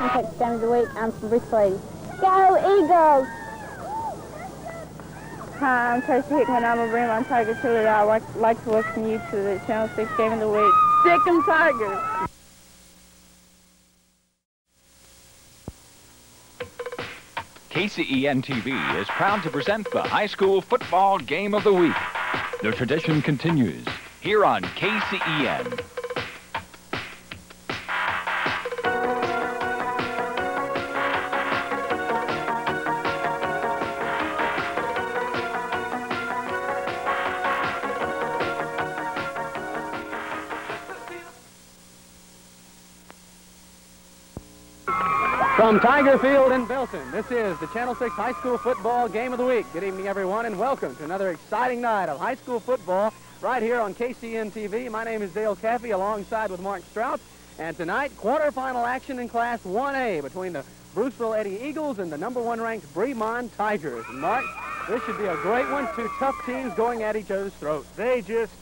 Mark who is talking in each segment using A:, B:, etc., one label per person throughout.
A: Texas Game of the Week. I'm from Bruceville-Eddy. Go Eagles! Hi, I'm Tracy Hickman. I'm a Bremond Tiger cheerleader. I'd like to welcome you to the Channel 6 Game of the Week. Stick 'em Tigers!
B: KCEN-TV is proud to present the High School Football Game of the Week. The tradition continues here on KCEN.
C: From Tiger Field in Belton, this is the Channel 6 High School Football Game of the Week. Good evening, everyone, and welcome to another exciting night of high school football right here on KCEN TV. My name is Dale Caffey, alongside with Mark Strauss, and tonight, quarterfinal action in Class 1A between the Bruceville-Eddy Eagles and the #1 ranked Bremond Tigers. And Mark, this should be a great one. Two tough teams going at each other's throats.
D: They just,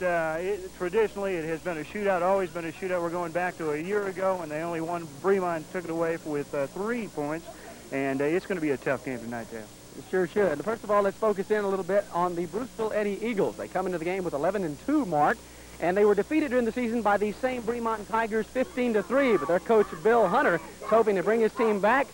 D: traditionally, it has been a shootout, always been a shootout. We're going back to a year ago when they only won. Bremond took it away with 3 points, and it's going to be a tough game tonight, Dale.
C: It sure should. First of all, let's focus in a little bit on the Bruceville-Eddy Eagles. They come into the game with 11-2 mark, and they were defeated during the season by these same Bremond Tigers 15-3, but their coach, Bill Hunter, is hoping to bring his team back,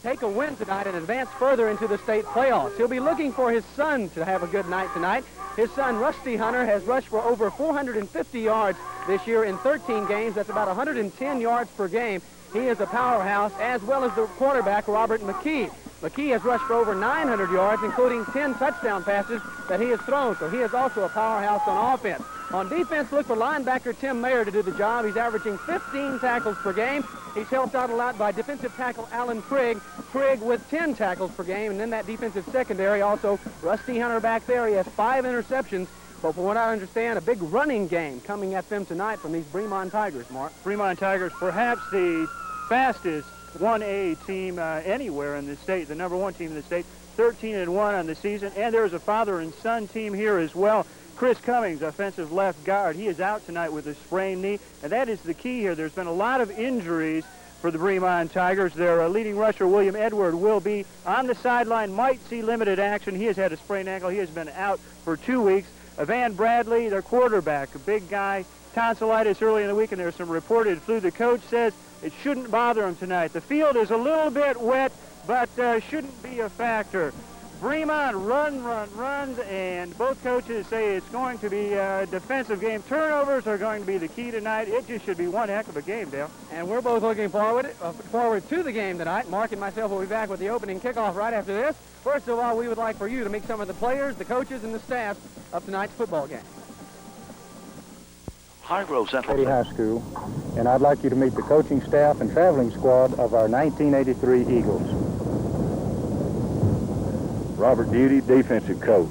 C: take a win tonight, and advance further into the state playoffs. He'll be looking for his son to have a good night tonight. His son, Rusty Hunter, has rushed for over 450 yards this year in 13 games. That's about 110 yards per game. He is a powerhouse, as well as the quarterback, Robert McKee. McKee has rushed for over 900 yards, including 10 touchdown passes that he has thrown, so he is also a powerhouse on offense. On defense, look for linebacker Tim Mayr to do the job. He's averaging 15 tackles per game. He's helped out a lot by defensive tackle Alan Trigg with 10 tackles per game. And then that defensive secondary, also Rusty Hunter back there. He has 5 interceptions. But from what I understand, a big running game coming at them tonight from these Bremond Tigers, Mark.
D: Bremond Tigers, perhaps the fastest 1A team anywhere in the state, the #1 team in the state, 13-1 on the season. And there's a father and son team here as well. Chris Cummings, offensive left guard, he is out tonight with a sprained knee, and that is the key here. There's been a lot of injuries for the Bremond Tigers. Their leading rusher, William Edward, will be on the sideline, might see limited action. He has had a sprained ankle. He has been out for 2 weeks. Van Bradley, their quarterback, a big guy, tonsillitis early in the week, and there's some reported flu. The coach says it shouldn't bother him tonight. The field is a little bit wet, but shouldn't be a factor. Bremond runs, and both coaches say it's going to be a defensive game. Turnovers are going to be the key tonight. It just should be one heck of a game, Dale.
C: And we're both looking forward to the game tonight. Mark and myself will be back with the opening kickoff right after this. First of all, we would like for you to meet some of the players, the coaches, and the staff of tonight's football game.
E: Highgrove Central
F: High School, and I'd like you to meet the coaching staff and traveling squad of our 1983 Eagles.
G: Robert Duty, defensive coach.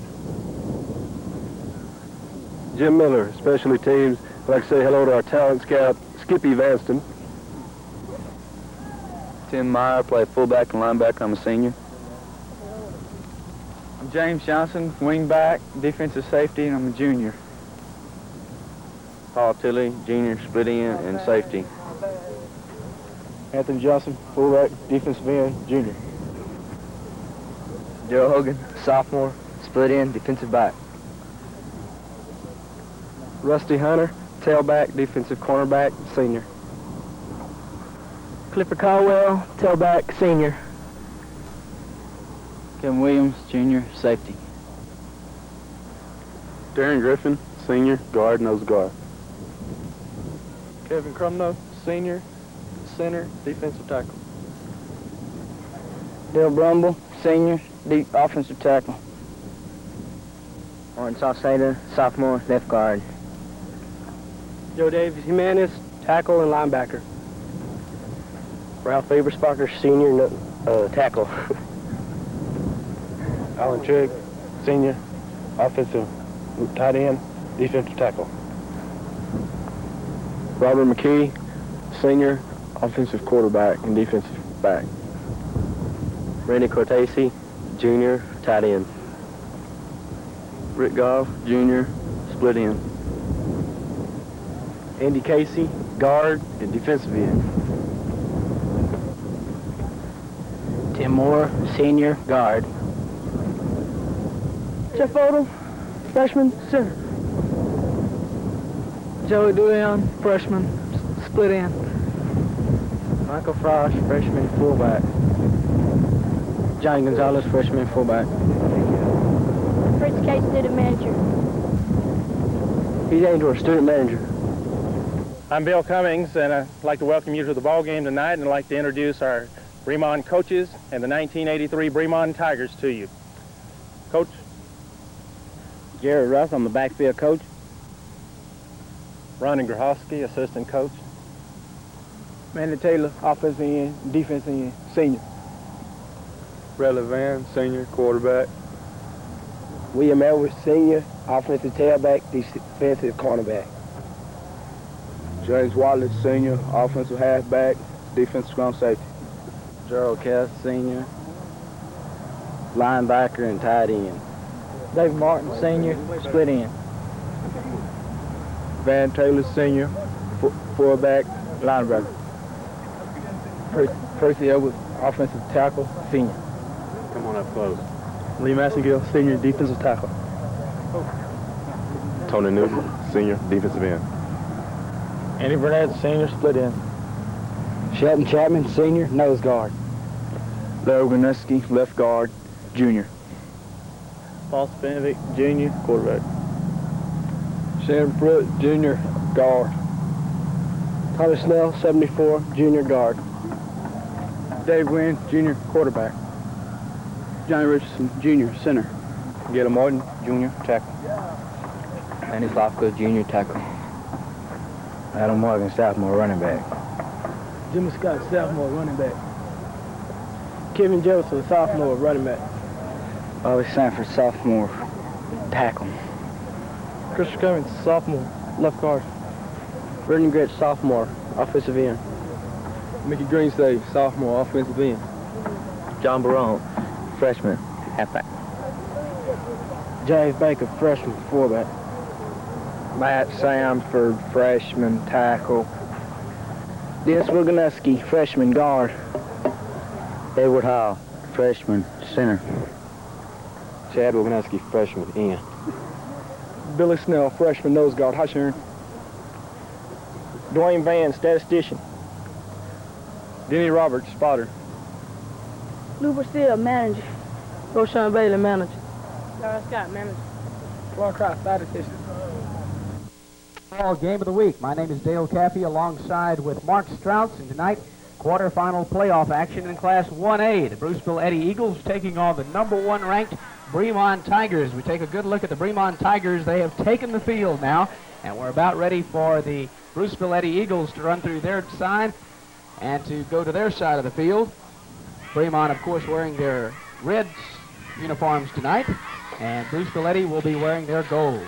H: Jim Miller, specialty teams. I'd like to say hello to our talent scout, Skippy Vanston.
I: Tim Mayr, play fullback and linebacker. I'm a senior.
J: I'm James Johnson, wingback, defensive safety, and I'm a junior.
I: Paul Tilley, junior, split end, and safety.
H: Anthony Johnson, fullback, defensive end, junior.
J: Darryl Hogan, sophomore, split end, defensive back.
H: Rusty Hunter, tailback, defensive cornerback, senior.
J: Clifford Caldwell, tailback, senior. Kevin Williams, junior, safety.
H: Darren Griffin, senior, guard, Noseguard.
J: Kevin Krumnow, senior, center, defensive tackle. Dale Brumble, senior, deep offensive tackle.
K: On Sauceda, sophomore, left guard.
L: Joe Davis, Jiminez, tackle and linebacker.
K: Ralph Eberspacher, senior, tackle.
H: Alan Trigg, senior, offensive tight end, defensive tackle. Robert McKee, senior, offensive quarterback and defensive back.
K: Randy Cortese, junior, tight end.
I: Rick Goff, junior, split end.
H: Andy Casey, guard and defensive end.
K: Tim Moore, senior, guard.
L: Jeff Odom, freshman, center.
J: Joey Deleon, freshman, split end.
K: Michael Frost, freshman, fullback. Johnny Gonzalez, freshman, fullback.
A: Chris K, student manager.
K: He's Angel, student manager.
H: I'm Bill Cummings, and I'd like to welcome you to the ball game tonight, and I'd like to introduce our Bremond coaches and the 1983 Bremond Tigers to you. Coach?
K: Jared Russ, I'm the backfield coach.
H: Ronnie Grahowski, assistant coach.
J: Manny Taylor, offensive end, defensive end, senior.
I: Bradley Van, senior, quarterback.
K: William Edwards, senior, offensive tailback, defensive cornerback.
I: James Wallace, senior, offensive halfback, defensive strong safety.
K: Darryl Cass, senior, linebacker and tight end. Dave Martin, senior, split end.
I: Van Taylor, senior, fullback,
K: Linebacker. Percy Edwards, offensive tackle, senior.
H: Come on up close.
J: Lee Massengill, senior, defensive tackle.
G: Tony Newton, senior, defensive end.
K: Andy Burnett, senior, split end. Shelton Chapman, senior, nose guard.
I: Larry Wineski, left guard, junior.
J: Paul Spanovic, junior, quarterback.
K: Sam Pruitt, junior, guard. Tommy Snell, 74, junior guard.
J: Dave Wynn, junior, quarterback. Johnny Richardson, junior, center.
I: Galen Martin, junior, tackle.
K: Andy Slofko, junior, tackle. Adam Morgan, sophomore, running back.
J: Jimmy Scott, sophomore, running back. Kevin Joseph, sophomore, running back.
K: Bobby Sanford, sophomore, tackle.
J: Christopher Cummings, sophomore, left guard.
K: Brittany Gritch, sophomore, offensive end.
J: Mickey Greenstay, sophomore, offensive end.
K: John Barone, freshman, halfback. James Baker, freshman, fullback. Matt Samford, freshman, tackle. Dennis Wilgoneski, freshman, guard. Edward Hall, freshman, center.
I: Chad Wilgoneski, freshman, end.
J: Billy Snell, freshman, nose guard. Hi, Sharon. Dwayne Van, statistician. Denny Roberts, spotter.
A: Lou Brazil, manager.
L: Roshan Bailey, manager.
A: Laura Scott, manager.
L: Laura Cross, statistician.
C: Ball game of the week. My name is Dale Caffey alongside with Mark Strauss, and tonight quarterfinal playoff action in Class 1A. The Bruceville-Eddy Eagles taking on the #1 ranked Bremond Tigers. We take a good look at the Bremond Tigers. They have taken the field now, and we're about ready for the Bruceville-Eddy Eagles to run through their side and to go to their side of the field. Bremond, of course, wearing their red uniforms tonight, and Bruceville-Eddy will be wearing their gold.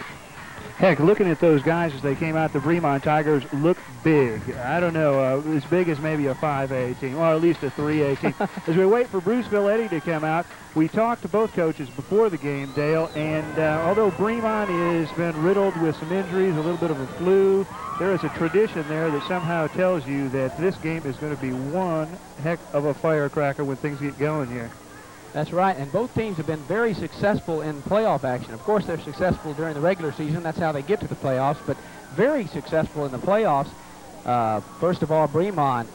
D: Heck, looking at those guys as they came out, the Bremond Tigers look big. I don't know, as big as maybe a 5A team, or at least a 3A team. As we wait for Bruceville-Eddy to come out, we talked to both coaches before the game, Dale, and although Bremond has been riddled with some injuries, a little bit of a flu, there is a tradition there that somehow tells you that this game is going to be one heck of a firecracker when things get going here.
C: That's right, and both teams have been very successful in playoff action. Of course, they're successful during the regular season. That's how they get to the playoffs, but very successful in the playoffs. First of all, Bremond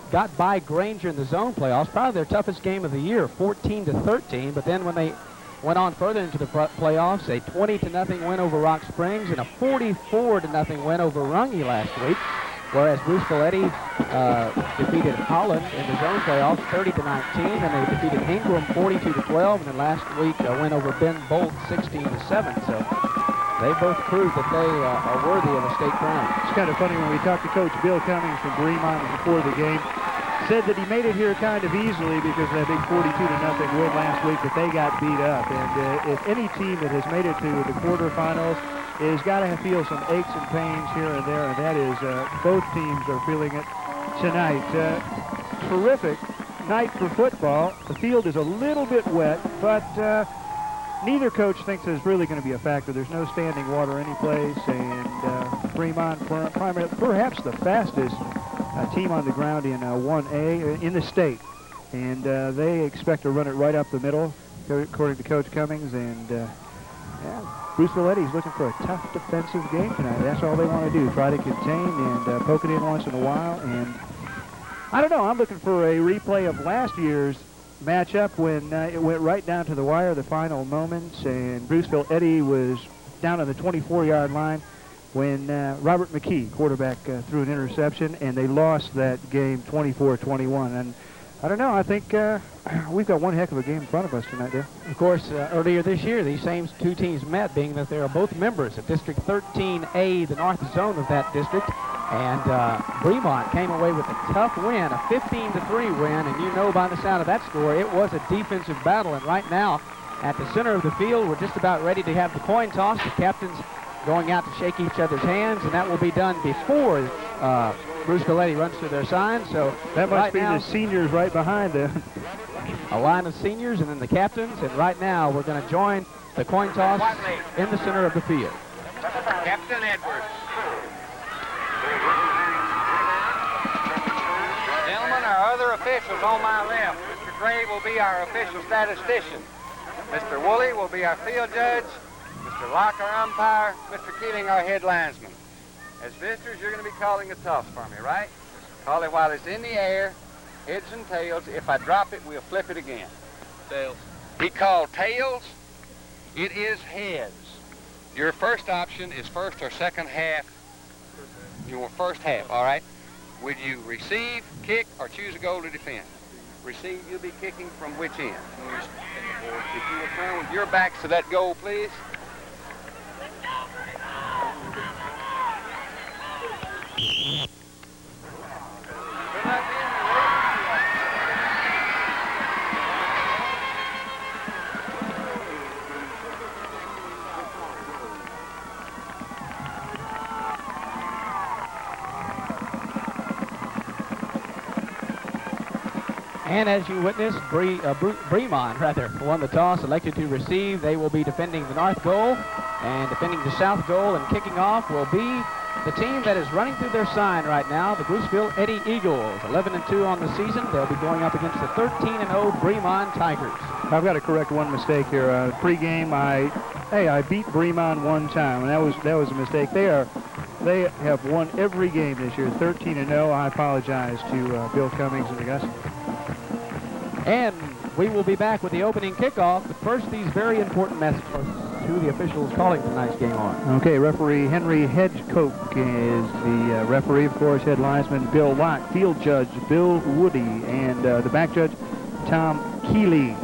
C: got by Granger in the zone playoffs, probably their toughest game of the year, 14-13, but then when they went on further into the playoffs, a 20-0 win over Rock Springs and a 44-0 win over Runge last week. Whereas Bruceville-Eddy defeated Holland in the zone playoffs 30-19, and they defeated Ingram 42-12, and then last week a win over Ben Bolt 16-7. So they both proved that they are worthy of a state crown.
D: It's kind of funny when we talked to Coach Bill Cummings from Bremond before the game, said that he made it here kind of easily because of that big 42-0 win last week, but they got beat up. And if any team that has made it to the quarterfinals has got to feel some aches and pains here and there, and that is both teams are feeling it tonight. Terrific night for football. The field is a little bit wet, but neither coach thinks there's really going to be a factor. There's no standing water anyplace, and Bremond, perhaps the fastest team on the ground in 1A in the state. and they expect to run it right up the middle, according to Coach Cummings. And Bruceville-Eddy's looking for a tough defensive game tonight. That's all they want to do, try to contain and poke it in once in a while. And I don't know, I'm looking for a replay of last year's matchup when it went right down to the wire, the final moments, and Bruceville-Eddy was down on the 24-yard line when Robert McKee, quarterback, threw an interception, and they lost that game 24-21. And I don't know, I think we've got one heck of a game in front of us tonight, Dale.
C: Of course, earlier this year, these same two teams met, being that they are both members of District 13A, the north zone of that district. And Bremond came away with a tough win, a 15-3 win, and you know by the sound of that score, it was a defensive battle. And right now, at the center of the field, we're just about ready to have the coin toss. The captains going out to shake each other's hands, and that will be done before Bruceville-Eddy runs to their sign. So
D: that must be the seniors right behind them.
C: A line of seniors and then the captains, and right now we're going to join the coin toss in the center of the field.
E: Captain Edwards. Gentlemen, our other officials on my left. Mr. Gray will be our official statistician. Mr. Woolley will be our field judge. Mr. Locke, our umpire. Mr. Keeling, our head linesman. As visitors, you're going to be calling a toss for me, right? Call it while it's in the air, heads and tails. If I drop it, we'll flip it again. Tails. He called tails. It is heads. Your first option is first or second half. Your first half, all right? Would you receive, kick, or choose a goal to defend? Receive, you'll be kicking from which end? If you will turn with your backs to that goal, please.
C: And as you witnessed, Bremond won the toss, elected to receive. They will be defending the north goal, and defending the south goal and kicking off will be the team that is running through their sign right now, the Bruceville-Eddy Eagles, 11-2 on the season. They'll be going up against the 13-0 Bremond Tigers.
D: I've got to correct one mistake here. Pre-game, I beat Bremond one time, and that was a mistake. They have won every game this year, 13-0. I apologize to Bill Cummings and the guys.
C: And we will be back with the opening kickoff, but first these very important messages to the officials calling tonight's game on.
D: Okay, referee Henry Hedgecoke is the referee, of course, head linesman Bill Locke, field judge Bill Woody, and the back judge Tom Keeley.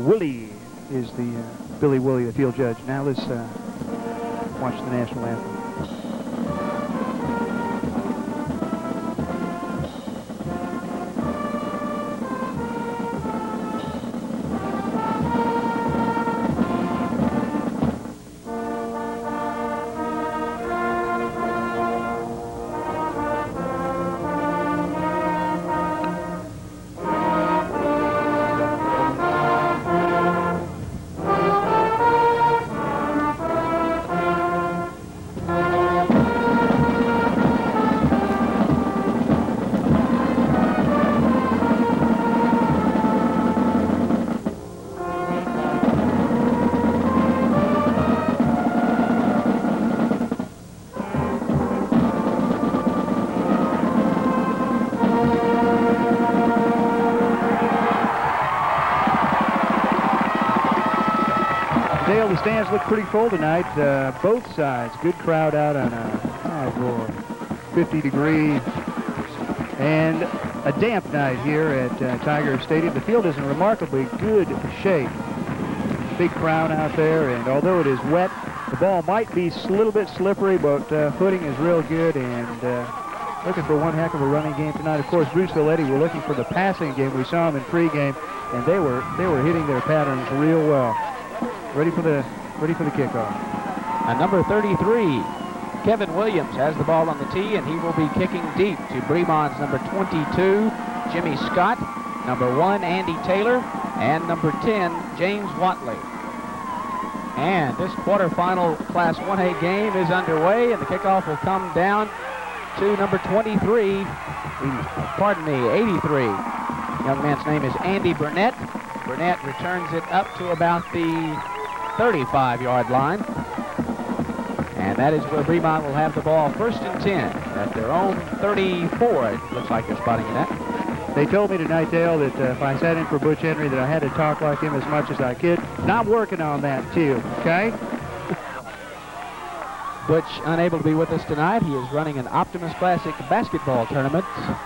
D: Willie is the Billy Woolley, the field judge. Now let's watch the national anthem. The stands look pretty full tonight, both sides. Good crowd out on a 50 degrees and a damp night here at Tiger Stadium. The field is in remarkably good shape. Big crowd out there, and although it is wet, the ball might be a little bit slippery, but footing is real good, and looking for one heck of a running game tonight. Of course, Bruceville-Eddy were looking for the passing game. We saw them in pregame, and they were hitting their patterns real well. Ready for the kickoff.
C: And number 33, Kevin Williams, has the ball on the tee, and he will be kicking deep to Bremond's number 22, Jimmy Scott, number 1, Andy Taylor, and number 10, James Watley. And this quarterfinal Class 1A game is underway, and the kickoff will come down to number 23, pardon me, 83. Young man's name is Andy Burnett. Burnett returns it up to about the 35-yard line. And that is where Bremond will have the ball, 1st and 10 at their own 34. It looks like they're spotting it at.
D: They told me tonight, Dale, that if I sat in for Butch Henry, that I had to talk like him as much as I could. And I'm working on that, too, okay?
C: Butch unable to be with us tonight. He is running an Optimus Classic basketball tournament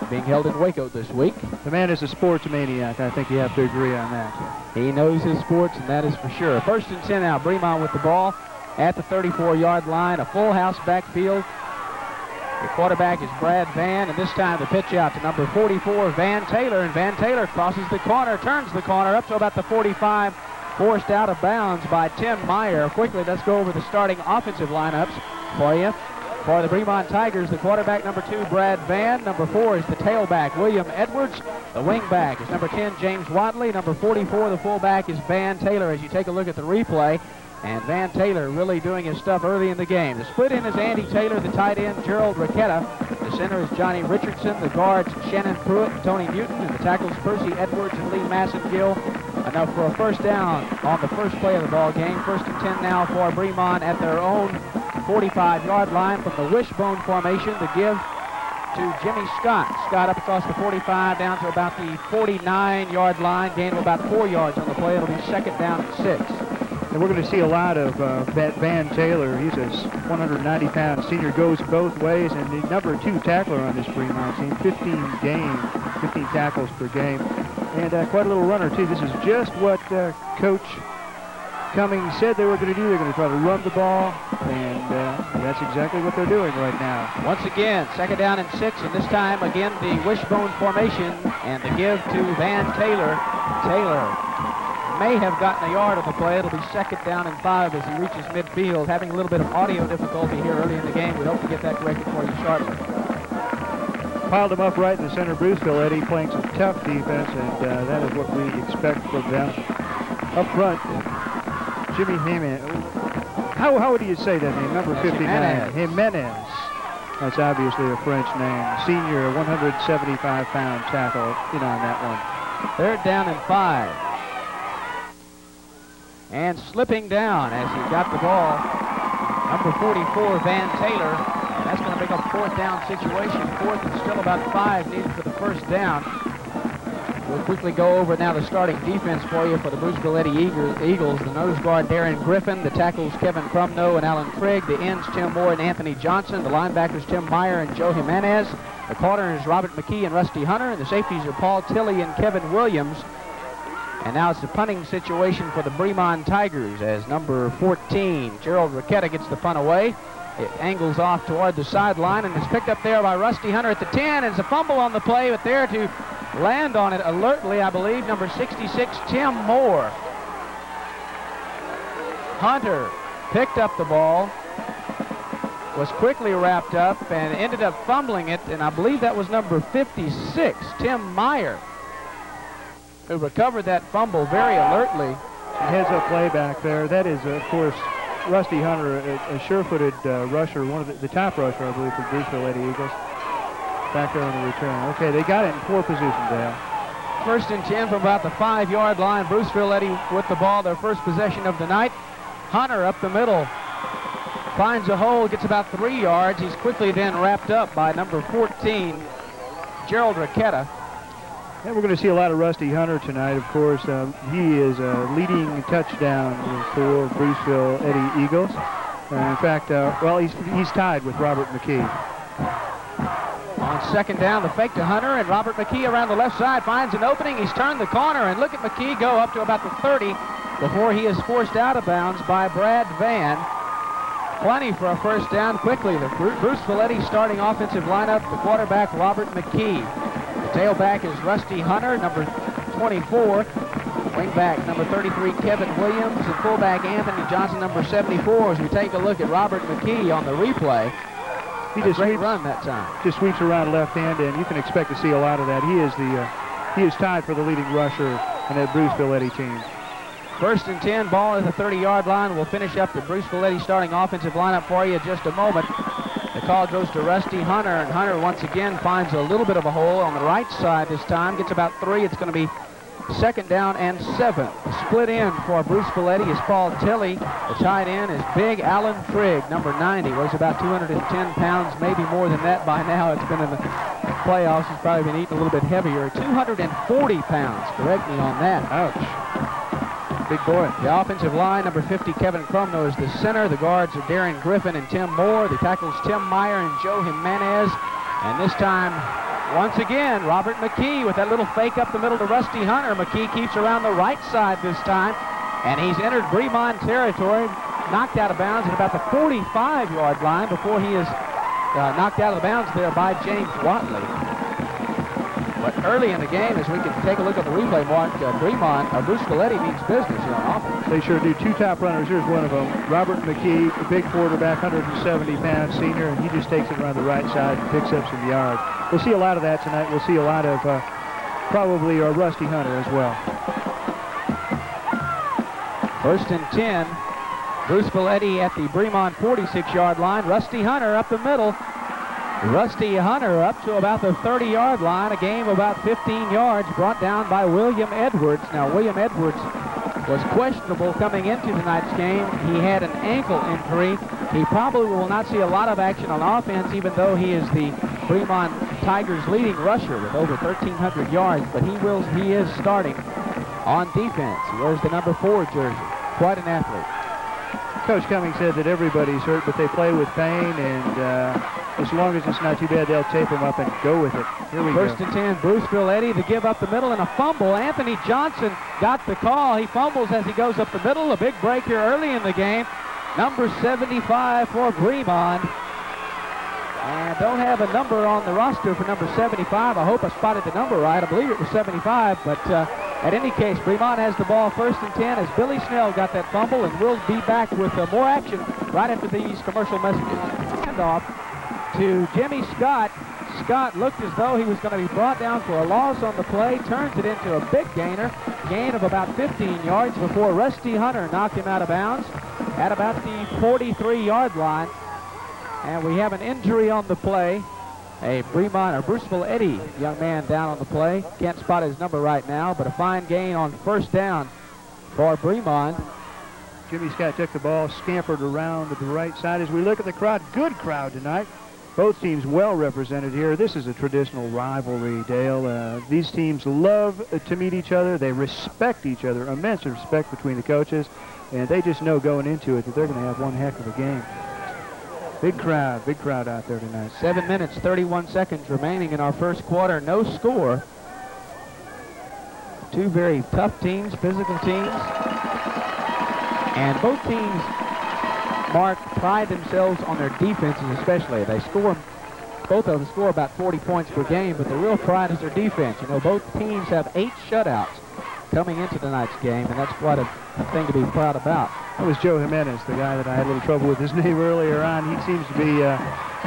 C: being held in Waco this week.
D: The man is a sports maniac. I think you have to agree on that.
C: He knows his sports, and that is for sure. 1st and 10 now. Bremond with the ball at the 34-yard line. A full house backfield. The quarterback is Brad Van, and this time the pitch out to number 44, Van Taylor. And Van Taylor crosses the corner, turns the corner up to about the 45, forced out of bounds by Tim Mayr. Quickly, let's go over the starting offensive lineups for you. For the Bremond Tigers, the quarterback, number 2, Brad Van. Number 4 is the tailback, William Edwards. The wingback is number 10, James Wadley. Number 44, the fullback, is Van Taylor. As you take a look at the replay, and Van Taylor really doing his stuff early in the game. The split in is Andy Taylor, the tight end, Gerald Ricketta. The center is Johnny Richardson. The guards, Shannon Pruitt and Tony Newton. And the tackles, Percy Edwards and Lee Massengill. Now for a first down on the first play of the ball game. 1st and 10 now for Bremond at their own 45-yard line from the wishbone formation. The give to Jimmy Scott. Scott up across the 45 down to about the 49-yard line. Gain of about 4 yards on the play. It'll be 2nd down and 6.
D: And we're going to see a lot of Van Taylor. He's a 190-pound senior, goes both ways, and the number 2 tackler on this Bremond team. 15 tackles per game. And quite a little runner, too. This is just what Coach Cummings said they were going to do. They're going to try to run the ball, and that's exactly what they're doing right now.
C: Once again, 2nd down and 6, and this time, again, the wishbone formation, and the give to Van Taylor. Taylor may have gotten a yard on the play. It'll be 2nd down and 5 as he reaches midfield. Having a little bit of audio difficulty here early in the game. We hope to get that corrected for you shortly.
D: Piled them up right in the center. Bruceville-Eddy playing some tough defense, and that is what we expect from them. Up front, Jiminez. How do you say that name? Number 59. Jiminez. That's obviously a French name. Senior, 175-pound tackle in on that one.
C: 3rd down and 5. And slipping down as he got the ball, number 44, Van Taylor. And that's going to make a 4th down situation. 4th and still about 5 needed for the 1st down. We'll quickly go over now the starting defense for you for the Bruceville-Eddy Eagles. The nose guard, Darren Griffin. The tackles, Kevin Krumnow and Alan Trigg. The ends, Tim Moore and Anthony Johnson. The linebackers, Tim Mayr and Joe Jiminez. The corners, Robert McKee and Rusty Hunter. And the safeties are Paul Tilley and Kevin Williams. And now it's the punting situation for the Bremond Tigers as number 14, Gerald Ricketta, gets the punt away. It angles off toward the sideline, and it's picked up there by Rusty Hunter at the 10. It's a fumble on the play, but there to land on it alertly, I believe, number 66, Tim Moore. Hunter picked up the ball, was quickly wrapped up, and ended up fumbling it, and I believe that was number 56, Tim Mayr, who recovered that fumble very alertly.
D: Heads-up play back there. That is, of course, Rusty Hunter, a sure-footed rusher, one of the top rusher, I believe, for Bruceville-Eddy Eagles. Back there on the return. Okay, they got it in poor position, Dale.
C: 1st and 10 from about the 5-yard line. Bruceville-Eddy with the ball, their first possession of the night. Hunter up the middle. Finds a hole, gets about 3 yards. He's quickly then wrapped up by number 14, Gerald Ricketta.
D: And we're going to see a lot of Rusty Hunter tonight, of course. He is a leading touchdown for Bruceville-Eddy Eagles. In fact, well, he's tied with Robert McKee.
C: On 2nd down, the fake to Hunter, and Robert McKee around the left side finds an opening. He's turned the corner, and look at McKee go up to about the 30 before he is forced out of bounds by Brad Van. Plenty for a 1st down quickly. The Bruceville-Eddy starting offensive lineup, the quarterback, Robert McKee. The tailback is Rusty Hunter, number 24. Wingback, number 33, Kevin Williams. And fullback, Anthony Johnson, number 74. As we take a look at Robert McKee on the replay.
D: He just
C: great run that time.
D: Just sweeps around left hand, and you can expect to see a lot of that. He is tied for the leading rusher on that Bruceville-Eddy team.
C: 1st and 10, ball at the 30-yard line. We'll finish up the Bruceville-Eddy starting offensive lineup for you in just a moment. The call goes to Rusty Hunter, and Hunter once again finds a little bit of a hole on the right side this time. Gets about 3. It's going to be 2nd down and 7. Split in for Bruceville-Eddy is Paul Tilley. The tight end is big Alan Trigg, number 90. Weighs about 210 pounds, maybe more than that by now. It's been in the playoffs. He's probably been eating a little bit heavier. 240 pounds. Correct me on that. Ouch. Big boy. The offensive line, number 50, Kevin Krumnow, is the center. The guards are Darren, Griffin, and Tim Moore. The tackles, Tim Mayr and Joe Jiminez. And this time, once again, Robert McKee with that little fake up the middle to Rusty Hunter. McKee keeps around the right side this time. And he's entered Bremond territory, knocked out of bounds at about the 45-yard line before he is knocked out of the bounds there by James Watley. But early in the game, as we can take a look at the replay, Mark, Bruceville-Eddy means business here on offense.
D: They sure do. 2 top runners. Here's one of them. Robert McKee, the big quarterback, 170-pound senior, and he just takes it around the right side and picks up some yards. We'll see a lot of that tonight. We'll see a lot of probably Rusty Hunter as well.
C: 1st and 10. Bruceville-Eddy at the Bremond 46-yard line. Rusty Hunter up the middle. Rusty Hunter up to about the 30-yard line. A game about 15 yards brought down by William Edwards. Now, William Edwards was questionable coming into tonight's game. He had an ankle injury. He probably will not see a lot of action on offense, even though he is the Bremond Tigers' leading rusher with over 1,300 yards. But he is starting on defense. He wears the number 4 jersey. Quite an athlete.
D: Coach Cummings said that everybody's hurt, but they play with pain, and as long as it's not too bad, they'll tape them up and go with it. Here we go.
C: 1st and 10, Bruceville-Eddy, the give up the middle and a fumble. Anthony Johnson got the call. He fumbles as he goes up the middle. A big break here early in the game. Number 75 for Bremond. And don't have a number on the roster for number 75. I hope I spotted the number right. I believe it was 75, but at any case, Bremond has the ball 1st and 10 as Billy Snell got that fumble, and we'll be back with more action right after these commercial messages. Handoff to Jimmy Scott. Scott looked as though he was going to be brought down for a loss on the play, turns it into a big gain of about 15 yards before Rusty Hunter knocked him out of bounds at about the 43-yard line. And we have an injury on the play. A Bruceville-Eddy young man down on the play. Can't spot his number right now, but a fine gain on 1st down for Bremond.
D: Jimmy Scott took the ball, scampered around to the right side. As we look at the crowd, good crowd tonight. Both teams well represented here. This is a traditional rivalry, Dale. These teams love to meet each other. They respect each other, immense respect between the coaches, and they just know going into it that they're going to have one heck of a game. Big crowd out there tonight.
C: 7 minutes, 31 seconds remaining in our first quarter. No score. 2 very tough teams, physical teams. And both teams, Mark, pride themselves on their defenses especially. Both of them score about 40 points per game, but the real pride is their defense. You know, both teams have 8 shutouts coming into tonight's game, and that's quite a thing to be proud about.
D: That was Joe Jiminez, the guy that I had a little trouble with his name earlier on. He seems to be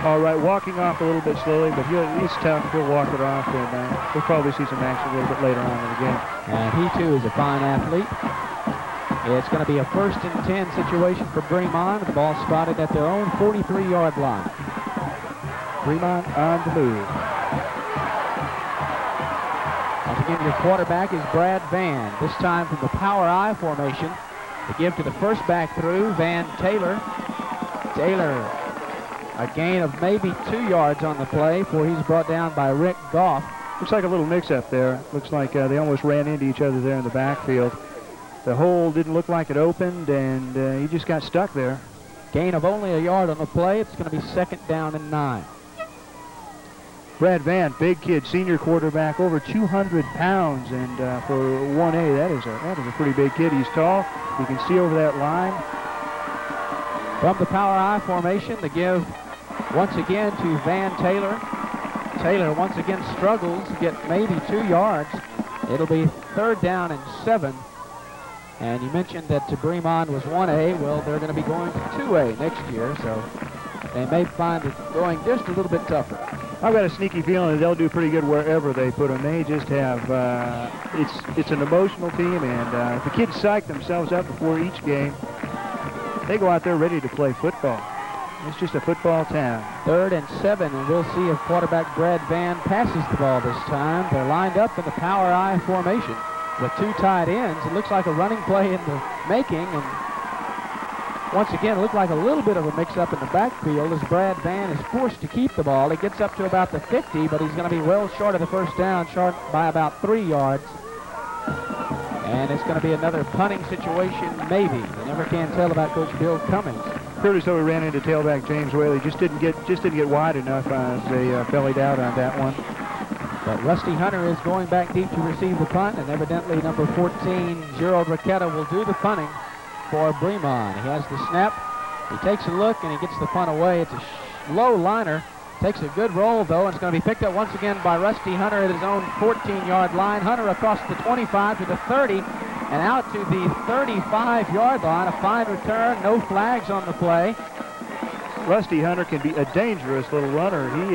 D: all right, walking off a little bit slowly, but he's tough. He'll walk it off, and we'll probably see some action a little bit later on in the game.
C: And he, too, is a fine athlete. It's going to be a 1st and 10 situation for Bremond. The ball spotted at their own 43-yard line. Bremond on the move. Once again, your quarterback is Brad Van, this time from the power I formation. The give to the first back through, Van Taylor. Taylor, a gain of maybe 2 yards on the play before he's brought down by Rick Goff.
D: Looks like a little mix-up there. Looks like they almost ran into each other there in the backfield. The hole didn't look like it opened, and he just got stuck there.
C: Gain of only a yard on the play. It's going to be 2nd down and 9.
D: Brad Van, big kid, senior quarterback, over 200 pounds, and for 1A, that is a pretty big kid. He's tall. You can see over that line.
C: From the power I formation, the give once again to Van Taylor. Taylor once again struggles to get maybe 2 yards. It'll be 3rd down and 7. And you mentioned that Bremond was 1A. Well, they're going to be going to 2A next year, so they may find it going just a little bit tougher.
D: I've got a sneaky feeling that they'll do pretty good wherever they put them. They just have, it's an emotional team, and if the kids psych themselves up before each game, they go out there ready to play football. It's just a football town.
M: 3rd and 7, and we'll see if quarterback Brad Van passes the ball this time. They're lined up in the power I formation with 2 tight ends. It looks like a running play in the making, and once again, it looked like a little bit of a mix-up in the backfield as Brad Van is forced to keep the ball. He gets up to about the 50, but he's going to be well short of the first down, short by about 3 yards. And it's going to be another punting situation, maybe. You never can tell about Coach Bill Cummings.
D: Curtis, though, he ran into tailback James Whaley. Just didn't get wide enough as they bellied out on that one.
M: But Rusty Hunter is going back deep to receive the punt, and evidently number 14, Gerald Riquetta, will do the punting for Bremond. He has the snap. He takes a look, and he gets the punt away. It's a low liner. Takes a good roll, though, and it's going to be picked up once again by Rusty Hunter at his own 14-yard line. Hunter across the 25 to the 30 and out to the 35-yard line. A fine return, no flags on the play.
D: Rusty Hunter can be a dangerous little runner. He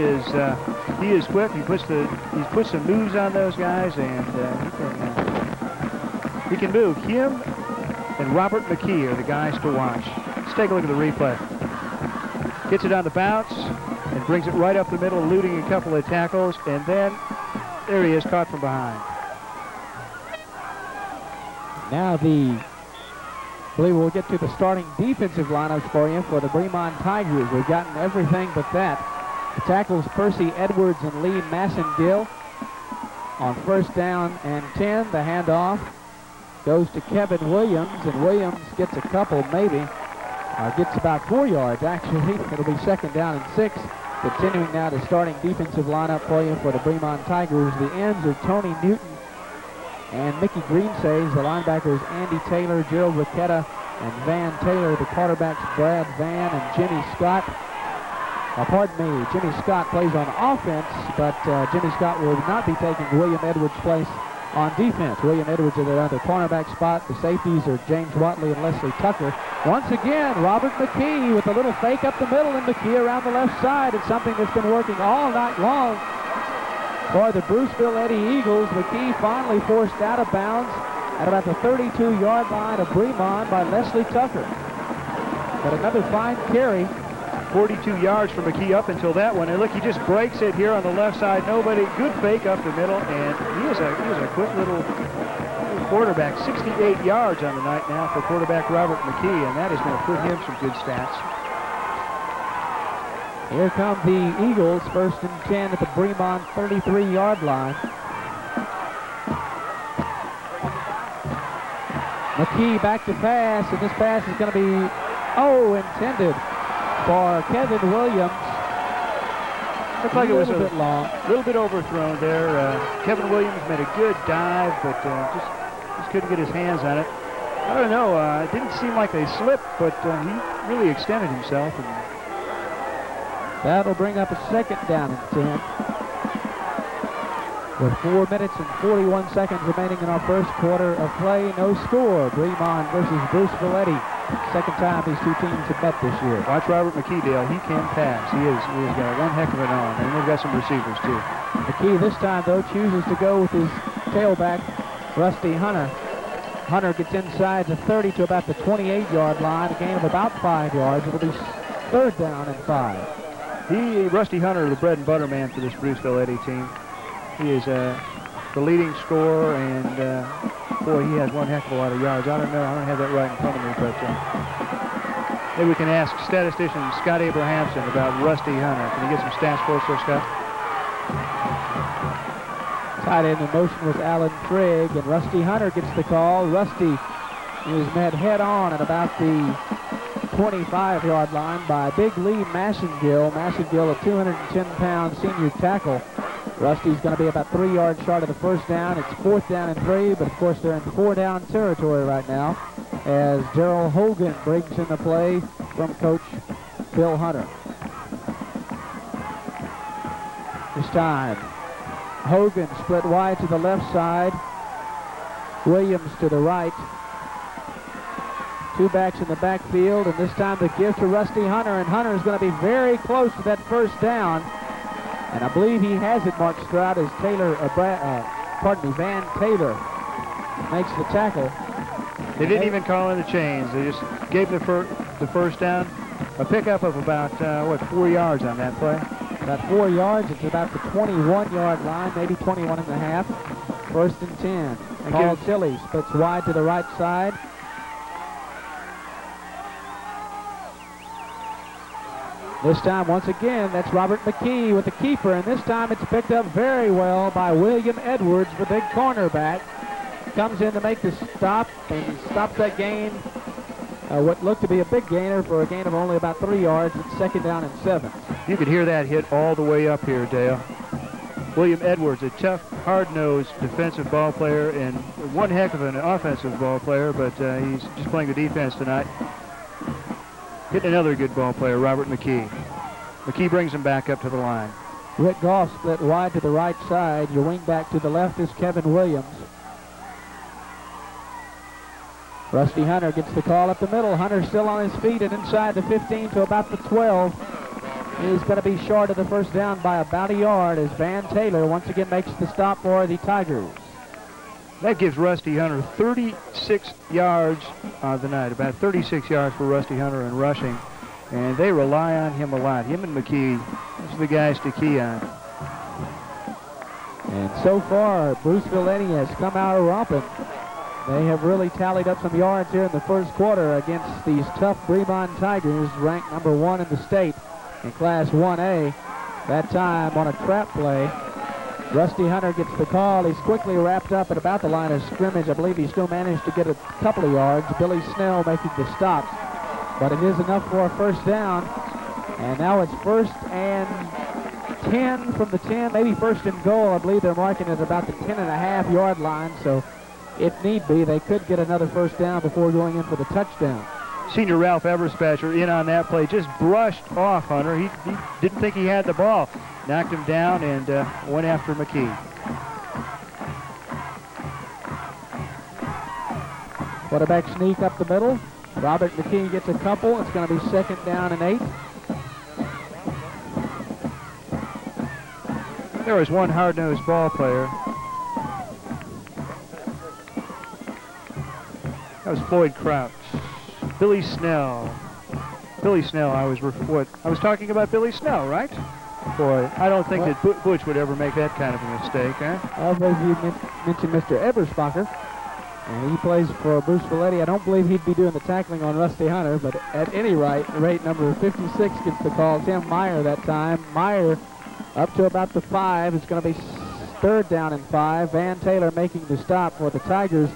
D: is quick. He's put some moves on those guys, and he can move. Him and Robert McKee are the guys to watch. Let's take a look at the replay. Gets it on the bounce and brings it right up the middle, eluding a couple of tackles, and then there he is, caught from behind.
M: Now I believe we'll get to the starting defensive lineups for you for the Bremond Tigers. We've gotten everything but that. The tackles Percy Edwards and Lee Massengill. On 1st down and 10, the handoff goes to Kevin Williams, and Williams gets a couple maybe. Gets about 4 yards, actually. It'll be 2nd down and 6. Continuing now the starting defensive lineup for you for the Bremond Tigers. The ends are Tony Newton and Mickey Greensays. The linebackers Andy Taylor, Gerald Riquetta, and Van Taylor. The quarterbacks Brad Van and Jimmy Scott. Jimmy Scott plays on offense, but Jimmy Scott will not be taking William Edwards' place on defense. William Edwards at the cornerback spot. The safeties are James Watley and Leslie Tucker. Once again, Robert McKee with a little fake up the middle, and McKee around the left side. It's something that's been working all night long for the Bruceville-Eddy Eagles. McKee finally forced out of bounds at about the 32-yard line of Bremond by Leslie Tucker. But another fine carry.
D: 42 yards for McKee up until that one. And look, he just breaks it here on the left side. Nobody. Good fake up the middle, and he is a quick little quarterback. 68 yards on the night now for quarterback Robert McKee, and that is going to put him some good stats.
M: Here come the Eagles, 1st and 10 at the Bremond 33-yard line. McKee back to pass, and this pass is going to be, intended for Kevin Williams.
D: Looked like it was a
M: bit long.
D: A little bit overthrown there. Kevin Williams made a good dive, but just couldn't get his hands on it. I don't know. It didn't seem like they slipped, but he really extended himself. And
M: that'll bring up a 2nd down and 10. With 4 minutes and 41 seconds remaining in our first quarter of play, no score. Bremond versus Bruceville-Eddy. 2nd time these two teams have met this year.
D: Watch Robert McKee, Dale. He can pass. He has got one heck of an arm, and they've got some receivers too.
M: McKee this time, though, chooses to go with his tailback, Rusty Hunter. Hunter gets inside the 30 to about the 28-yard line, a gain of about 5 yards. It'll be 3rd down and 5.
D: Rusty Hunter, the bread and butter man for this Bruceville-Eddy team. He is the leading scorer, and boy, he has one heck of a lot of yards. I don't know. I don't have that right in front of me, but maybe we can ask statistician Scott Abrahamson about Rusty Hunter. Can you get some stats for us, Scott?
M: Tight end in motion was Alan Trigg, and Rusty Hunter gets the call. Rusty is met head-on at about the 25-yard line by Big Lee Massengill. Massengill, a 210-pound senior tackle. Rusty's going to be about 3 yards short of the first down. It's 4th down and 3, but of course they're in 4-down territory right now as Darryl Hogan brings in the play from Coach Bill Hunter. This time, Hogan split wide to the left side. Williams to the right. 2 backs in the backfield, and this time the give to Rusty Hunter, and Hunter is going to be very close to that first down. And I believe he has it marked out as Van Taylor makes the tackle.
D: They didn't even call in the chains. They just gave the first down. A pickup of about, 4 yards on that play?
M: About 4 yards. It's about the 21-yard line, maybe 21 and a half. 1st and 10. Paul Tilley splits wide to the right side. This time, once again, that's Robert McKee with the keeper, and this time it's picked up very well by William Edwards, the big cornerback. Comes in to make the stop and stops that gain. What looked to be a big gainer for a gain of only about 3 yards. It's 2nd down and 7.
D: You could hear that hit all the way up here, Dale. William Edwards, a tough, hard-nosed defensive ball player and one heck of an offensive ball player, but he's just playing the defense tonight. Hitting another good ball player, Robert McKee. McKee brings him back up to the line.
M: Rick Goff split wide to the right side. Your wingback to the left is Kevin Williams. Rusty Hunter gets the call up the middle. Hunter still on his feet and inside the 15 to about the 12. He's going to be short of the 1st down by about a yard as Van Taylor once again makes the stop for the Tigers.
D: That gives Rusty Hunter 36 yards on the night, about 36 yards for Rusty Hunter in rushing, and they rely on him a lot. Him and McKee, those are the guys to key on.
M: And so far, Bruceville-Eddy has come out romping. They have really tallied up some yards here in the 1st quarter against these tough Bremond Tigers, ranked number 1 in the state in Class 1A. That time on a trap play. Rusty Hunter gets the call. He's quickly wrapped up at about the line of scrimmage. I believe he still managed to get a couple of yards. Billy Snell making the stops. But it is enough for a 1st down. And now it's 1st and 10 from the 10, maybe 1st and goal. I believe they're marking it about the 10.5-yard line. So if need be, they could get another 1st down before going in for the touchdown.
D: Senior Ralph Eberspacher in on that play, just brushed off Hunter. He didn't think he had the ball. Knocked him down and went after McKee.
M: Quarterback sneak up the middle. Robert McKee gets a couple. It's going to be 2nd down and 8.
D: There was one hard-nosed ball player. That was Floyd Crouch. Billy Snell. Billy Snell, I was talking about Billy Snell, right? Boy, I don't think that Butch would ever make that kind of a mistake, huh?
M: I believe you mentioned Mr. Eberspacher, and he plays for Bruceville-Eddy. I don't believe he'd be doing the tackling on Rusty Hunter, but at any rate, number 56 gets the call. Tim Mayr that time. Mayr up to about the 5. It's going to be 3rd down and 5. Van Taylor making the stop for the Tigers.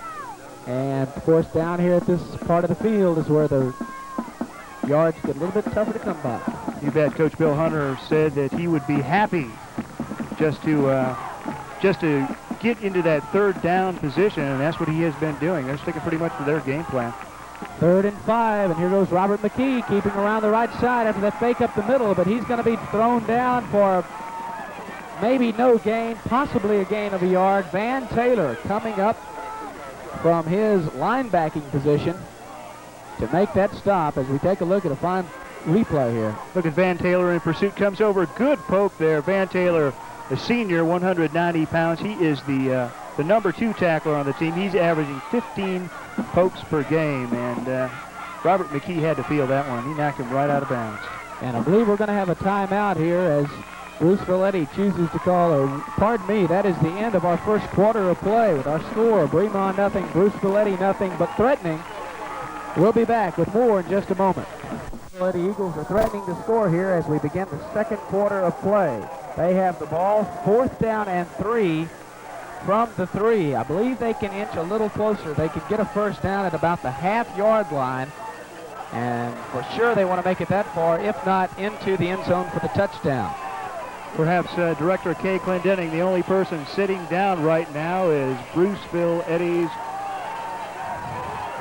M: And, of course, down here at this part of the field is where the yards get a little bit tougher to come by.
D: You bet. Coach Bill Hunter said that he would be happy just to get into that 3rd down position, and that's what he has been doing. They're sticking pretty much to their game plan.
M: 3rd and 5, and here goes Robert McKee keeping around the right side after that fake up the middle, but he's going to be thrown down for maybe no gain, possibly a gain of a yard. Van Taylor coming up from his linebacking position to make that stop as we take a look at a fine replay here.
D: Look at Van Taylor in pursuit, comes over, good poke there. Van Taylor, a senior, 190 pounds. He is the number 2 tackler on the team. He's averaging 15 pokes per game, and Robert McKee had to feel that one. He knocked him right out of bounds.
M: And I believe we're going to have a timeout here as Bruceville-Eddy chooses to call, that is the end of our 1st quarter of play with our score, Bremond nothing, Bruceville-Eddy nothing, but threatening. We'll be back with more in just a moment. The Eagles are threatening to score here as we begin the 2nd quarter of play. They have the ball, 4th down and 3 from the 3. I believe they can inch a little closer. They could get a 1st down at about the half-yard line, and for sure they want to make it that far, if not into the end zone for the touchdown.
D: Perhaps Director Kay Clendenning, the only person sitting down right now is Bruceville-Eddy's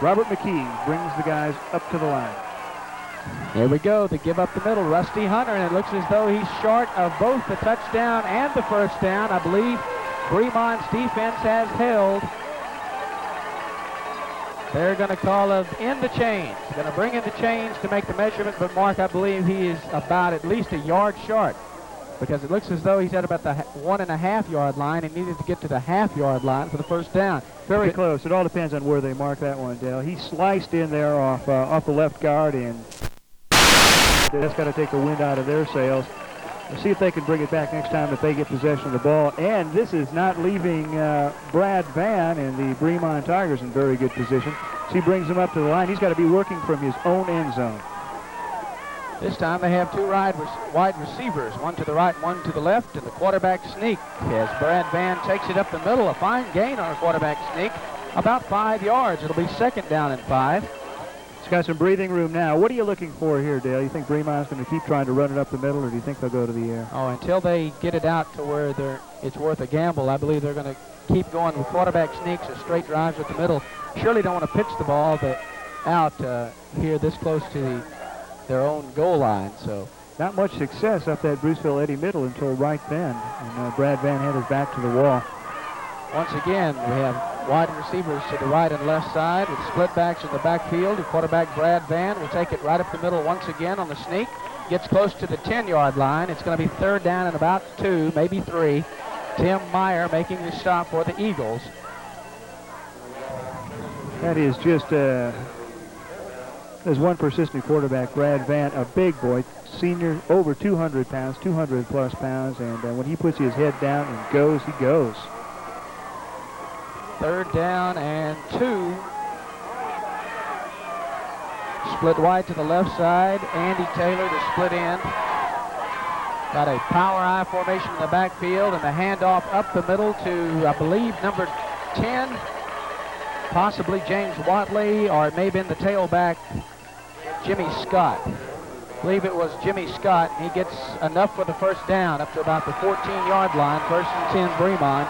D: Robert McKee brings the guys up to the line.
M: Here we go to give up the middle. Rusty Hunter, and it looks as though he's short of both the touchdown and the 1st down. I believe Bremond's defense has held. They're going to call in the chains. They're going to bring in the chains to make the measurement, but Mark, I believe he is about at least a yard short, because it looks as though he's at about the 1.5-yard line and needed to get to the half-yard line for the 1st down.
D: Very close. It all depends on where they mark that one, Dale. He sliced in there off the left guard, and that's got to take the wind out of their sails. We'll see if they can bring it back next time if they get possession of the ball. And this is not leaving Brad Van and the Bremond Tigers in very good position. So he brings him up to the line. He's got to be working from his own end zone.
M: This time they have two wide receivers, one to the right, one to the left, and the quarterback sneak as Brad Van takes it up the middle. A fine gain on a quarterback sneak, about 5 yards. It'll be 2nd down and 5.
D: He's got some breathing room now. What are you looking for here, Dale? You think Bremond's going to keep trying to run it up the middle, or do you think they'll go to the air?
M: Oh, until they get it out to where it's worth a gamble, I believe they're going to keep going with quarterback sneaks or straight drives at the middle. Surely don't want to pitch the ball out here this close to their own goal line. So
D: not much success up that Bruceville-Eddy middle until right then, and Brad Van had his back to the wall.
M: Once again, we have wide receivers to the right and left side with split backs in the backfield. The quarterback, Brad Van, will take it right up the middle once again on the sneak. Gets close to the 10-yard line. It's going to be 3rd down and about 2, maybe 3. Tim Mayr making the stop for the Eagles.
D: That is just there's one persistent quarterback, Brad Van, a big boy, senior, over 200 pounds, 200-plus pounds, and when he puts his head down and goes, he goes.
M: 3rd down and 2. Split wide to the left side. Andy Taylor to split end. Got a power I formation in the backfield and the handoff up the middle to, I believe, number 10, possibly James Watley, or it may have been the tailback, Jimmy Scott. I believe it was Jimmy Scott. He gets enough for the 1st down up to about the 14-yard line. 1st and 10 Bremond.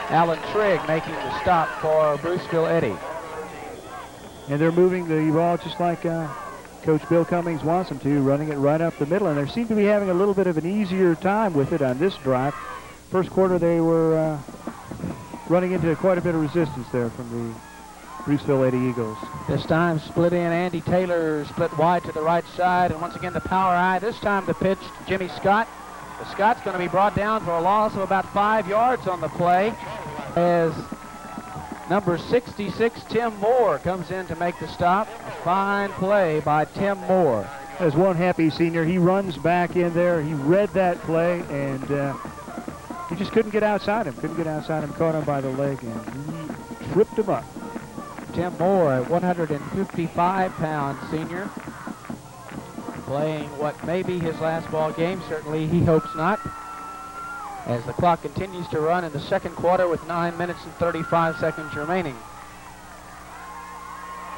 M: Alan Trigg making the stop for Bruceville-Eddy.
D: And they're moving the ball just like Coach Bill Cummings wants them to, running it right up the middle. And they seem to be having a little bit of an easier time with it on this drive. First quarter, they were running into quite a bit of resistance there from the Bruceville-Eddy Eagles.
M: This time split in. Andy Taylor split wide to the right side. And once again, the power I. This time the pitch to Jimmy Scott. Scott's going to be brought down for a loss of about 5 yards on the play as number 66, Tim Moore, comes in to make the stop. A fine play by Tim Moore.
D: As one happy senior, he runs back in there. He read that play, and he just couldn't get outside him. Caught him by the leg, and he tripped him up.
M: Tim Moore, a 155-pound senior, playing what may be his last ball game. Certainly he hopes not, as the clock continues to run in the 2nd quarter with 9 minutes and 35 seconds remaining.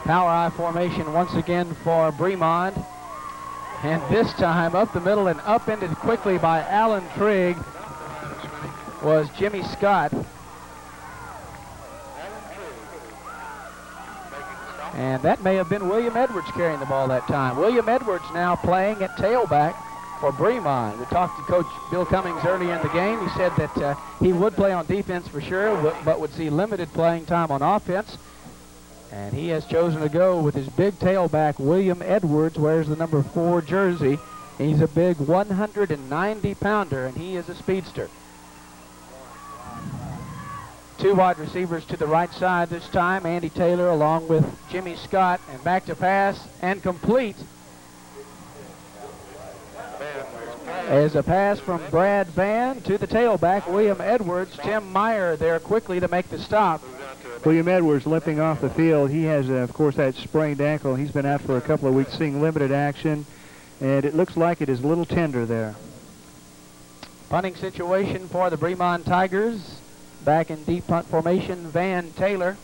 M: Power I formation once again for Bremond, and this time up the middle and upended quickly by Alan Trigg was Jimmy Scott. And that may have been William Edwards carrying the ball that time. William Edwards now playing at tailback for Bremond. We talked to Coach Bill Cummings earlier in the game. He said that he would play on defense for sure, but would see limited playing time on offense. And he has chosen to go with his big tailback, William Edwards, wears the number 4 jersey. He's a big 190-pounder, and he is a speedster. 2 wide receivers to the right side this time. Andy Taylor along with Jimmy Scott, and back to pass and complete. As a pass from Brad Van to the tailback, William Edwards. Tim Mayr there quickly to make the stop.
D: William Edwards limping off the field. He has, of course, that sprained ankle. He's been out for a couple of weeks seeing limited action, and it looks like it is a little tender there.
M: Punting situation for the Bremond Tigers. Back in deep punt formation, Van Taylor.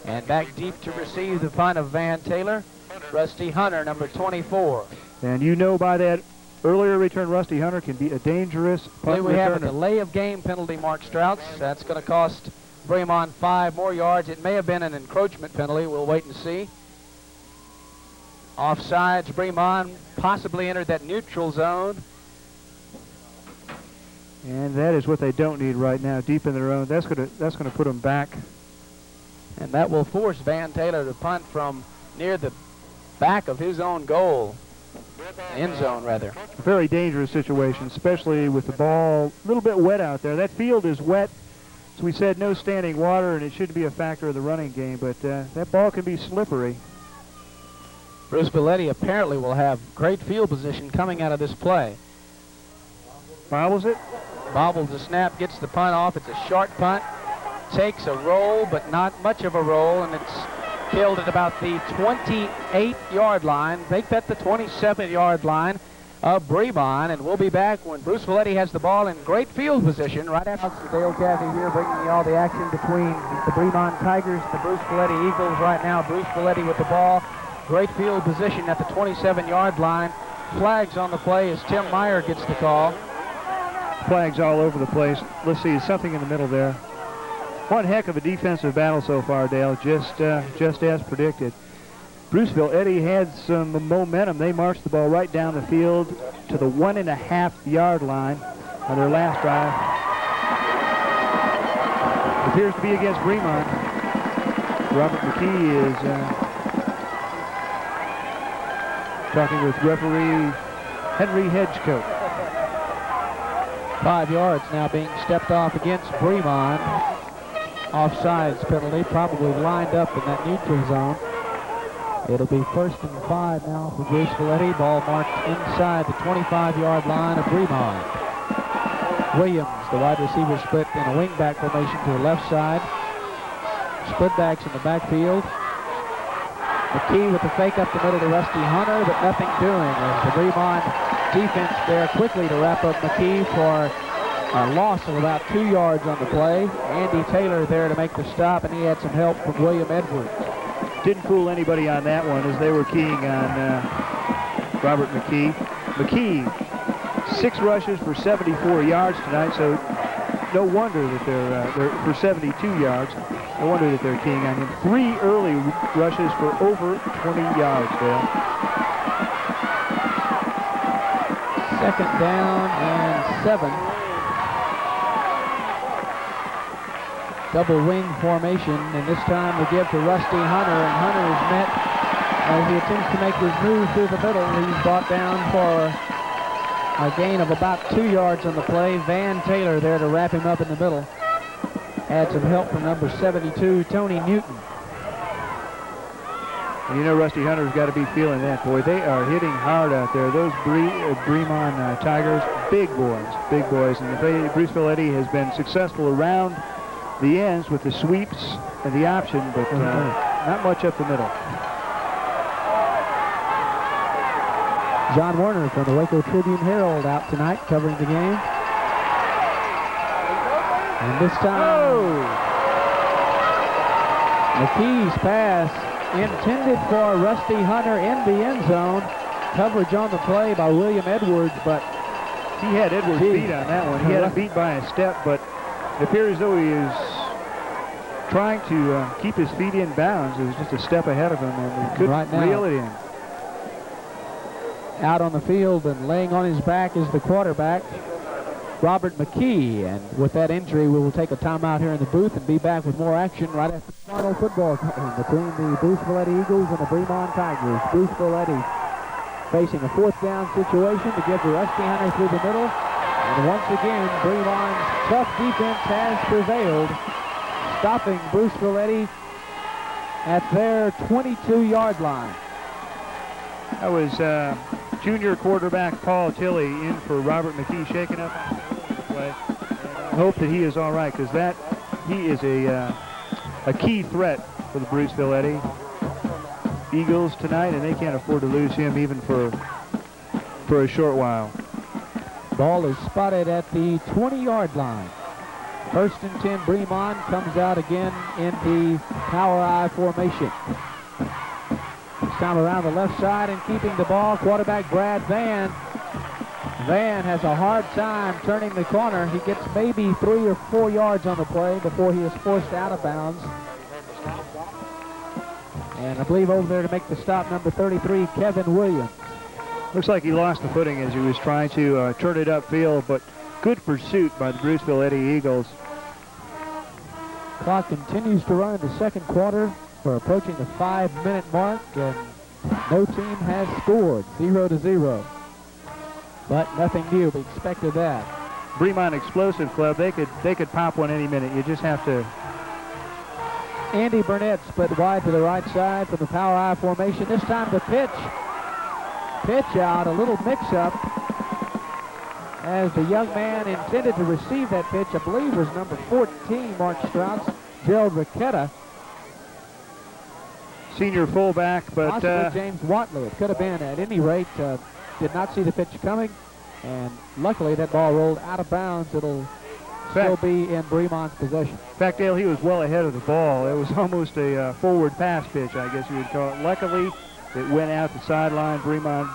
M: And back deep to receive the punt of Van Taylor, Rusty Hunter, number 24.
D: And you know by that earlier return, Rusty Hunter can be a dangerous punt returner.
M: We have a delay of game penalty, Mark Strouts. That's going to cost Bremond 5 more yards. It may have been an encroachment penalty. We'll wait and see. Offsides, Bremond possibly entered that neutral zone.
D: And that is what they don't need right now, deep in their own. That's going to put them back.
M: And that will force Van Taylor to punt from near the back of his own goal, end zone rather.
D: A very dangerous situation, especially with the ball a little bit wet out there. That field is wet. As we said, no standing water, and it shouldn't be a factor of the running game, but that ball can be slippery.
M: Bruceville-Eddy apparently will have great field position coming out of this play.
D: Bobbles it.
M: Bobbles the snap, gets the punt off. It's a short punt. Takes a roll, but not much of a roll, and it's killed at about the 28-yard line. Make that the 27-yard line of Bremond, and we'll be back when Bruceville-Eddy has the ball in great field position right after. Dale Caffey here bringing you all the action between the Bremond Tigers, the Bruceville-Eddy Eagles. Right now, Bruceville-Eddy with the ball. Great field position at the 27-yard line. Flags on the play as Tim Mayr gets the call.
D: Flags all over the place. Let's see, something in the middle there. One heck of a defensive battle so far, Dale, just as predicted. Bruceville-Eddy had some momentum. They marched the ball right down the field to the 1.5-yard line on their last drive. It appears to be against Bremond. Robert McKee is talking with referee Henry Hedgecote.
M: 5 yards now being stepped off against Bremond. Offsides penalty, probably lined up in that neutral zone. It'll be 1st and 5 now for Bruceville-Eddy. Ball marked inside the 25-yard line of Bremond. Williams, the wide receiver, split in a wingback formation to the left side. Split backs in the backfield. McKee with the fake up the middle to Rusty Hunter, but nothing doing as the Bremond defense there quickly to wrap up McKee for a loss of about 2 yards on the play. Andy Taylor there to make the stop, and he had some help from William Edwards.
D: Didn't fool anybody on that one as they were keying on Robert McKee. McKee, 6 rushes for 74 yards tonight, so no wonder that they're for 72 yards. No wonder that they're keying on him. 3 early rushes for over 20 yards, Dale.
M: 2nd down and 7. Double wing formation, and this time we give to Rusty Hunter, and Hunter is met as he attempts to make his move through the middle. He's brought down for a gain of about 2 yards on the play. Van Taylor there to wrap him up in the middle. Had some help from number 72, Tony Newton.
D: And you know Rusty Hunter's got to be feeling that, boy. They are hitting hard out there. Those Bremond Tigers, big boys. And Bruceville-Eddy has been successful around the ends with the sweeps and the option, but not much up the middle.
M: John Warner from the Waco Tribune-Herald out tonight covering the game. And this time, McKee's pass intended for Rusty Hunter in the end zone. Coverage on the play by William Edwards, but
D: he had Edwards beat on that one. He had him beat by a step, but it appears as though he is trying to keep his feet in bounds. It was just a step ahead of him, and he couldn't reel it in.
M: Out on the field and laying on his back is the quarterback, Robert McKee. And with that injury, we will take a timeout here in the booth and be back with more action right after the final football game between the Bruceville-Eddy Eagles and the Bremond Tigers. Bruceville-Eddy facing a 4th down situation to give to Rusty Hunter through the middle. And once again, Bremond's tough defense has prevailed, stopping Bruceville-Eddy at their 22-yard line.
D: That was junior quarterback Paul Tilley in for Robert McKee, shaking up the play. I hope that he is all right, because he is a key threat for the Bruceville-Eddy Eagles tonight, and they can't afford to lose him even for a short while.
M: Ball is spotted at the 20-yard line. 1st and 10, Bremond comes out again in the power I formation. This time around the left side and keeping the ball, quarterback Brad Van. Van has a hard time turning the corner. He gets maybe 3 or 4 yards on the play before he is forced out of bounds. And I believe over there to make the stop, number 33, Kevin Williams.
D: Looks like he lost the footing as he was trying to turn it upfield, but good pursuit by the Bruceville-Eddy Eagles.
M: Clock continues to run in the 2nd quarter. We're approaching the 5-minute mark, and no team has scored, 0-0. But nothing new. We expected that.
D: Bremond Explosive Club, they could pop one any minute. You just have to
M: Andy Burnett split wide to the right side from the power I formation. This time the pitch. Pitch out, a little mix-up as the young man intended to receive that pitch, I believe was number 14, Mark Strauss, Gerald Ricketta.
D: Senior fullback, but
M: possibly James Watley. It could have been. At any rate, did not see the pitch coming, and luckily that ball rolled out of bounds. It'll still be in Bremond's possession.
D: In fact, Dale, he was well ahead of the ball. It was almost a forward pass pitch, I guess you would call it. Luckily, it went out the sideline. Bremond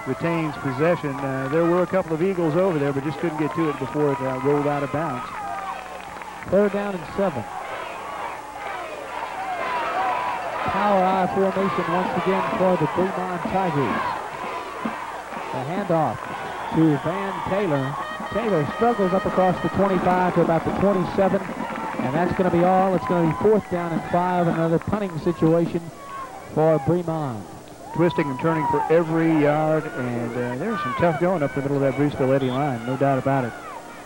D: retains possession. There were a couple of Eagles over there, but just couldn't get to it before it rolled out of bounds.
M: 3rd down and 7. Power I formation once again for the Bremond Tigers. The handoff to Van Taylor. Taylor struggles up across the 25 to about the 27, and that's going to be all. It's going to be 4th down and 5, another punting situation for Bremond.
D: Twisting and turning for every yard, and there's some tough going up the middle of that Bruceville-Eddy line, no doubt about it.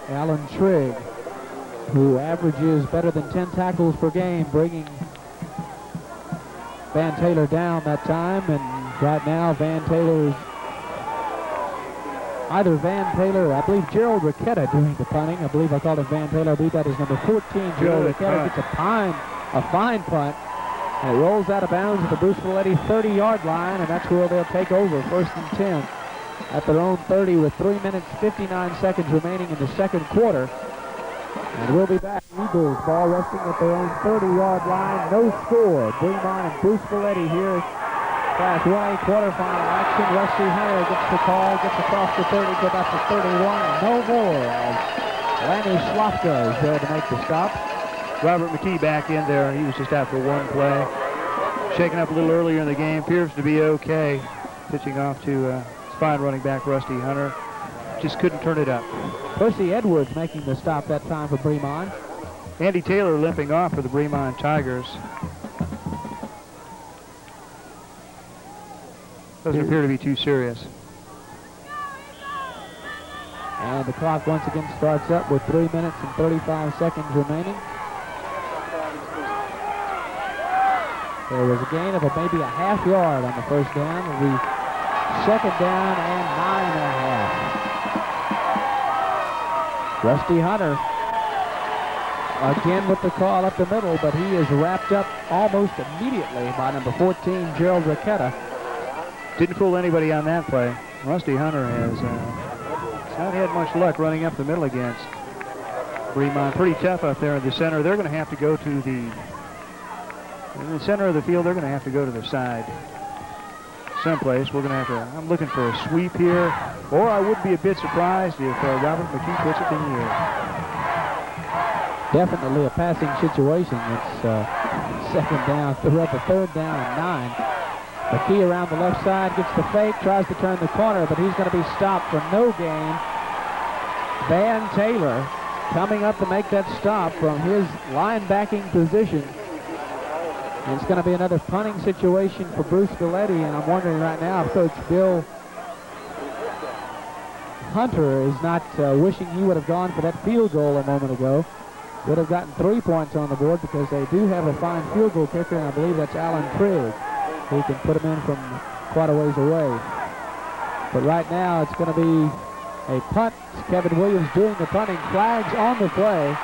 M: Alan Trigg, who averages better than 10 tackles per game, bringing Van Taylor down that time, and right now Van Taylor's either Van Taylor, I believe Gerald Ricketta doing the punting. I believe I called him Van Taylor. I believe that is number 14. Gerald Ricketta gets a fine punt, and it rolls out of bounds at the Bruceville-Eddy 30-yard line, and that's where they'll take over, 1st and 10 at their own 30 with 3 minutes 59 seconds remaining in the 2nd quarter. And we'll be back. Eagles ball resting at their own 30-yard line. No score. Bremond and Bruceville-Eddy here. Class 1A quarterfinal action. Rusty Hunter gets the call, gets across the 30 to about the 31. No more as Lanny Slofka is there to make the stop.
D: Robert McKee back in there. He was just out for one play. Shaken up a little earlier in the game. Appears to be okay. Pitching off to his fine running back, Rusty Hunter. Just couldn't turn it up.
M: Percy Edwards making the stop that time for Bremond.
D: Andy Taylor limping off for the Bremond Tigers. Doesn't appear to be too serious.
M: And the clock once again starts up with 3 minutes and 35 seconds remaining. There was a gain of maybe a half yard on the 1st down. It'll be 2nd down and 9.5. Rusty Hunter again with the call up the middle, but he is wrapped up almost immediately by number 14, Gerald Ricketta.
D: Didn't fool anybody on that play. Rusty Hunter has not had much luck running up the middle against Bremond. Pretty tough up there in the center. They're going to have to go to in the center of the field, they're going to have to go to the side someplace. We're going to have to, I'm looking for a sweep here, or I would be a bit surprised if Robert McKee puts it in the air.
M: Definitely a passing situation. It's 2nd down, we're at the 3rd down and 9. McKee around the left side, gets the fake, tries to turn the corner, but he's going to be stopped for no gain. Van Taylor coming up to make that stop from his linebacking position. It's going to be another punting situation for Bruceville-Eddy, and I'm wondering right now if Coach Bill Hunter is not wishing he would have gone for that field goal a moment ago. Would have gotten 3 points on the board because they do have a fine field goal kicker, and I believe that's Alan Trigg, who can put him in from quite a ways away. But right now it's going to be a punt. It's Kevin Williams doing the punting. Flags on the play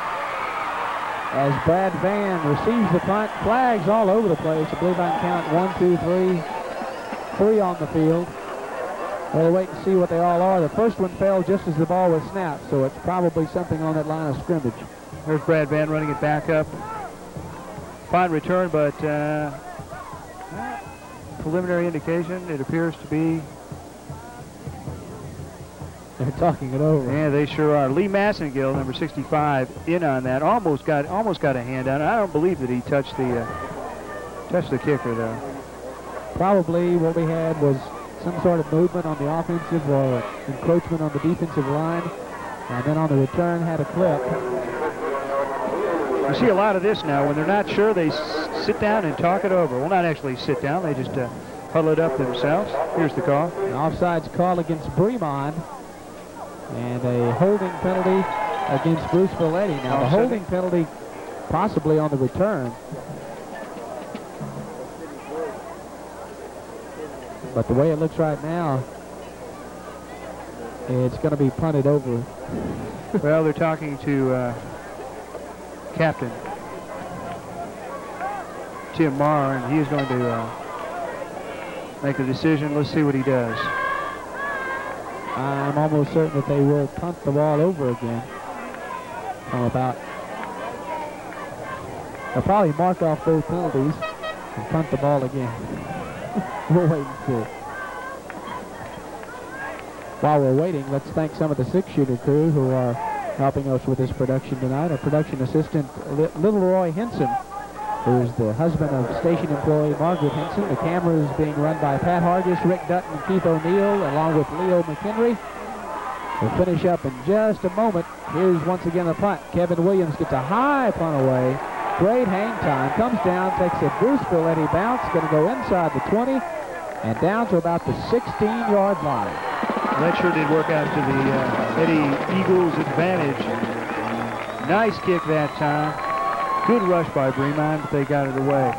M: as Brad Van receives the punt. Flags all over the place. I believe I can count 1, 2, 3 on the field. We'll wait and see what they all are. The first one fell just as the ball was snapped, so it's probably something on that line of scrimmage.
D: There's Brad Van running it back up. Fine return, but preliminary indication, it appears to be.
M: They're talking it over.
D: Yeah, they sure are. Lee Massengill, number 65, in on that. Almost got a hand on it. I don't believe that he touched the kicker though.
M: Probably what we had was some sort of movement on the offensive or encroachment on the defensive line, and then on the return had a clip.
D: You see a lot of this now. When they're not sure, they sit down and talk it over. Well, not actually sit down. They just huddle it up themselves. Here's the call.
M: An offsides call against Bremond, and a holding penalty against Bruceville-Eddy. Now, the holding penalty possibly on the return. But the way it looks right now, it's going to be punted over.
D: Well, they're talking to Captain Tim Mayr, and he is going to make a decision. Let's see what he does.
M: I'm almost certain that they will punt the ball over again. They'll probably mark off both penalties and punt the ball again. We'll wait and see. While we're waiting, let's thank some of the six-shooter crew who are helping us with this production tonight. Our production assistant, Little Roy Henson, who is the husband of station employee Margaret Henson. The camera is being run by Pat Hargis, Rick Dutton, and Keith O'Neill, along with Leo McHenry. We'll finish up in just a moment. Here's once again the punt. Kevin Williams gets a high punt away. Great hang time. Comes down, takes a Bruceville-Eddy bounce. Going to go inside the 20 and down to about the 16-yard line.
D: That sure did work out to the Eddy Eagles' advantage. Nice kick that time. Good rush by Bremond, but they got it away.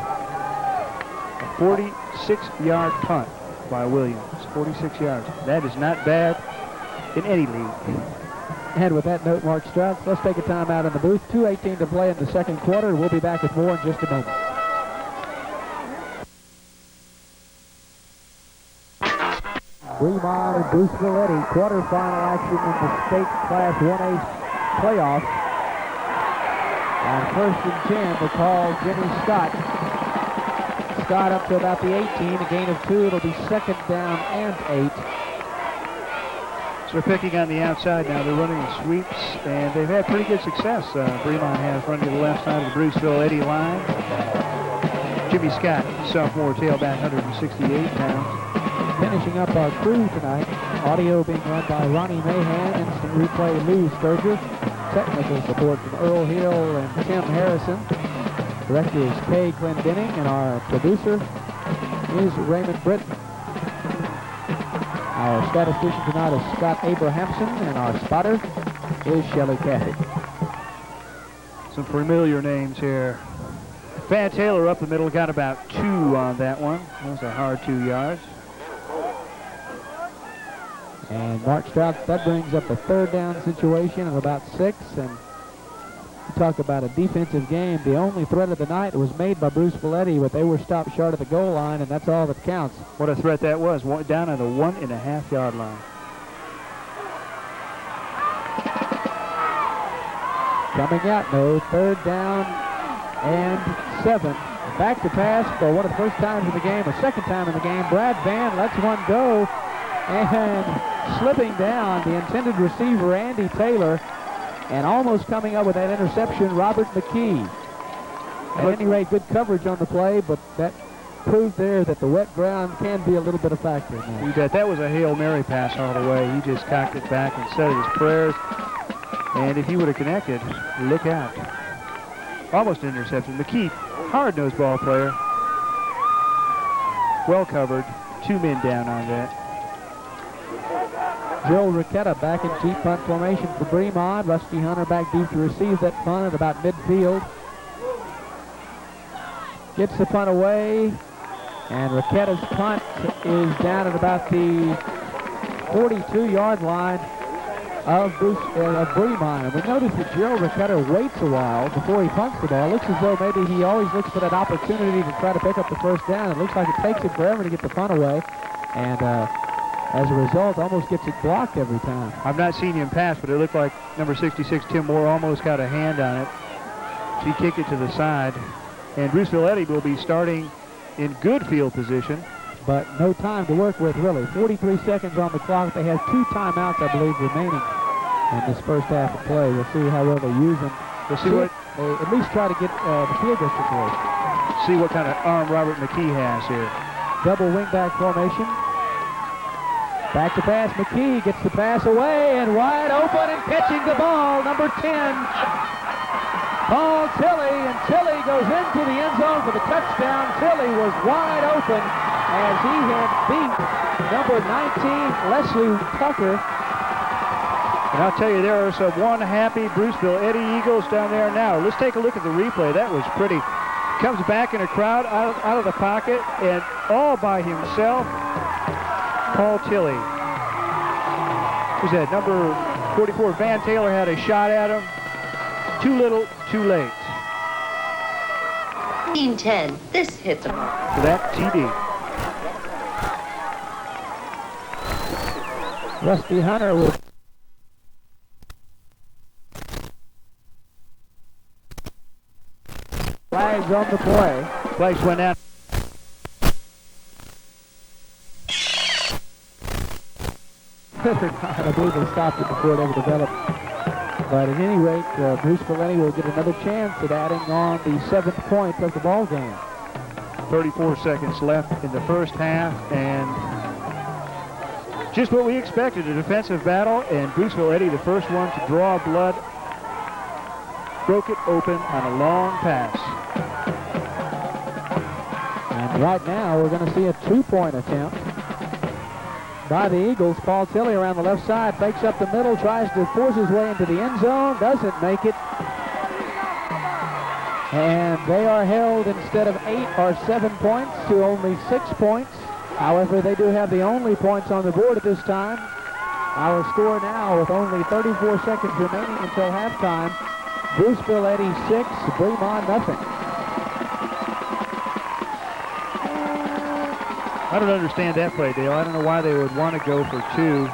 D: A 46-yard punt by Williams. 46 yards. That is not bad in any league.
M: And with that note, Mark Strauss, let's take a time out in the booth. 2:18 to play in the second quarter. We'll be back with more in just a moment. Bremond and Bruceville-Eddy quarterfinal action in the state Class 1A playoffs. On 1st and 10, they call Jimmy Scott. Scott up to about the 18, a gain of 2. It'll be second down and 8.
D: So they're picking on the outside now. They're running sweeps, and they've had pretty good success. Bremond has running to the left side of the Bruceville-Eddy line. Jimmy Scott, sophomore tailback, 168 pounds.
M: Finishing up our crew tonight, audio being run by Ronnie Mahan, instant replay Lou Sturger, technical support from Earl Hill and Tim Harrison. Director is Kay Glendenning, and our producer is Raymond Britton. Our statistician tonight is Scott Abrahamson, and our spotter is Shelley Cathy.
D: Some familiar names here. Van Taylor up the middle, got about 2 on that one. That was a hard 2 yards.
M: And Mark Strauss, that brings up a third down situation of about 6. And talk about a defensive game. The only threat of the night was made by Bruceville-Eddy, but they were stopped short of the goal line, and that's all that counts.
D: What a threat that was, down at the 1.5 yard line.
M: Coming out, no, third down and 7. Back to pass for one of the first times in the game, a second time in the game. Brad Van lets one go, and slipping down, the intended receiver, Andy Taylor, and almost coming up with that interception, Robert McKee. At any rate, good coverage on the play, but that proved there that the wet ground can be a little bit of a factor now.
D: You bet. That was a Hail Mary pass all the way. He just cocked it back and said his prayers. And if he would have connected, look out. Almost an interception. McKee, hard-nosed ball player. Well covered. 2 men down on that.
M: Joe Ricketta back in cheap punt formation for Bremond. Rusty Hunter back deep to receive that punt at about midfield. Gets the punt away, and Ricketta's punt is down at about the 42-yard line of Bremond. And we notice that Joe Ricketta waits a while before he punts the ball. It looks as though maybe he always looks for that opportunity to try to pick up the first down. It looks like it takes him forever to get the punt away, and as a result, almost gets it blocked every time.
D: I've not seen him pass, but it looked like number 66, Tim Moore, almost got a hand on it. She kicked it to the side. And Bruceville-Eddy will be starting in good field position.
M: But no time to work with, really. 43 seconds on the clock. They have 2 timeouts, I believe, remaining in this first half of play. We'll see how well they use them.
D: We'll see what...
M: They at least try to get the field goal situation.
D: See what kind of arm Robert McKee has here.
M: Double wingback formation. Back to pass, McKee gets the pass away and wide open and catching the ball, number 10, Paul Tilley, and Tilley goes into the end zone for the touchdown. Tilley was wide open as he had beat number 19, Leslie Tucker.
D: And I'll tell you, there are some one happy Bruceville-Eddy Eagles down there now. Let's take a look at the replay. That was pretty. Comes back in a crowd out of the pocket and all by himself. Paul Tilley. Who's that? Number 44, Van Taylor had a shot at him. Too little, too late.
N: 10. This hits him.
D: For that TD.
M: Rusty Hunter with flags on the play.
D: Flags went out.
M: I believe they stopped it before it ever developed. But at any rate, Bruceville-Eddy will get another chance at adding on the 7th point of the ball game.
D: 34 seconds left in the first half, and just what we expected, a defensive battle, and Bruceville-Eddy, the first one to draw blood, broke it open on a long pass.
M: And right now, we're going to see a 2-point attempt by the Eagles. Paul Tilley around the left side, fakes up the middle, tries to force his way into the end zone, doesn't make it. And they are held instead of 8 or 7 points to only 6 points. However, they do have the only points on the board at this time. Our score now with only 34 seconds remaining until halftime. Bruceville-Eddy 6, Bremond nothing.
D: I don't understand that play, Dale. I don't know why they would want to go for 2,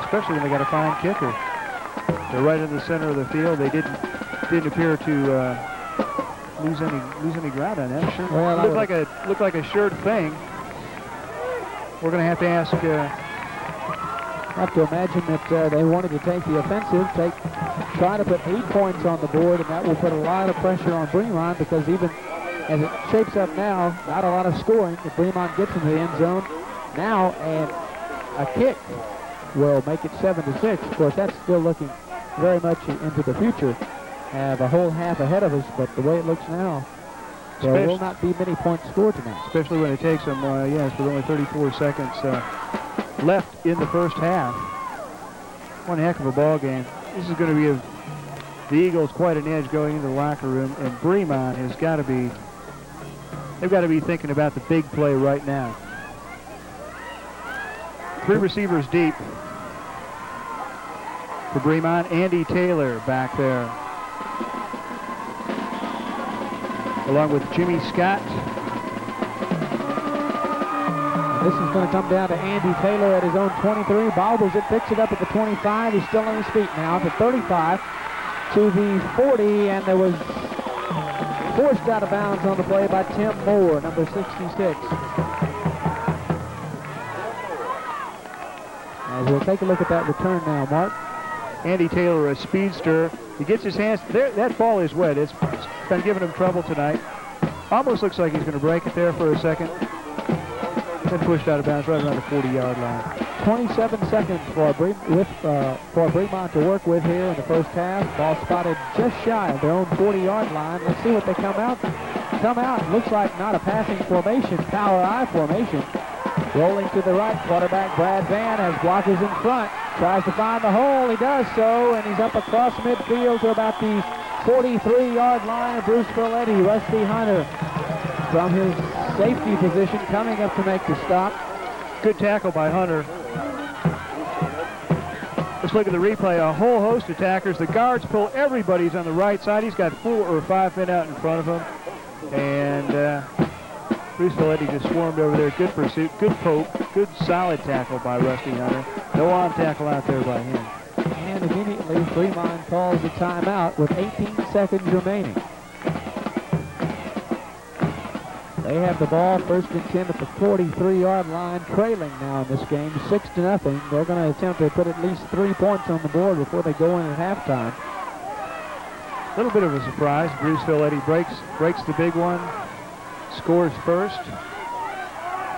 D: especially when they got a fine kicker. They're right in the center of the field. They didn't appear to lose any ground on that. Sure. Well, looked like a sure thing. We're going to have to ask.
M: I have to imagine that they wanted to take the offensive, try to put 8 points on the board, and that will put a lot of pressure on Bremond, because even as it shapes up now, not a lot of scoring. If Bremond gets into the end zone now, and a kick will make it 7-6. Of course, that's still looking very much into the future. Have a whole half ahead of us, but the way it looks now, there will not be many points scored tonight.
D: Especially when it takes them, with only 34 seconds left in the first half. One heck of a ball game. This is going to give the Eagles quite an edge going into the locker room, and Bremond has got to be, they've got to be thinking about the big play right now. 3 receivers deep for Bremond. Andy Taylor back there, along with Jimmy Scott.
M: This is going to come down to Andy Taylor at his own 23. Bobbles it, picks it up at the 25. He's still on his feet now at the 35 to the 40, and there was forced out of bounds on the play by Tim Moore, number 66. As we'll take a look at that return now, Mark.
D: Andy Taylor, a speedster. He gets his hands there. That ball is wet. It's been giving him trouble tonight. Almost looks like he's going to break it there for a second. Then pushed out of bounds right around the 40-yard line. 27 seconds for Bremond to work with here in the first half. Ball spotted just shy of their own 40-yard line. Let's see what they come out. Looks like not a passing formation, power I formation. Rolling to the right, quarterback Brad Van has blockers in front. Tries to find the hole. He does so, and he's up across midfield to about the 43-yard line of Bruceville-Eddy. Rusty Hunter from his safety position coming up to make the stop. Good tackle by Hunter. Let's look at the replay. A whole host of attackers. The guards pull. Everybody's on the right side. He's got 4 or 5 men out in front of him. And Bruceville-Eddy just swarmed over there. Good pursuit, good poke, good solid tackle by Rusty Hunter. No on tackle out there by him.
M: And immediately Bremond calls a timeout with 18 seconds remaining. They have the ball, 1st and 10 at the 43-yard line, trailing now in this game, 6-0. They're going to attempt to put at least 3 points on the board before they go in at halftime.
D: A little bit of a surprise. Bruceville-Eddy breaks the big one, scores first.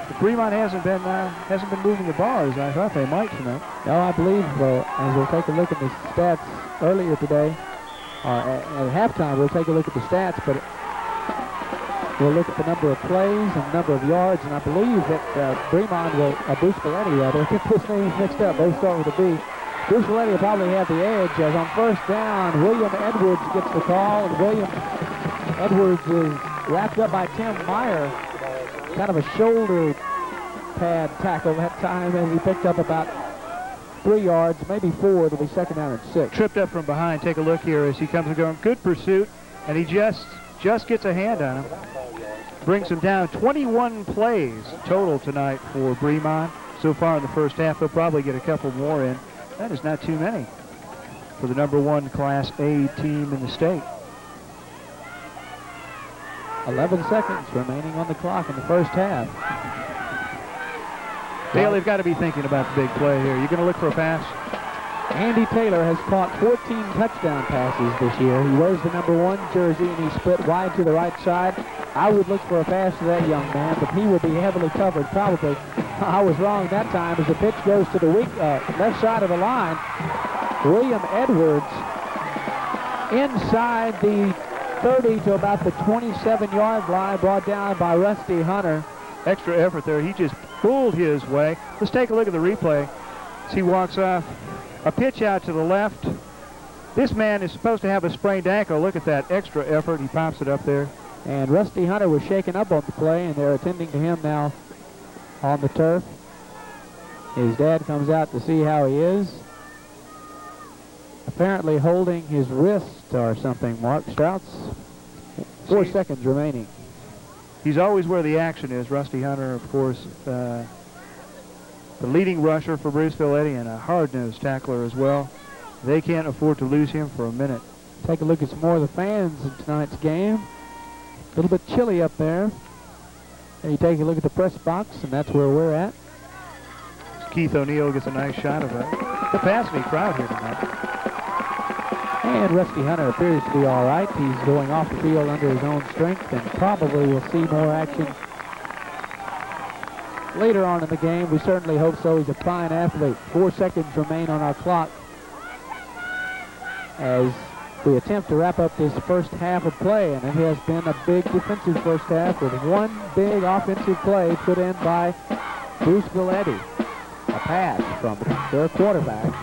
D: But Bremond hasn't been moving the ball as I thought they might tonight.
M: No, I believe, as we'll take a look at the stats earlier today, at halftime we'll take a look at the stats, but we'll look at the number of plays and the number of yards, and I believe that Bruceville-Eddy rather, get those names mixed up, they start with a B. Bruceville-Eddy will probably have the edge, as on 1st down, William Edwards gets the call, and William Edwards is wrapped up by Tim Mayr. Kind of a shoulder pad tackle that time, and he picked up about 3 yards, maybe 4. It'll be 2nd down and 6.
D: Tripped up from behind. Take a look here as he comes and going. Good pursuit, and he just gets a hand on him. Brings him down. 21 plays total tonight for Bremond so far in the first half. They'll probably get a couple more in. That is not too many for the #1 Class A team in the state.
M: 11 seconds remaining on the clock in the first half.
D: Dale, they've got to be thinking about the big play here. You're going to look for a pass?
M: Andy Taylor has caught 14 touchdown passes this year. He wears the #1 jersey, and he split wide to the right side. I would look for a pass to that young man, but he will be heavily covered probably. I was wrong that time as the pitch goes to the left side of the line. William Edwards inside the 30 to about the 27-yard line, brought down by Rusty Hunter.
D: Extra effort there. He just pulled his way. Let's take a look at the replay as he walks off. A pitch out to the left. This man is supposed to have a sprained ankle. Look at that extra effort. He pops it up there.
M: And Rusty Hunter was shaken up on the play, and they're attending to him now on the turf. His dad comes out to see how he is. Apparently holding his wrist or something, Mark Strouts. 4 seconds remaining.
D: He's always where the action is. Rusty Hunter, of course, the leading rusher for Bruceville-Eddy and a hard-nosed tackler as well. They can't afford to lose him for a minute.
M: Take a look at some more of the fans in tonight's game. A little bit chilly up there. And you take a look at the press box, and that's where we're at.
D: Keith O'Neill gets a nice shot of a capacity crowd here tonight.
M: And Rusty Hunter appears to be all right. He's going off the field under his own strength, and probably will see more action later on in the game. We certainly hope so. He's a fine athlete. 4 seconds remain on our clock as we attempt to wrap up this first half of play, and it has been a big defensive first half with one big offensive play put in by Bruceville-Eddy. A pass from their quarterback.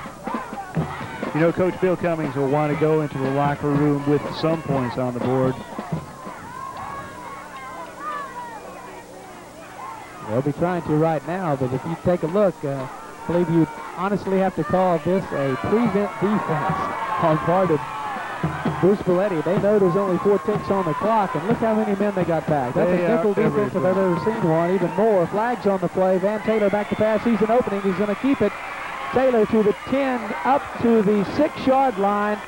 D: You know, Coach Bill Cummings will want to go into the locker room with some points on the board.
M: They'll be trying to right now, but if you take a look, I believe you honestly have to call this a prevent defense on part of Bruceville-Eddy. They know there's only 4 ticks on the clock, and look how many men they got back. That's a nickel defense if I've ever seen one, even more. Flags on the play. Van Taylor back to pass. He's an opening. He's going to keep it. Taylor to the 10, up to the 6-yard line.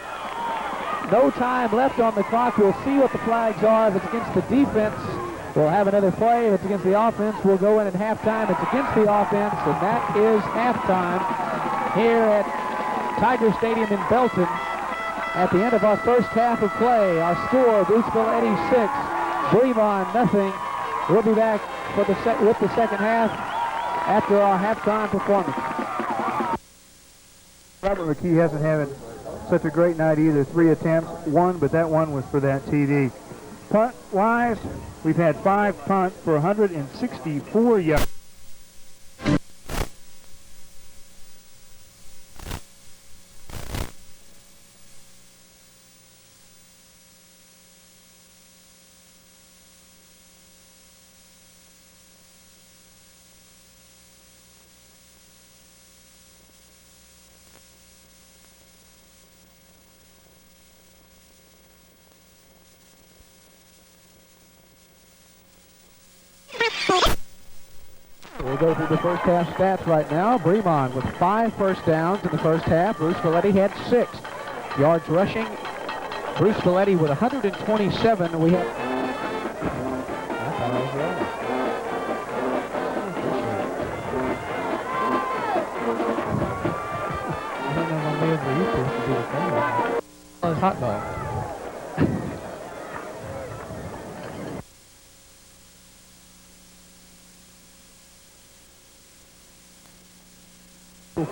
M: No time left on the clock. We'll see what the flags are. If it's against the defense, we'll have another play. If it's against the offense, we'll go in at halftime. It's against the offense, and that is halftime here at Tiger Stadium in Belton. At the end of our first half of play, our score, Bruceville-Eddy 6, Bremond nothing. We'll be back for with the second half after our halftime performance.
D: Robert McKee hasn't had such a great night either. 3 attempts, 1, but that one was for that TD. Punt-wise, we've had 5 punts for 164 yards.
M: We'll go through the first half stats right now. Bremond with 5 first downs in the first half. Bruceville-Eddy had 6 yards rushing. Bruceville-Eddy with 127. We have... I thought I was wrong. I don't know if I'm able to use this to do the thing. Oh, it's hot dog.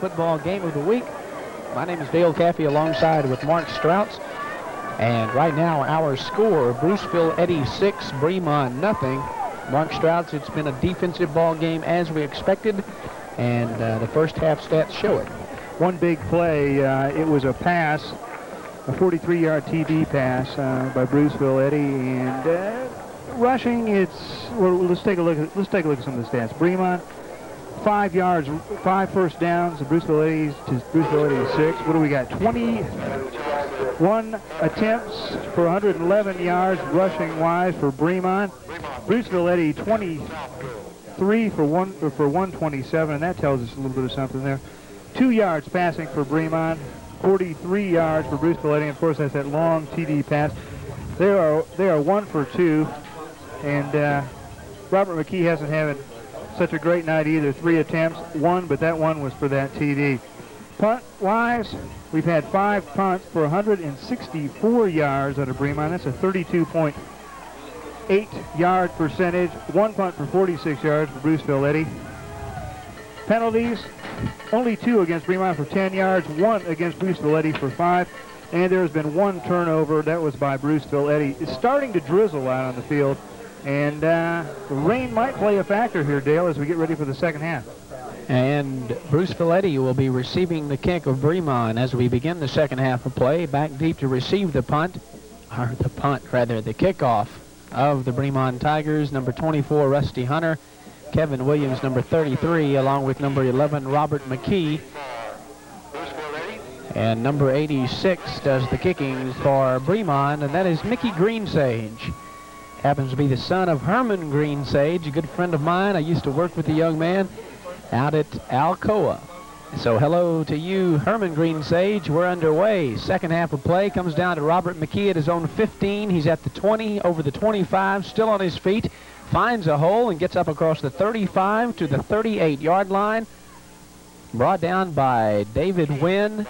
M: Football game of the week. My name is Dale Caffey alongside with Mark Strouts. And right now our score, Bruceville-Eddy 6, Bremond nothing. Mark Strouts, it's been a defensive ball game as we expected, and the first half stats show it.
D: One big play, it was a pass, a 43-yard TD pass by Bruceville-Eddy, and rushing, it's well, let's take a look at some of the stats. Bremond 5 yards, 5 first downs. The Bruceville-Eddy to Bruceville-Eddy 6. What do we got? 21 attempts for 111 yards rushing wise for Bremond. Bruceville-Eddy 23 for 127, and that tells us a little bit of something there. 2 yards passing for Bremond, 43 yards for Bruceville-Eddy. Of course, that's that long TD pass. They are 1 for 2, and Robert McKee hasn't had such a great night either. 3 attempts, 1, but that one was for that TD. Punt-wise, we've had 5 punts for 164 yards out of Bremond. That's a 32.8-yard percentage. 1 punt for 46 yards for Bruceville-Eddy. Penalties, only 2 against Bremond for 10 yards, 1 against Bruceville-Eddy for 5. And there's been 1 turnover. That was by Bruceville-Eddy. It's starting to drizzle out on the field. And the rain might play a factor here, Dale, as we get ready for the second half.
M: And Bruceville-Eddy will be receiving the kick of Bremond as we begin the second half of play. Back deep to receive the kickoff of the Bremond Tigers. Number 24, Rusty Hunter. Kevin Williams, number 33, along with number 11, Robert McKee. And number 86 does the kicking for Bremond, and that is Mickey Greensage. Happens to be the son of Herman Greensage, a good friend of mine. I used to work with the young man out at Alcoa. So hello to you, Herman Greensage. We're underway. Second half of play comes down to Robert McKee at his own 15. He's at the 20, over the 25, still on his feet. Finds a hole and gets up across the 35 to the 38-yard line. Brought down by David Wynn.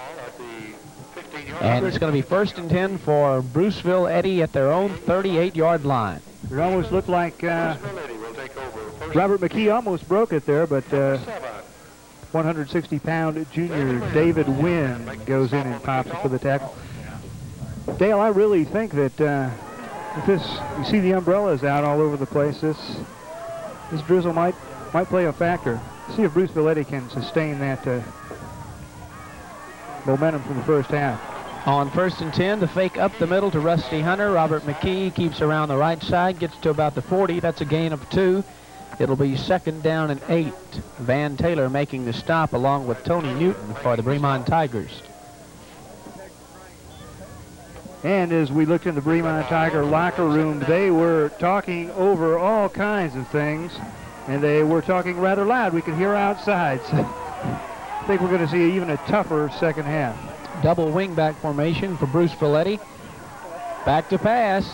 M: And it's going to be 1st and 10 for Bruceville-Eddy at their own 38-yard line.
D: It almost looked like Robert McKee almost broke it there, but 160-pound junior David Wynn goes in and pops it for the tackle. Dale, I really think that if you see the umbrellas out all over the place, this drizzle might play a factor. See if Bruceville-Eddy can sustain that momentum from the first half.
M: On 1st and 10, the fake up the middle to Rusty Hunter. Robert McKee keeps around the right side, gets to about the 40. That's a gain of 2. It'll be 2nd down and 8. Van Taylor making the stop along with Tony Newton for the Bremond Tigers.
D: And as we looked in the Bremond Tiger locker room, they were talking over all kinds of things, and they were talking rather loud. We could hear outside. So I think we're going to see even a tougher second half.
M: Double wingback formation for Bruceville-Eddy. Back to pass.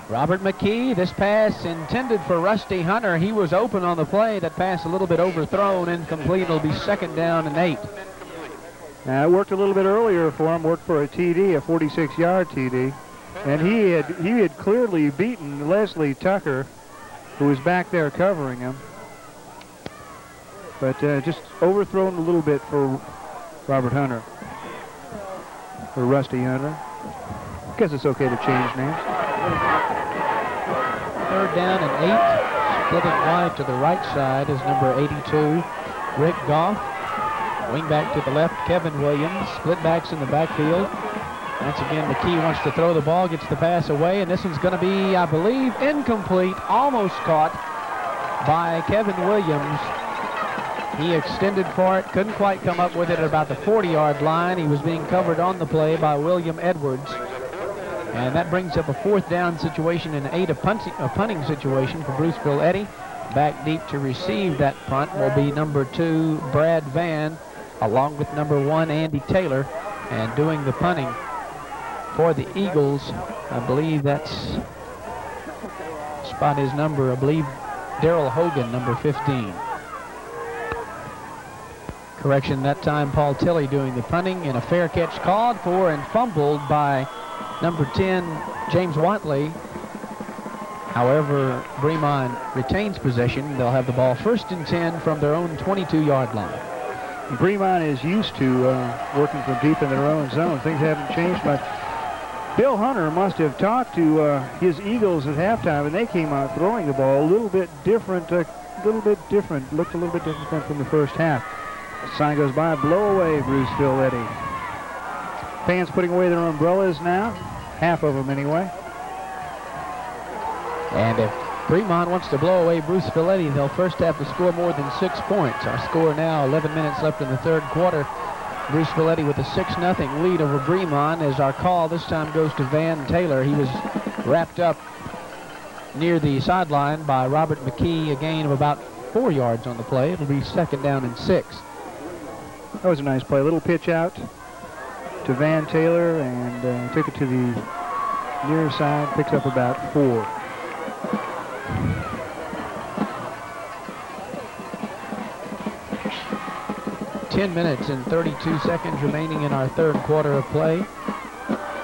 M: Robert McKee. This pass intended for Rusty Hunter. He was open on the play. That pass a little bit overthrown, incomplete. It'll be 2nd down and 8.
D: Now, it worked a little bit earlier for him. Worked for a TD, a 46-yard TD, and he had clearly beaten Leslie Tucker, who was back there covering him. But just overthrown a little bit for Robert Hunter. Or Rusty Hunter. I guess it's okay to change names.
M: 3rd down and 8. Splitting wide to the right side is number 82, Rick Goff. Wingback to the left, Kevin Williams. Split backs in the backfield. Once again, McKee wants to throw the ball, gets the pass away, and this one's going to be, I believe, incomplete. Almost caught by Kevin Williams. He extended for it, couldn't quite come up with it at about the 40-yard line. He was being covered on the play by William Edwards. And that brings up a 4th down situation and 8 a punting situation for Bruceville-Eddy. Back deep to receive that punt will be number 2, Brad Van, along with number 1, Andy Taylor. And doing the punting for the Eagles, I believe that's spot his number, I believe Darryl Hogan, number 15. Correction, that time Paul Tilley doing the punting, and a fair catch called for and fumbled by number 10, James Watley. However, Bremond retains possession. They'll have the ball 1st and 10 from their own 22-yard line.
D: Bremond is used to working from deep in their own zone. Things haven't changed much. Bill Hunter must have talked to his Eagles at halftime, and they came out throwing the ball a little bit different, looked a little bit different from the first half. The sign goes by, blow away, Bruceville-Eddy. Fans putting away their umbrellas now, half of them anyway.
M: And if Bremond wants to blow away Bruceville-Eddy. They'll first have to score more than 6 points. Our score now, 11 minutes left in the third quarter. Bruceville-Eddy with a 6-0 lead over Bremond as our call this time goes to Van Taylor. He was wrapped up near the sideline by Robert McKee, a gain of about 4 yards on the play. It'll be 2nd down and 6.
D: That was a nice play. A little pitch out to Van Taylor and took it to the near side, picks up about 4.
M: Ten minutes and 32 seconds remaining in our third quarter of play.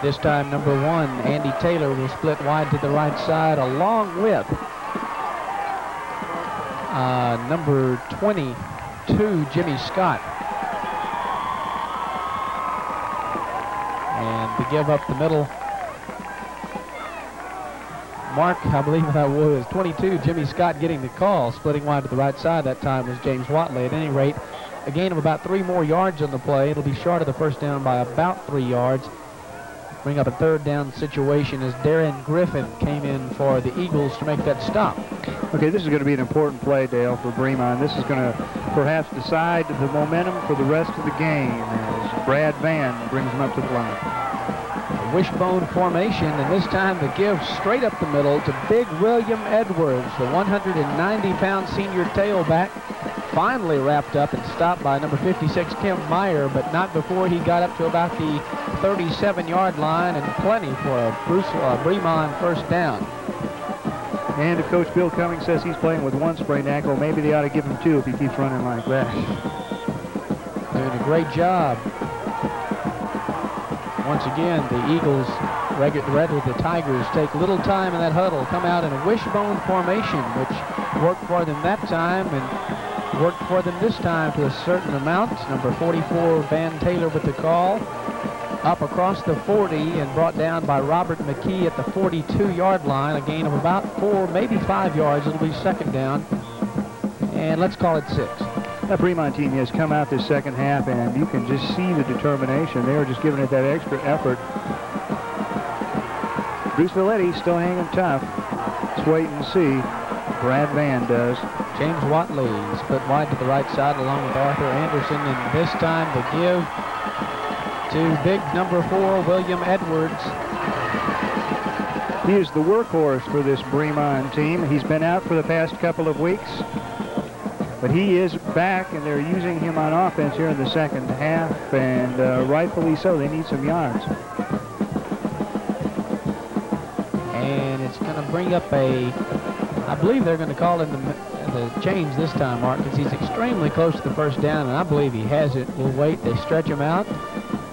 M: This time, number 1, Andy Taylor, will split wide to the right side along with number 22, Jimmy Scott. And to give up the middle mark, I believe that was 22, Jimmy Scott getting the call. Splitting wide to the right side that time was James Watley. At any rate, a gain of about 3 more yards on the play. It'll be short of the first down by about 3 yards. Bring up a 3rd down situation as Darren Griffin came in for the Eagles to make that stop.
D: Okay, this is going to be an important play, Dale, for Bremond. This is going to perhaps decide the momentum for the rest of the game as Brad Van brings him up to the line.
M: A wishbone formation, and this time the give straight up the middle to big William Edwards, the 190-pound senior tailback. Finally wrapped up and stopped by number 56, Kim Mayr, but not before he got up to about the 37-yard line, and plenty for a Bremond first down.
D: And if Coach Bill Cummings says he's playing with 1 sprained ankle, maybe they ought to give him 2 if he keeps running like that.
M: Doing a great job. Once again, the Eagles, the Tigers, take little time in that huddle, come out in a wishbone formation, which worked for them that time and worked for them this time to a certain amount. Number 44, Van Taylor with the call. Up across the 40 and brought down by Robert McKee at the 42-yard line. A gain of about 4, maybe 5 yards. It'll be 2nd down. And let's call it 6.
D: That Bremond team has come out this second half, and you can just see the determination. They are just giving it that extra effort. Bruceville-Eddy still hanging tough. Let's wait and see. Brad Van does.
M: James Watley split wide to the right side along with Arthur Anderson, and this time the give to big number 4, William Edwards.
D: He is the workhorse for this Bremond team. He's been out for the past couple of weeks, but he is back, and they're using him on offense here in the second half, and rightfully so. They need some yards.
M: And it's going to bring up I believe they're going to call in the change this time, Mark, because he's extremely close to the first down, and I believe he has it. We'll wait. They stretch him out.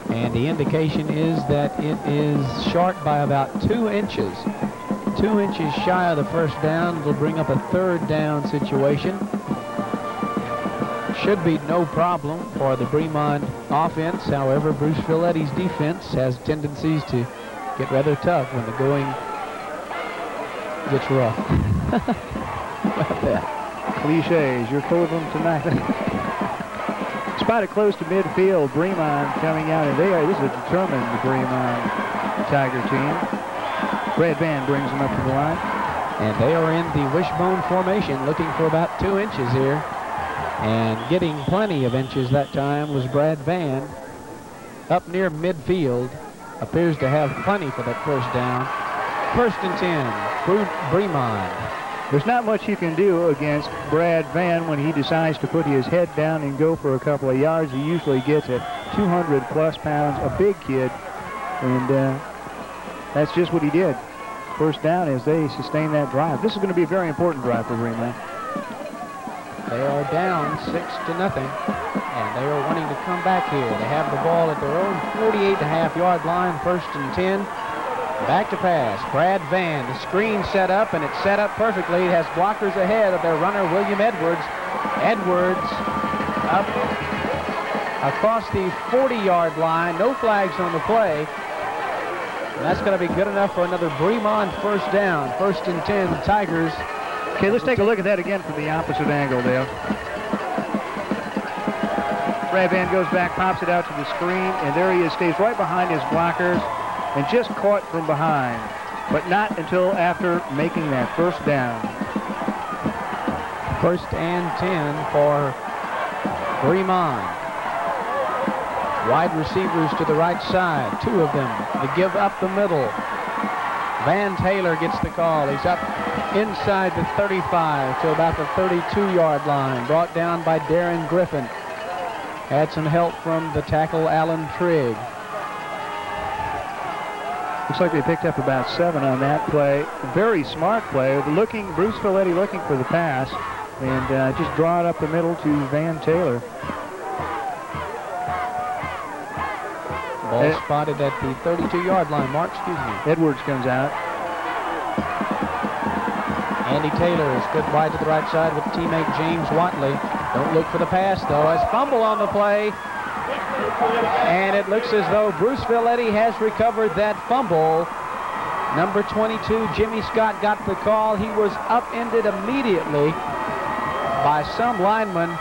M: And the indication is that it is short by about 2 inches. 2 inches shy of the first down. It'll bring up a 3rd down situation. Should be no problem for the Bremond offense. However, Bruceville-Eddy's defense has tendencies to get rather tough when the going gets rough. About that.
D: Cliches. You're full of them tonight. Spotted close to midfield, Bremond coming out, and this is a determined Bremond Tiger team. Brad Van brings them up to the line.
M: And they are in the wishbone formation, looking for about 2 inches here. And getting plenty of inches that time was Brad Van. Up near midfield, appears to have plenty for that first down. 1st and 10, Bremond.
D: There's not much you can do against Brad Van when he decides to put his head down and go for a couple of yards. He usually gets at 200+ pounds, a big kid, and that's just what he did. First down as they sustain that drive. This is going to be a very important drive for Bremond.
M: They are down 6-0, and they are wanting to come back here. They have the ball at their own 48.5-yard line, 1st and 10. Back to pass. Brad Van. The screen set up, and it's set up perfectly. It has blockers ahead of their runner, William Edwards. Edwards up across the 40-yard line. No flags on the play. And that's going to be good enough for another Bremond first down. 1st and 10, the Tigers.
D: Okay, let's take a look at that again from the opposite angle, Dale. Brad Van goes back, pops it out to the screen, and there he is, stays right behind his blockers. and just caught from behind, but not until after making that first down.
M: 1st and 10 for Bremond. Wide receivers to the right side, 2 of them. They give up the middle. Van Taylor gets the call. He's up inside the 35 to about the 32-yard line. Brought down by Darren Griffin. Had some help from the tackle, Alan Trigg.
D: Looks like they picked up about 7 on that play. Very smart play. Bruceville-Eddy looking for the pass, and just draw it up the middle to Van Taylor.
M: Ball spotted at the 32-yard line. Mark, excuse me.
D: Edwards comes out.
M: Andy Taylor is good wide to the right side with teammate James Watley. Don't look for the pass, though. As fumble on the play. And it looks as though Bruceville-Eddy has recovered that fumble. Number 22, Jimmy Scott, got the call. He was upended immediately by some lineman.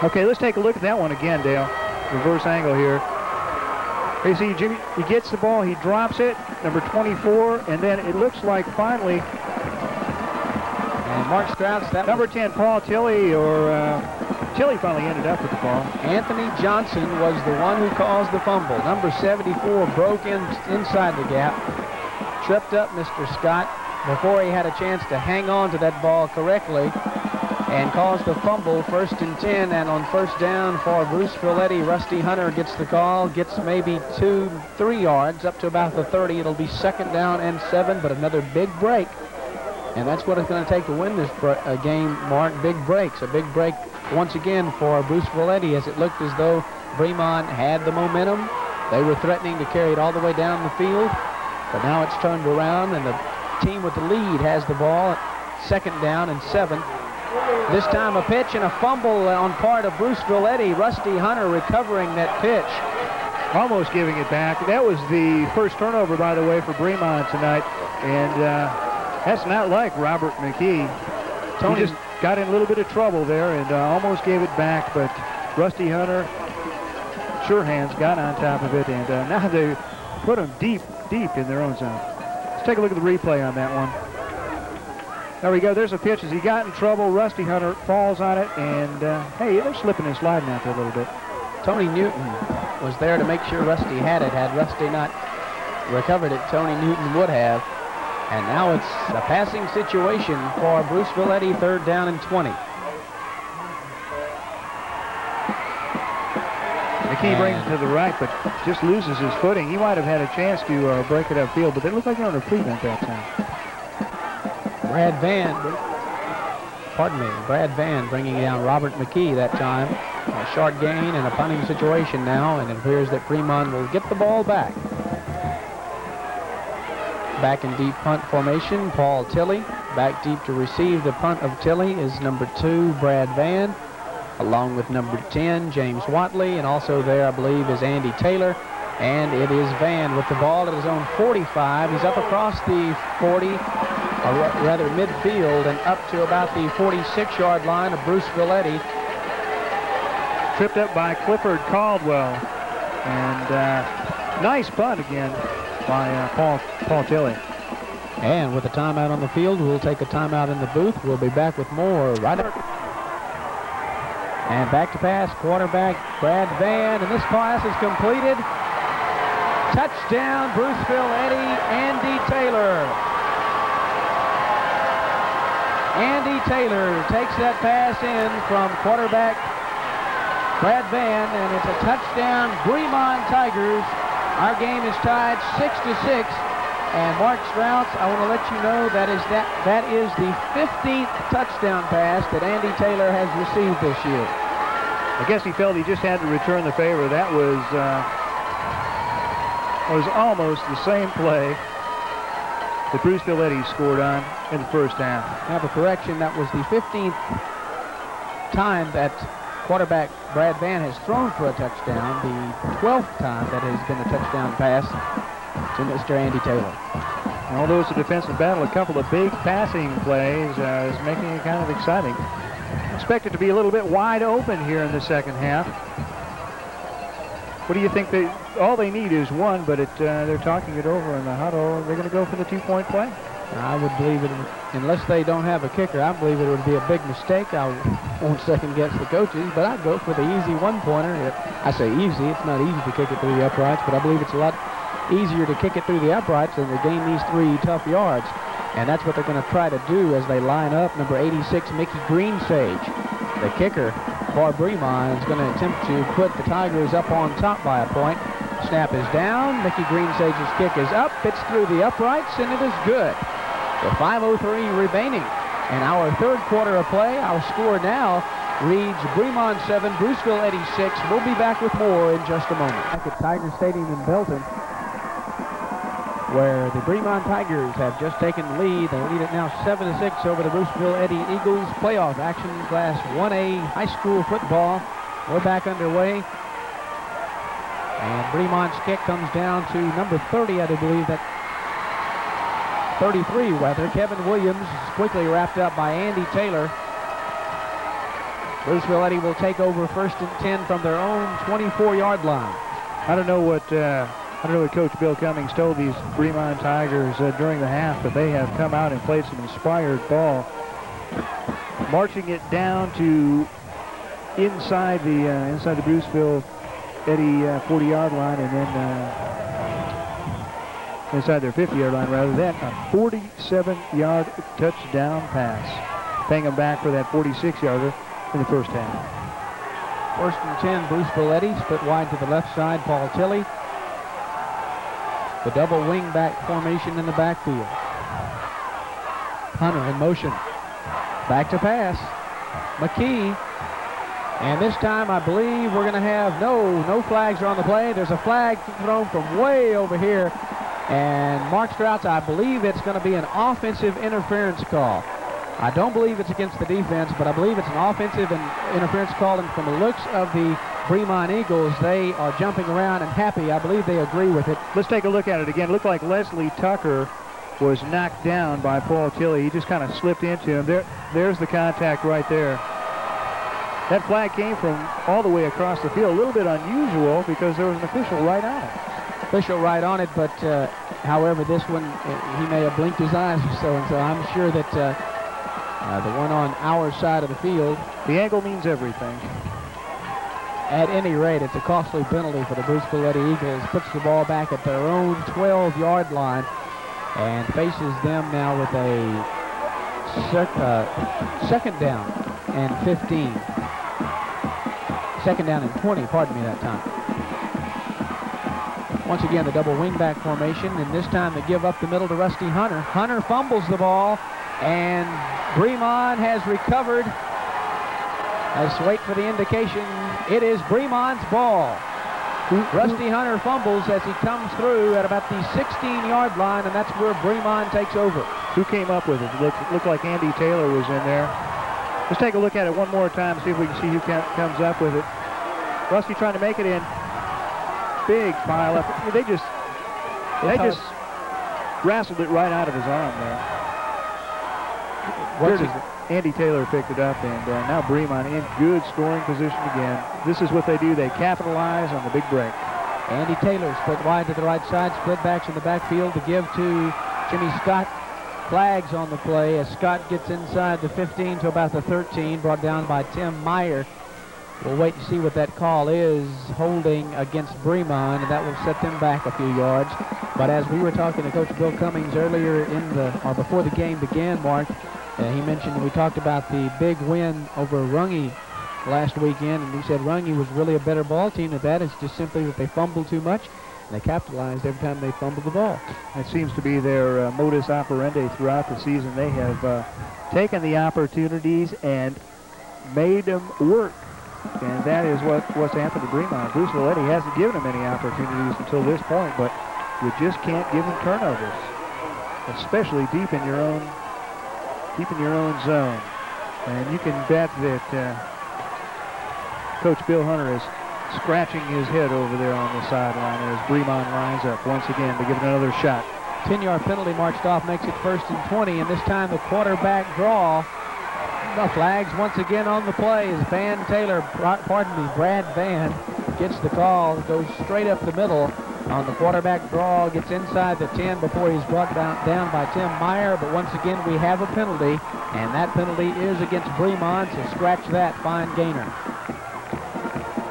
D: Okay, let's take a look at that one again, Dale. Reverse angle here. You see, Jimmy, he gets the ball, he drops it, number 24, and then it looks like finally...
M: And Mark Strauss, that
D: number 10, Paul Tilley, or Tilley finally ended up with the ball.
M: Anthony Johnson was the one who caused the fumble. Number 74 broke inside the gap, tripped up Mr. Scott before he had a chance to hang on to that ball correctly, and caused the fumble. 1st and 10, and on 1st down for Bruceville-Eddy, Rusty Hunter gets the call, gets maybe 2-3 yards up to about the 30. It'll be 2nd down and 7, but another big break, and that's what it's going to take to win this game, Mark. Big breaks, a big break once again for Bruceville-Eddy, as it looked as though Bremond had the momentum. They were threatening to carry it all the way down the field, but now it's turned around, and the team with the lead has the ball. 2nd down and 7. This time a pitch and a fumble on part of Bruceville-Eddy. Rusty Hunter recovering that pitch.
D: Almost giving it back. That was the first turnover, by the way, for Bremond tonight. And that's not like Robert McKee. He just got in a little bit of trouble there and almost gave it back, but Rusty Hunter, sure hands, got on top of it, and now they put him deep in their own zone. Let's take a look at the replay on that one. There we go. There's a pitch as he got in trouble. Rusty Hunter falls on it, and hey, they're slipping and sliding out there a little bit.
M: Tony Newton was there to make sure Rusty had it. Had Rusty not recovered it, Tony Newton would have. And now it's a passing situation for Bruceville-Eddy, 3rd down and 20.
D: McKee brings it to the right, but just loses his footing. He might have had a chance to break it upfield, but they look like they're on a prevent that time.
M: Brad Van bringing down Robert McKee that time. A short gain and a punting situation now, and it appears that Bremond will get the ball back. Back in deep punt formation, Paul Tilley. Back deep to receive the punt of Tilley is number 2, Brad Van, along with number 10, James Watley, and also there, I believe, is Andy Taylor. And it is Van with the ball at his own 45. He's up across the 40, or rather midfield, and up to about the 46-yard line of Bruceville-Eddy.
D: Tripped up by Clifford Caldwell. And nice punt again by Paul Tilley.
M: And with a timeout on the field, we'll take a timeout in the booth. We'll be back with more right up. And back to pass, quarterback Brad Van, and this pass is completed. Touchdown, Bruceville-Eddy, Andy Taylor. Andy Taylor takes that pass in from quarterback Brad Van, and it's a touchdown, Bremond Tigers. Our game is tied 6-6. And Mark Strauss, I want to let you know that is the 15th touchdown pass that Andy Taylor has received this year.
D: I guess he felt he just had to return the favor. That was almost the same play that Bruceville-Eddy scored on in the first half.
M: I have a correction. That was the 15th time that quarterback Brad Van has thrown for a touchdown, the 12th time that has been a touchdown pass to Mr. Andy Taylor.
D: Although it's a defensive battle, a couple of big passing plays is making it kind of exciting. Expect it to be a little bit wide open here in the second half. What do you think all they need is one, but they're talking it over in the huddle. They're going to go for the 2-point play.
M: I would believe it, unless they don't have a kicker, I believe it would be a big mistake. I won't second guess the coaches, but I'd go for the easy one-pointer. I say easy, it's not easy to kick it through the uprights, but I believe it's a lot easier to kick it through the uprights than to gain these 3 tough yards. And that's what they're going to try to do as they line up. Number 86, Mickey Greensage, the kicker for Bremond, is going to attempt to put the Tigers up on top by a point. Snap is down. Mickey Greensage's kick is up. It's through the uprights, and it is good. With 5:03 remaining in our third quarter of play, our score now reads Bremond 7, Bruceville-Eddy 6. We'll be back with more in just a moment. Back at Tiger Stadium in Belton, where the Bremond Tigers have just taken the lead. They lead it now 7-6 over the Bruceville-Eddy Eagles. Playoff action, Class 1A high school football. We're back underway. And Bremond's kick comes down to number 30, I do believe, that 33 rather. Kevin Williams is quickly wrapped up by Andy Taylor. Bruceville-Eddy will take over 1st and 10 from their own 24-yard line.
D: I don't know what Coach Bill Cummings told these Bremond Tigers during the half, but they have come out and played some inspired ball, marching it down to inside the Bruceville-Eddy 40-yard line, and then inside their 50-yard line rather than a 47-yard touchdown pass, paying them back for that 46-yarder in the first half.
M: 1st and 10, Bruceville-Eddy, split wide to the left side, Paul Tilley. The double wingback formation in the backfield. Hunter in motion. Back to pass. McKee. And this time I believe we're going to have no flags are on the play. There's a flag thrown from way over here. And Mark Strouts, I believe it's going to be an offensive interference call. I don't believe it's against the defense, but I believe it's an offensive interference call. And from the looks of the Bremond Eagles, they are jumping around and happy. I believe they agree with it.
D: Let's take a look at it again. It looked like Leslie Tucker was knocked down by Paul Tilley. He just kind of slipped into him. There's the contact right there. That flag came from all the way across the field. A little bit unusual because there was an official right on it.
M: But however, this one, he may have blinked his eyes or so, and so I'm sure that the one on our side of the field.
D: The angle means everything.
M: At any rate, it's a costly penalty for the Bruceville-Eddy Eagles. Puts the ball back at their own 12-yard line and faces them now with a second down and 15. Second down and 20, pardon me, that time. Once again, the double wingback formation, and this time they give up the middle to Rusty Hunter. Hunter fumbles the ball, and Bremond has recovered. Let's wait for the indication. It is Bremond's ball. Rusty Hunter fumbles as he comes through at about the 16-yard line, and that's where Bremond takes over.
D: Who came up with it? Looked like Andy Taylor was in there. Let's take a look at it one more time, see if we can see who comes up with it. Rusty trying to make it in. Big pile up. They just wrestled it right out of his arm there. Andy Taylor picked it up, and now Bremond in good scoring position again. This is what they do. They capitalize on the big break.
M: Andy Taylor split wide to the right side, split backs in the backfield to give to Jimmy Scott. Flags on the play as Scott gets inside the 15 to about the 13, brought down by Tim Mayr. We'll wait to see what that call is, holding against Bremond, and that will set them back a few yards. But as we were talking to Coach Bill Cummings earlier before the game began, Mark, he mentioned, we talked about the big win over Runge last weekend, and he said Runge was really a better ball team than that. It's just simply that they fumbled too much, and they capitalized every time they fumbled the ball.
D: It seems to be their modus operandi throughout the season. They have taken the opportunities and made them work. And that is what's happened to Bremond. Bruceville-Eddy hasn't given them any opportunities until this point, but you just can't give them turnovers, especially deep in your own zone. And you can bet that Coach Bill Hunter is scratching his head over there on the sideline as Bremond lines up once again to give it another shot.
M: 10-yard penalty marched off, makes it 1st and 20, and this time the quarterback draw. The flags once again on the play is Brad Van gets the call, goes straight up the middle on the quarterback draw, gets inside the 10 before he's brought down by Tim Mayr. But once again, we have a penalty, and that penalty is against Bremond, so scratch that, fine gainer.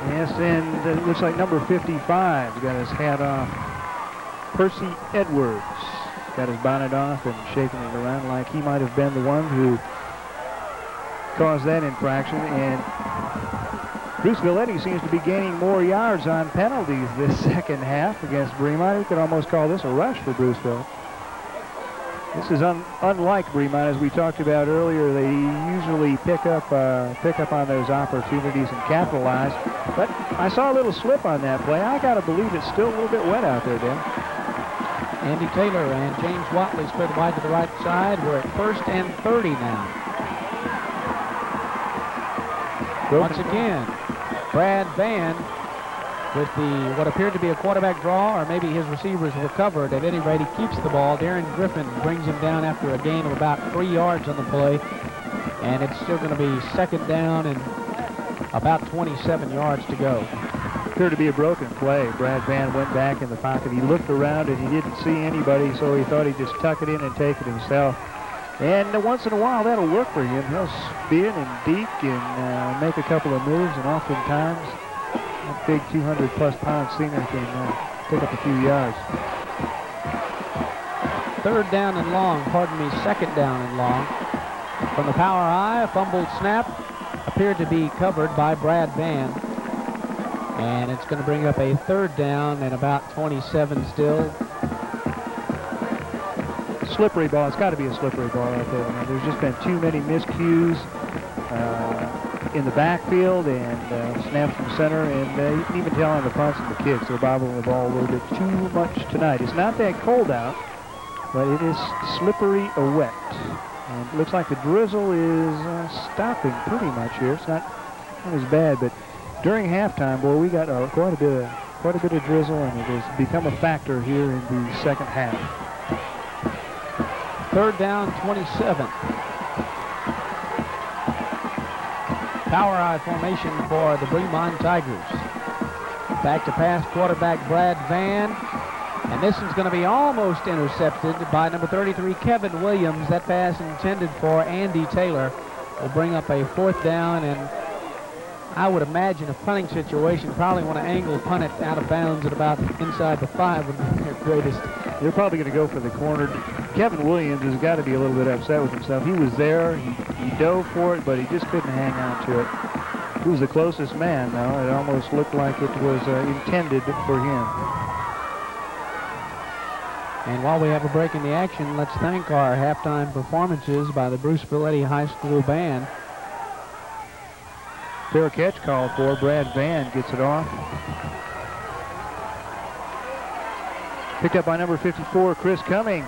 D: Yes, and it looks like number 55 got his hat off. Percy Edwards got his bonnet off and shaking it around like he might have been the one who caused that infraction. And Bruceville-Eddy seems to be gaining more yards on penalties this second half against Bremond. We could almost call this a rush for Bruceville. This is unlike Bremond, as we talked about earlier. They usually pick up on those opportunities and capitalize. But I saw a little slip on that play. I got to believe it's still a little bit wet out there, Dan.
M: Andy Taylor and James Watley split wide to the right side. We're at 1st and 30 now. Once again, Brad Van with what appeared to be a quarterback draw, or maybe his receivers were covered. At any rate, he keeps the ball. Darren Griffin brings him down after a gain of about 3 yards on the play, and it's still going to be 2nd down and about 27 yards to go.
D: Appeared to be a broken play. Brad Van went back in the pocket. He looked around and he didn't see anybody, so he thought he'd just tuck it in and take it himself. And once in a while, that'll work for him. He'll spin and deke and make a couple of moves, and oftentimes that big 200-plus pound senior can pick up a few yards.
M: 3rd down and long, 2nd down and long. From the power I, a fumbled snap appeared to be covered by Brad Van. And it's going to bring up a 3rd down and about 27 still.
D: Slippery ball. It's got to be a slippery ball out there. There's just been too many miscues in the backfield and snaps from center, and you can even tell on the punts and the kicks they're bobbling the ball a little bit too much tonight. It's not that cold out, but it is slippery or wet. And it looks like the drizzle is stopping pretty much here. It's not as bad, but during halftime, boy, we got quite a bit of drizzle, and it has become a factor here in the second half.
M: 3rd down, 27. Power I formation for the Bremond Tigers. Back to pass quarterback Brad Van. And this one's going to be almost intercepted by number 33, Kevin Williams. That pass intended for Andy Taylor will bring up a 4th down, and I would imagine a punting situation, probably want to angle punt it out of bounds at about inside the 5 would be their greatest.
D: They're probably going to go for the corner. Kevin Williams has got to be a little bit upset with himself. He was there, he dove for it, but he just couldn't hang on to it. He was the closest man, though. It almost looked like it was intended for him.
M: And while we have a break in the action, let's thank our halftime performances by the Bruceville-Eddy High School Band.
D: Fair catch called for. Brad Van gets it off. Picked up by number 54, Chris Cummings.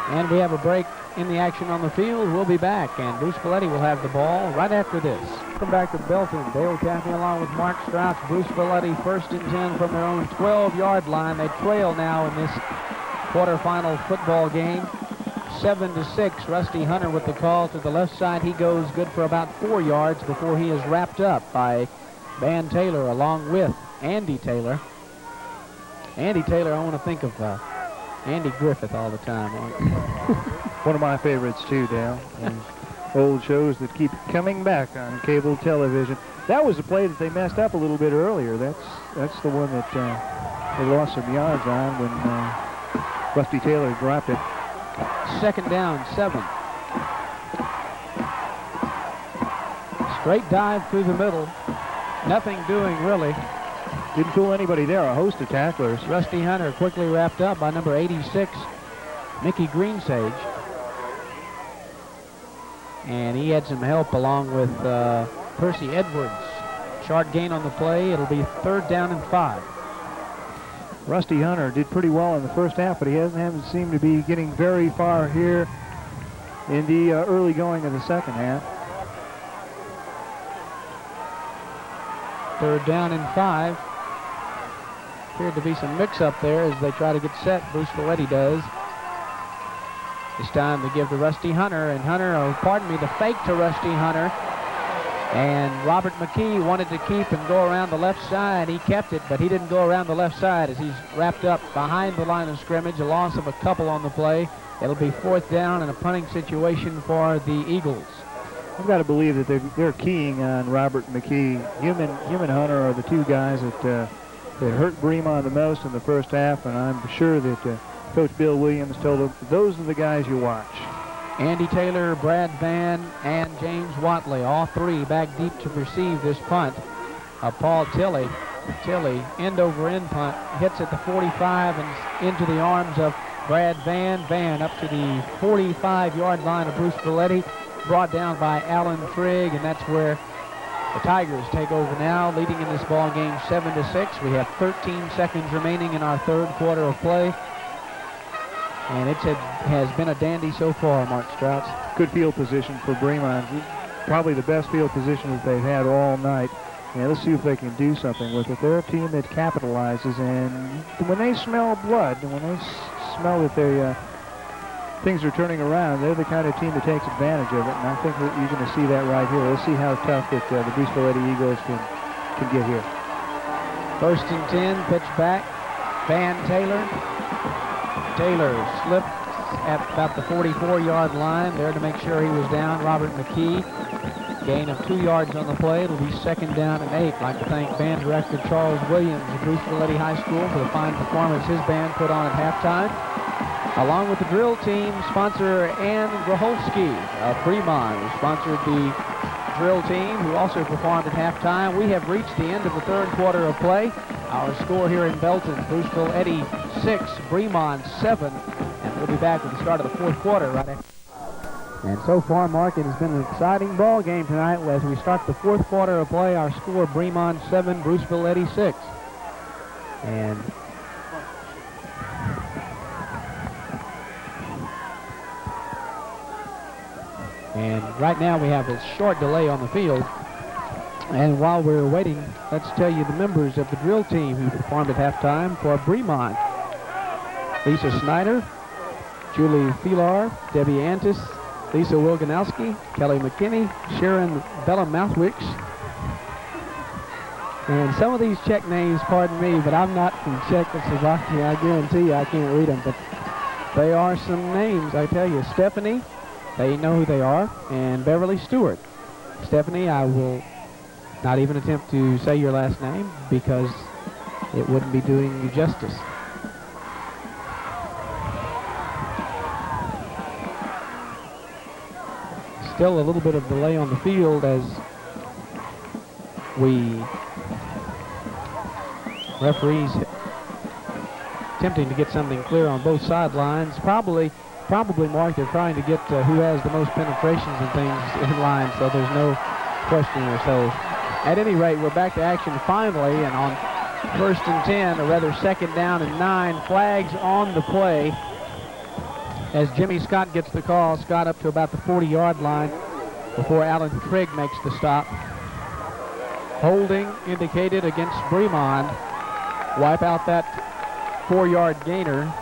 M: And we have a break in the action on the field. We'll be back, and Bruceville-Eddy will have the ball right after this. Welcome back to Belton. Dale Caffey along with Mark Strauss. Bruceville-Eddy 1st and 10 from their own 12-yard line. They trail now in this quarterfinal football game. 7-6. Rusty Hunter with the call to the left side. He goes good for about 4 yards before he is wrapped up by Van Taylor along with Andy Taylor. Andy Taylor, I want to think of Andy Griffith all the time.
D: One of my favorites too, Dale. Old shows that keep coming back on cable television. That was the play that they messed up a little bit earlier. That's the one that they lost some yards on when Rusty Taylor dropped it.
M: 2nd down, 7. Straight dive through the middle. Nothing doing really.
D: Didn't fool anybody there, a host of tacklers.
M: Rusty Hunter quickly wrapped up by number 86, Mickey Greensage. And he had some help along with Percy Edwards. Short gain on the play. It'll be 3rd down and 5.
D: Rusty Hunter did pretty well in the first half, but he hasn't seemed to be getting very far here in the early going of the second half.
M: 3rd down and 5. Appeared to be some mix-up there as they try to get set. Bruceville-Eddy does. It's time to give to Rusty Hunter, and Hunter, the fake to Rusty Hunter. And Robert McKee wanted to keep and go around the left side. He kept it, but he didn't go around the left side as he's wrapped up behind the line of scrimmage. A loss of a couple on the play. It'll be 4th down and a punting situation for the Eagles.
D: I've got to believe that they're keying on Robert McKee. Him and Hunter are the two guys that hurt Bremond the most in the first half, and I'm sure that Coach Bill Williams told them those are the guys you watch.
M: Andy Taylor, Brad Van, and James Watley, all three back deep to receive this punt. Paul Tilley, end over end punt, hits at the 45 and into the arms of Brad Van. Van up to the 45-yard line of Bruceville-Eddy, brought down by Alan Trigg, and that's where the Tigers take over now, leading in this ball game 7-6. We have 13 seconds remaining in our 3rd quarter of play. And it has been a dandy so far, Mark Strouts.
D: Good field position for Bremond. Probably the best field position that they've had all night. And let's see if they can do something with it. They're a team that capitalizes, and when they smell blood, and when they smell that things are turning around, they're the kind of team that takes advantage of it. And I think that you're going to see that right here. Let's see how tough that the Bruceville-Eddy Eagles can get here.
M: 1st and 10, pitch back. Van Taylor. Taylor slipped at about the 44-yard line there to make sure he was down. Robert McKee, gain of 2 yards on the play. It'll be 2nd down and 8. I'd like to thank band director Charles Williams of Bruceville-Eddy High School for the fine performance his band put on at halftime. Along with the drill team sponsor Ann Graholski of Bremond, who sponsored the drill team, who also performed at halftime. We have reached the end of the 3rd quarter of play. Our score here in Belton, Bruceville-Eddy 6, Bremond 7, and we'll be back with the start of the 4th quarter right after. And so far, Mark, it has been an exciting ball game tonight as we start the 4th quarter of play. Our score, Bremond 7, Bruceville-Eddy 6. And right now we have a short delay on the field. And while we're waiting, let's tell you the members of the drill team who performed at halftime for Bremond. Lisa Snyder, Julie Filar, Debbie Antis, Lisa Wilganowski, Kelly McKinney, Sharon Bella-Mouthwicks. And some of these Czech names, pardon me, but I'm not from Czechoslovakia. I guarantee you I can't read them, but they are some names, I tell you. Stephanie, they know who they are, and Beverly Stewart. Stephanie, I will not even attempt to say your last name because it wouldn't be doing you justice. Still a little bit of delay on the field as referees attempting to get something clear on both sidelines. Probably, Mark, they're trying to get who has the most penetrations and things in line, so there's no question or so. At any rate, we're back to action finally, and on 1st and 10, or rather 2nd down and 9, flags on the play as Jimmy Scott gets the call. Scott up to about the 40-yard line before Alan Trigg makes the stop. Holding indicated against Bremond. Wipe out that 4-yard gainer,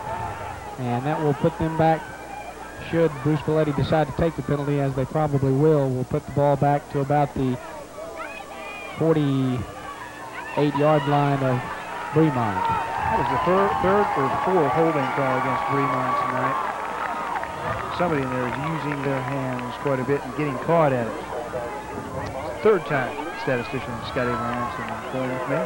M: and that will put them back. Should Bruceville-Eddy decide to take the penalty, as they probably will put the ball back to about the 48-yard line of Bremond.
D: That is the 3rd or 4th holding call against Bremond tonight. Somebody in there is using their hands quite a bit and getting caught at it. 3rd time, statistician Scotty Lance informed with me.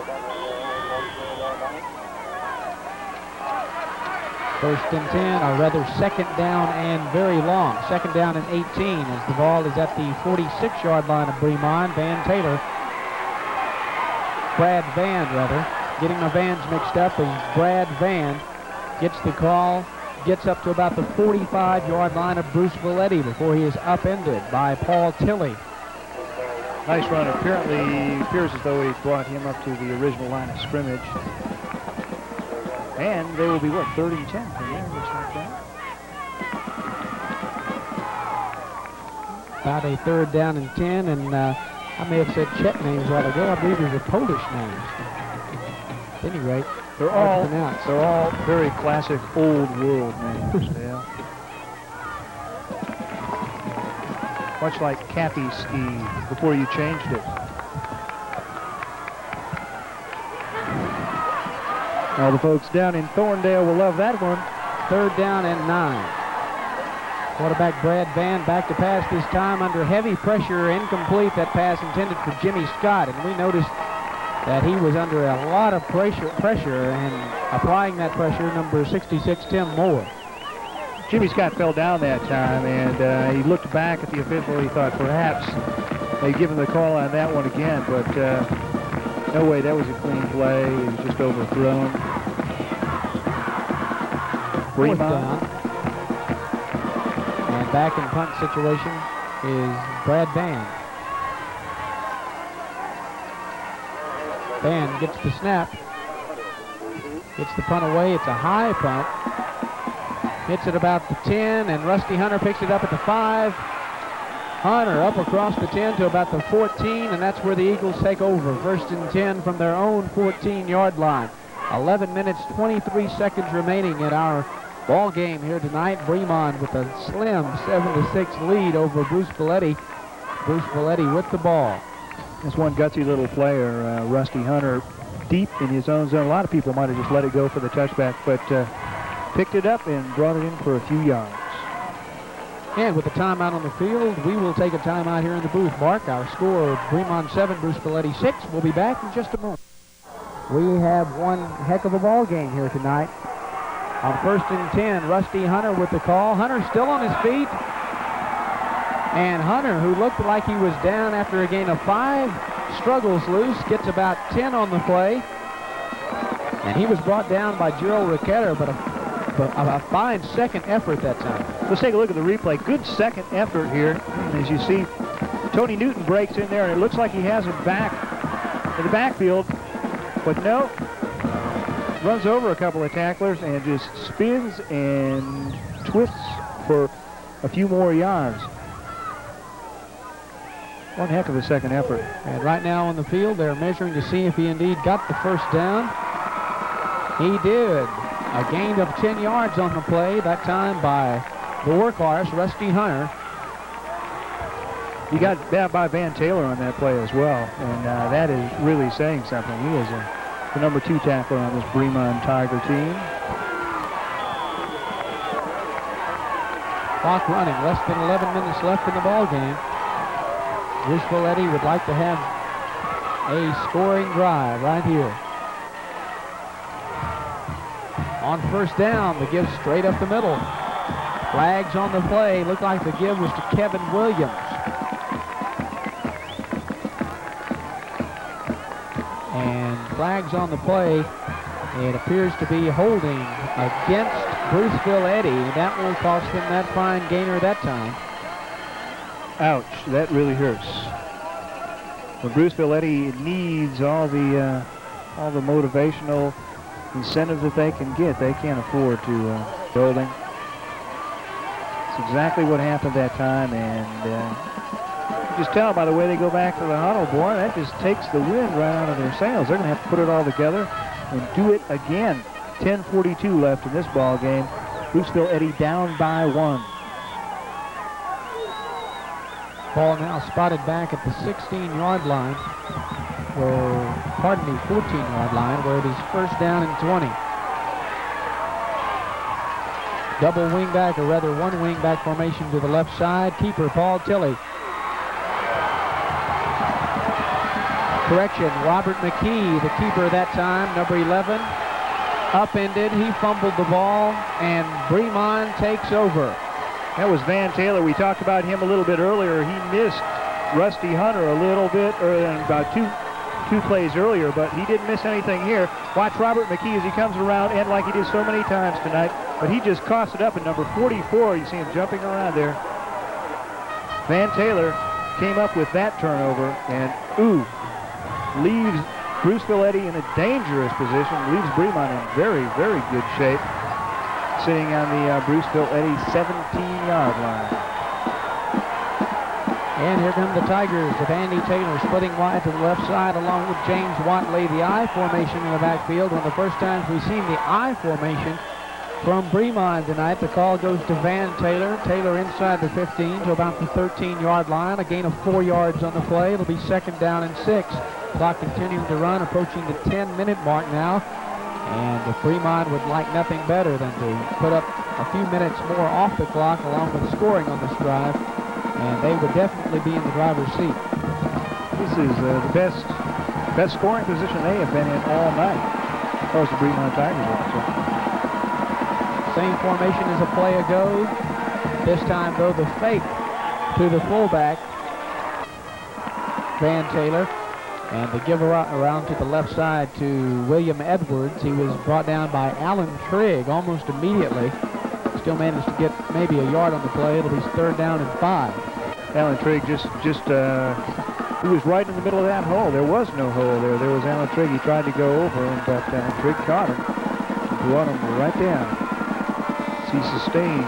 M: 1st and 10, or rather 2nd down and very long. 2nd down and 18 as the ball is at the 46-yard line of Bremond. Brad Van, getting my Vans mixed up as Brad Van gets the call, gets up to about the 45-yard line of Bruceville-Eddy before he is upended by Paul Tilley.
D: Nice run. Apparently appears as though he brought him up to the original line of scrimmage. And they will be, 3rd and 10 from there, looks like that.
M: About a 3rd down and 10, and I may have said Czech names a while ago. I believe these are Polish names. At any rate,
D: they're all very classic old world names. Yeah. much like Cappy's ski before you changed it. All the folks down in Thorndale will love that one.
M: 3rd down and 9. Quarterback Brad Van back to pass this time under heavy pressure, incomplete. That pass intended for Jimmy Scott, and we noticed that he was under a lot of pressure and applying that pressure, number 66, Tim Moore.
D: Jimmy Scott fell down that time, and he looked back at the official. He thought perhaps they'd give him the call on that one again, but no way, that was a clean play. It was just overthrown.
M: Bremond. And back in punt situation is Brad Van. Van gets the snap. Gets the punt away. It's a high punt. Hits it about the 10, and Rusty Hunter picks it up at the 5. Hunter up across the 10 to about the 14, and that's where the Eagles take over. 1st and 10 from their own 14-yard line. 11 minutes, 23 seconds remaining in our ball game here tonight. Bremond with a slim 7-6 lead over Bruceville-Eddy. Bruceville-Eddy with the ball.
D: This one gutsy little player, Rusty Hunter, deep in his own zone. A lot of people might have just let it go for the touchback, but picked it up and brought it in for a few yards.
M: And with the timeout on the field, we will take a timeout here in the booth. Mark, our score, Bremond 7, Bruceville-Eddy 6. We'll be back in just a moment. We have one heck of a ball game here tonight. On 1st and 10, Rusty Hunter with the call. Hunter still on his feet. And Hunter, who looked like he was down after a gain of 5, struggles loose, gets about 10 on the play. And he was brought down by Gerald Riquetter, but a fine second effort that time.
D: Let's take a look at the replay. Good second effort here. As you see, Tony Newton breaks in there, and it looks like he has him back in the backfield. But no, runs over a couple of tacklers and just spins and twists for a few more yards. One heck of a second effort.
M: And right now on the field, they're measuring to see if he indeed got the first down. He did. A gain of 10 yards on the play, that time by the workhorse, Rusty Hunter.
D: He got down by Van Taylor on that play as well, and that is really saying something. He is the number 2 tackler on this Bremond Tiger team.
M: Clock running, less than 11 minutes left in the ball game. Bruceville-Eddy would like to have a scoring drive right here. On 1st down, the give straight up the middle. Flags on the play. Looked like the give was to Kevin Williams. And flags on the play. It appears to be holding against Bruceville-Eddy. That will cost them that fine gainer that time.
D: Ouch, that really hurts. When Bruceville-Eddy needs all the motivational incentive that they can get, they can't afford to building. It's exactly what happened that time, and you just tell by the way they go back to the huddle, boy, that just takes the wind right out of their sails. They're going to have to put it all together and do it again. 10:42 left in this ball game. Bruceville-Eddy down by 1.
M: Ball now spotted back at the 16-yard line. 14-yard line, where it is 1st down and 20. Double wingback, or rather one wingback formation to the left side. Keeper Paul Tilley. Correction, Robert McKee, the keeper that time, number 11. Upended, he fumbled the ball, and Bremond takes over.
D: That was Van Taylor. We talked about him a little bit earlier. He missed Rusty Hunter a little bit, about two plays earlier, but he didn't miss anything here. Watch Robert McKee as he comes around, and like he did so many times tonight, but he just cost it up at number 44. You see him jumping around there. Van Taylor came up with that turnover, and leaves Bruceville-Eddy in a dangerous position, leaves Bremond in very, very good shape, sitting on the Bruceville-Eddy 17-yard line.
M: And here come the Tigers of Andy Taylor splitting wide to the left side along with James Watley. The I formation in the backfield. One of the first times we've seen the I formation from Bremond tonight. The call goes to Van Taylor. Taylor inside the 15 to about the 13-yard line. A gain of 4 yards on the play. It'll be 2nd down and 6. Clock continuing to run, approaching the 10-minute mark now. And Bremond would like nothing better than to put up a few minutes more off the clock along with scoring on this drive. And they would definitely be in the driver's seat.
D: This is the best scoring position they have been in all night, as far as the Bremond Tigers are concerned.
M: Same formation as a play ago. This time, though, the fake to the fullback, Van Taylor. And the give around to the left side to William Edwards. He was brought down by Alan Trigg almost immediately. Still managed to get maybe a yard on the play. It'll be 3rd down and 5.
D: Alan Trigg just he was right in the middle of that hole. There was no hole there. There was Alan Trigg. He tried to go over, but Trigg caught him and brought him right down. He sustained.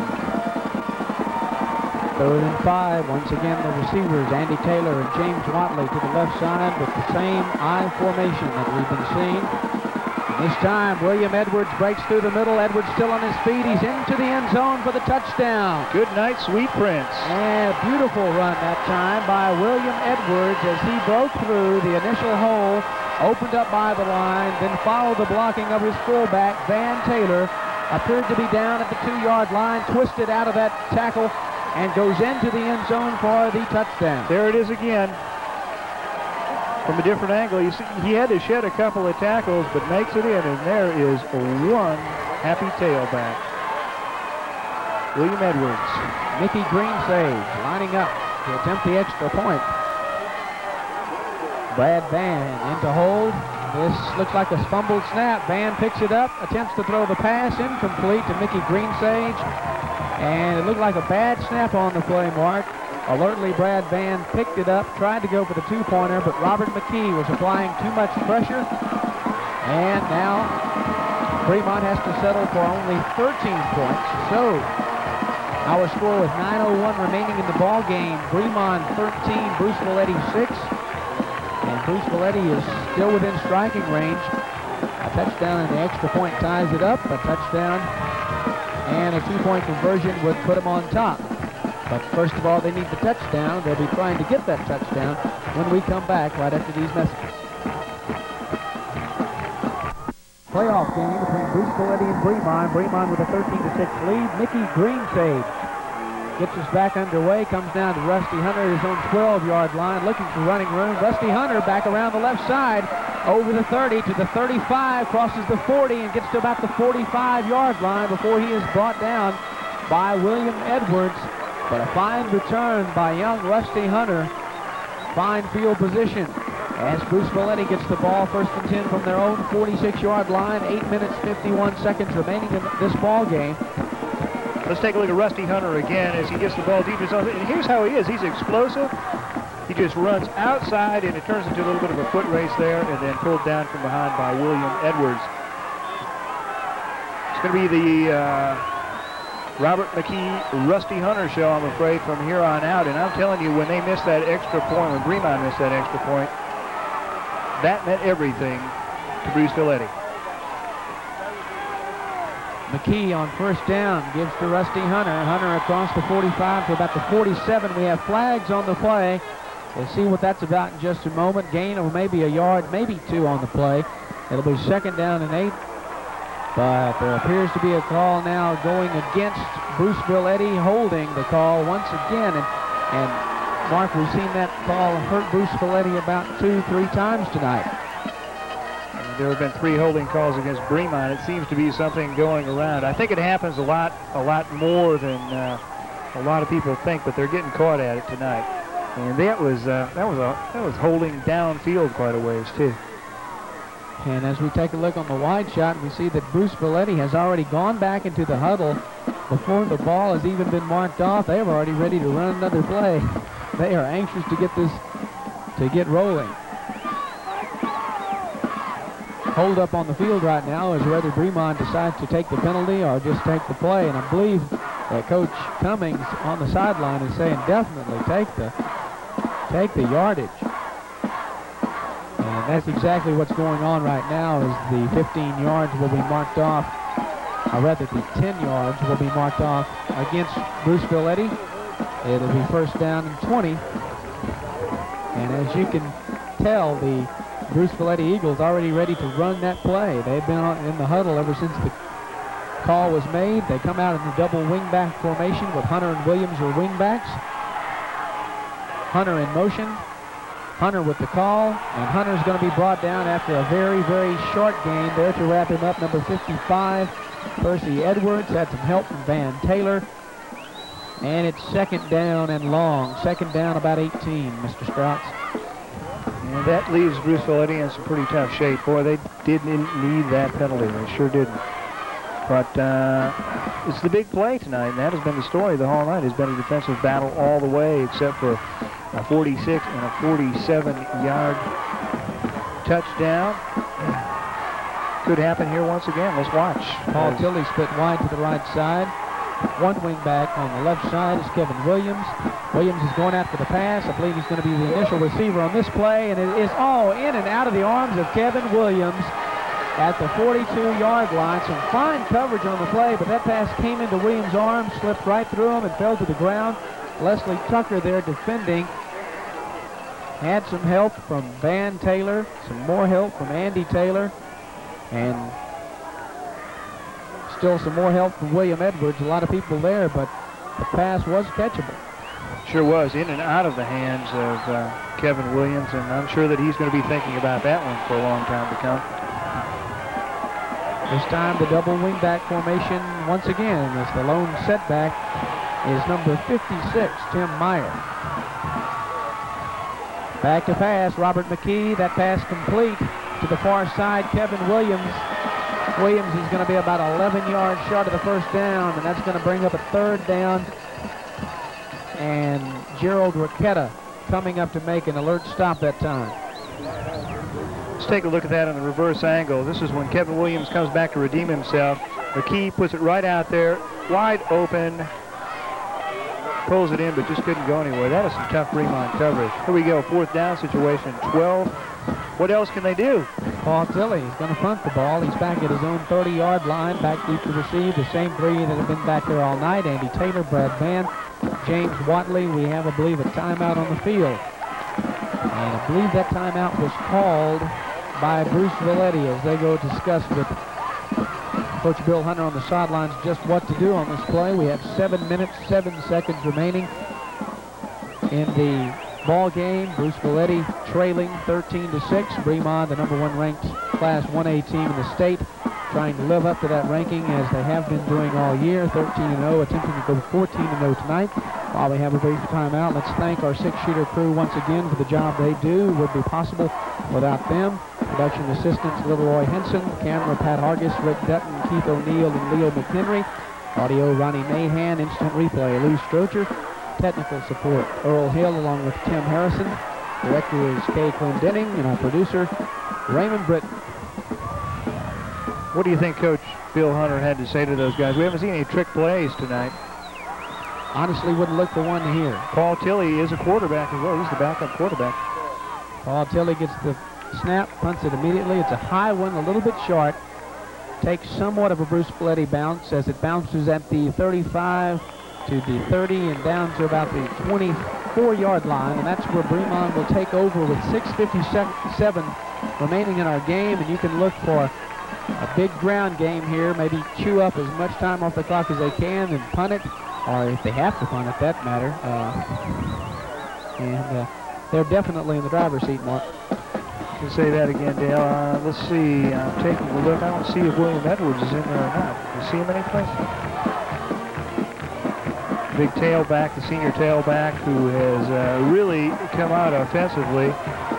M: 3rd and 5. Once again, the receivers, Andy Taylor and James Watley to the left side with the same I formation that we've been seeing. And this time, William Edwards breaks through the middle. Edwards still on his feet. He's into the end zone for the touchdown.
D: Good night, sweet prince.
M: And a beautiful run that time by William Edwards as he broke through the initial hole, opened up by the line, then followed the blocking of his fullback, Van Taylor. Appeared to be down at the 2-yard line, twisted out of that tackle, and goes into the end zone for the touchdown.
D: There it is again. From a different angle, you see he had to shed a couple of tackles, but makes it in, and there is one happy tailback. William Edwards.
M: Mickey Greensage lining up to attempt the extra point. Brad Van into hold. This looks like a fumbled snap. Van picks it up, attempts to throw the pass, incomplete to Mickey Greensage. And it looked like a bad snap on the play mark. Alertly, Brad Van picked it up, tried to go for the 2-pointer, but Robert McKee was applying too much pressure. And now Bremond has to settle for only 13 points. So our score with 9:01 remaining in the ball game. Bremond 13, Bruceville-Eddy 6. And Bruceville-Eddy is still within striking range. A touchdown and the extra point ties it up. A touchdown and a 2-point conversion would put them on top. But first of all, they need the touchdown. They'll be trying to get that touchdown when we come back right after these messages. Playoff game between Bruceville-Eddy and Bremond. Bremond with a 13-6 lead. Mickey Greensage gets us back underway, comes down to Rusty Hunter at his own 12-yard line, looking for running room. Rusty Hunter back around the left side, over the 30 to the 35, crosses the 40 and gets to about the 45-yard line before he is brought down by William Edwards. But a fine return by young Rusty Hunter. Fine field position as Bruceville-Eddy gets the ball 1st and 10 from their own 46-yard line. 8 minutes, 51 seconds remaining in this ball game.
D: Let's take a look at Rusty Hunter again as he gets the ball deep in his own. And here's how he is. He's explosive. He just runs outside, and it turns into a little bit of a foot race there, and then pulled down from behind by William Edwards. It's going to be the Robert McKee, Rusty Hunter show, I'm afraid, from here on out. And I'm telling you, when they missed that extra point, when Bremond missed that extra point, that meant everything to Bruceville-Eddy.
M: McKee on 1st down gives to Rusty Hunter. Hunter across the 45 to about the 47. We have flags on the play. We'll see what that's about in just a moment. Gain of maybe a yard, maybe 2 on the play. It'll be 2nd down and 8. But there appears to be a call now going against Bruceville-Eddy, holding the call once again. And Mark, we've seen that call hurt Bruceville-Eddy about 2-3 times tonight.
D: There have been 3 holding calls against Bremond. It seems to be something going around. I think it happens a lot more than a lot of people think, but they're getting caught at it tonight. And that was holding downfield quite a ways too.
M: And as we take a look on the wide shot, we see that Bruceville-Eddy has already gone back into the huddle before the ball has even been marked off. They're already ready to run another play. They are anxious to get this to get rolling. Hold up on the field right now is whether Bremond decides to take the penalty or just take the play. And I believe that Coach Cummings on the sideline is saying definitely take the yardage. And that's exactly what's going on right now, as the 15 yards will be marked off or rather the 10 yards, will be marked off against Bruceville-Eddy. It'll be first down and 20. And as you can tell, the Bruceville-Eddy Eagles already ready to run that play. They've been in the huddle ever since the call was made. They come out in the double wingback formation with Hunter and Williams are wingbacks. Hunter in motion. Hunter with the call, and Hunter's going to be brought down after a very, very short gain there to wrap him up. Number 55, Percy Edwards, had some help from Van Taylor. And it's second down and long. Second down about 18, Mr. Strouts.
O: And that leaves Bruceville-Eddy in some pretty tough shape. Boy, they didn't need that penalty. They sure didn't. But it's the big play tonight, and that has been the story the whole night. It's been a defensive battle all the way, except for a 46 and a 47-yard touchdown. Could happen here once again. Let's watch.
M: Paul Tilley split wide to the right side. One wing back on the left side is Kevin Williams. Williams is going after the pass. I believe he's going to be the initial receiver on this play, and it is all in and out of the arms of Kevin Williams at the 42-yard line. Some fine coverage on the play, but that pass came into Williams' arms, slipped right through him, and fell to the ground. Leslie Tucker there defending. Had some help from Van Taylor, some more help from Andy Taylor, and still some more help from William Edwards. A lot of people there, but the pass was catchable.
O: Sure was, in and out of the hands of Kevin Williams, and I'm sure that he's going to be thinking about that one for a long time to come.
M: This time the double wingback formation once again as the lone setback is number 56, Tim Mayr. Back to pass, Robert McKee. That pass complete to the far side, Kevin Williams. Williams is going to be about 11 yards short of the first down, and that's going to bring up a third down. And Gerald Raquetta coming up to make an alert stop that time.
O: Let's take a look at that on the reverse angle. This is when Kevin Williams comes back to redeem himself. McKee puts it right out there, wide open. Pulls it in, but just couldn't go anywhere. That is some tough Bremond coverage. Here we go, fourth down situation, 12. What else can they do?
M: Paul Tilley is going to punt the ball. He's back at his own 30-yard line, back deep to receive. The same three that have been back there all night. Andy Taylor, Brad Van, James Watley. We have, I believe, a timeout on the field. And I believe that timeout was called by Bruceville-Eddy as they go discuss with Coach Bill Hunter on the sidelines just what to do on this play. We have 7 minutes, 7 seconds remaining in the ball game. Bruceville-Eddy trailing 13-6. Bremond, the number 1 ranked Class 1A team in the state, trying to live up to that ranking as they have been doing all year. 13-0, attempting to go 14-0 tonight. While we have a brief timeout, let's thank our 6-shooter crew once again for the job they do. It would be possible without them. Production assistants, Leroy Henson. Camera, Pat Hargis, Rick Dutton, Keith O'Neill, and Leo McHenry. Audio, Ronnie Mahan. Instant replay, Lou Strocher. Technical support, Earl Hill, along with Tim Harrison. Director is Kay Clendenning, and our producer, Raymond Britton.
O: What do you think Coach Bill Hunter had to say to those guys? We haven't seen any trick plays tonight.
M: Honestly, wouldn't look for one here.
O: Paul Tilley is a quarterback as well. He's the backup quarterback.
M: Paul Tilley gets the snap, punts it immediately. It's a high one, a little bit short. Takes somewhat of a Bruceville-Eddy bounce as it bounces at the 35 to the 30 and down to about the 24-yard line. And that's where Bremond will take over with 6:57 remaining in our game. And you can look for a big ground game here. Maybe chew up as much time off the clock as they can and punt it. Or if they have to punt it, that matter. And they're definitely in the driver's seat, Mark.
O: To say that again, Dale. Let's see. I'm taking a look. I don't see if William Edwards is in there or not. Do you see him anyplace? Big tailback, the senior tailback, who has really come out offensively.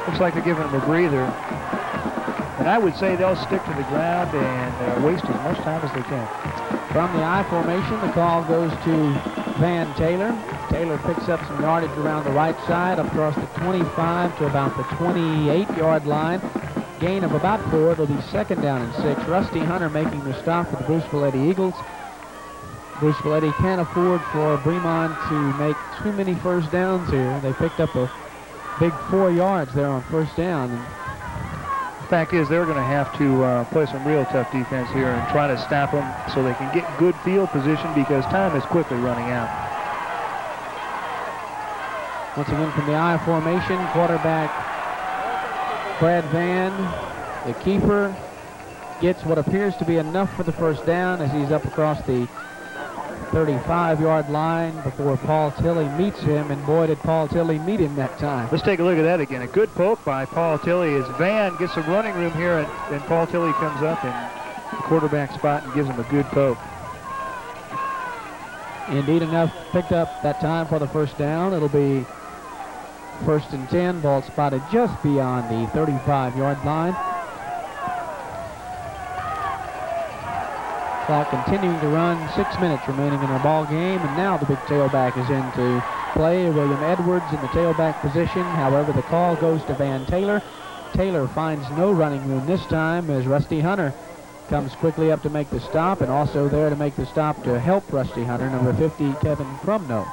O: Looks like they're giving him a breather. And I would say they'll stick to the ground and waste as much time as they can.
M: From the I formation, the call goes to Van Taylor. Taylor picks up some yardage around the right side, up across the 25 to about the 28-yard line. Gain of about 4. It'll be second down and 6. Rusty Hunter making the stop for the Bruceville-Eddy Eagles. Bruceville-Eddy can't afford for Bremond to make too many first downs here. They picked up a big 4 yards there on first down. And
O: fact is they're going to have to play some real tough defense here and try to stop them so they can get good field position because time is quickly running out.
M: Once again from the I formation, quarterback Brad Van, the keeper, gets what appears to be enough for the first down as he's up across the 35-yard line before Paul Tilley meets him, and boy, did Paul Tilley meet him that time.
O: Let's take a look at that again. A good poke by Paul Tilley as Van gets some running room here, and Paul Tilley comes up in the quarterback spot and gives him a good poke.
M: Indeed enough, picked up that time for the first down. It'll be 1st and 10, ball spotted just beyond the 35-yard line. Clock continuing to run, 6 minutes remaining in the ball game, and now the big tailback is into play. William Edwards in the tailback position. However, the call goes to Van Taylor. Taylor finds no running room this time as Rusty Hunter comes quickly up to make the stop, and also there to make the stop to help Rusty Hunter, number 50, Kevin Krumnow.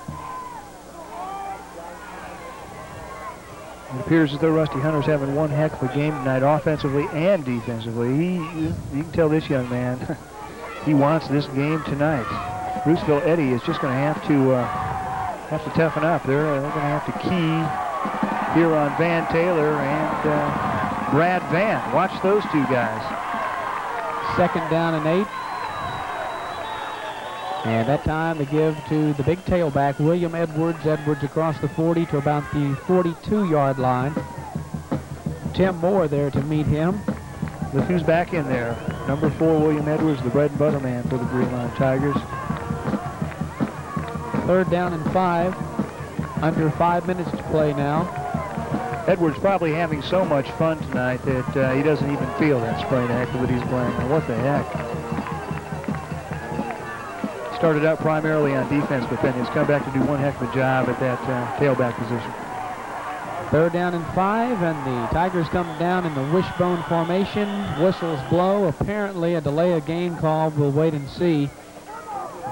O: It appears as though Rusty Hunter's having one heck of a game tonight, offensively and defensively. You can tell this young man he wants this game tonight. Bruceville-Eddy is just going to have to toughen up. They're going to have to key here on Van Taylor and Brad Van. Watch those two guys.
M: 2nd down and 8. And that time to give to the big tailback, William Edwards. Edwards across the 40 to about the 42-yard line. Tim Moore there to meet him.
O: Look who's back in there. Number 4, William Edwards, the bread and butter man for the Bremond Tigers.
M: 3rd down and 5. Under 5 minutes to play now.
O: Edwards probably having so much fun tonight that he doesn't even feel that sprained ankle that he's playing. What the heck? Started out primarily on defense, but then he's come back to do one heck of a job at that tailback position.
M: 3rd down and 5, and the Tigers come down in the wishbone formation. Whistles blow. Apparently a delay of game call. We'll wait and see.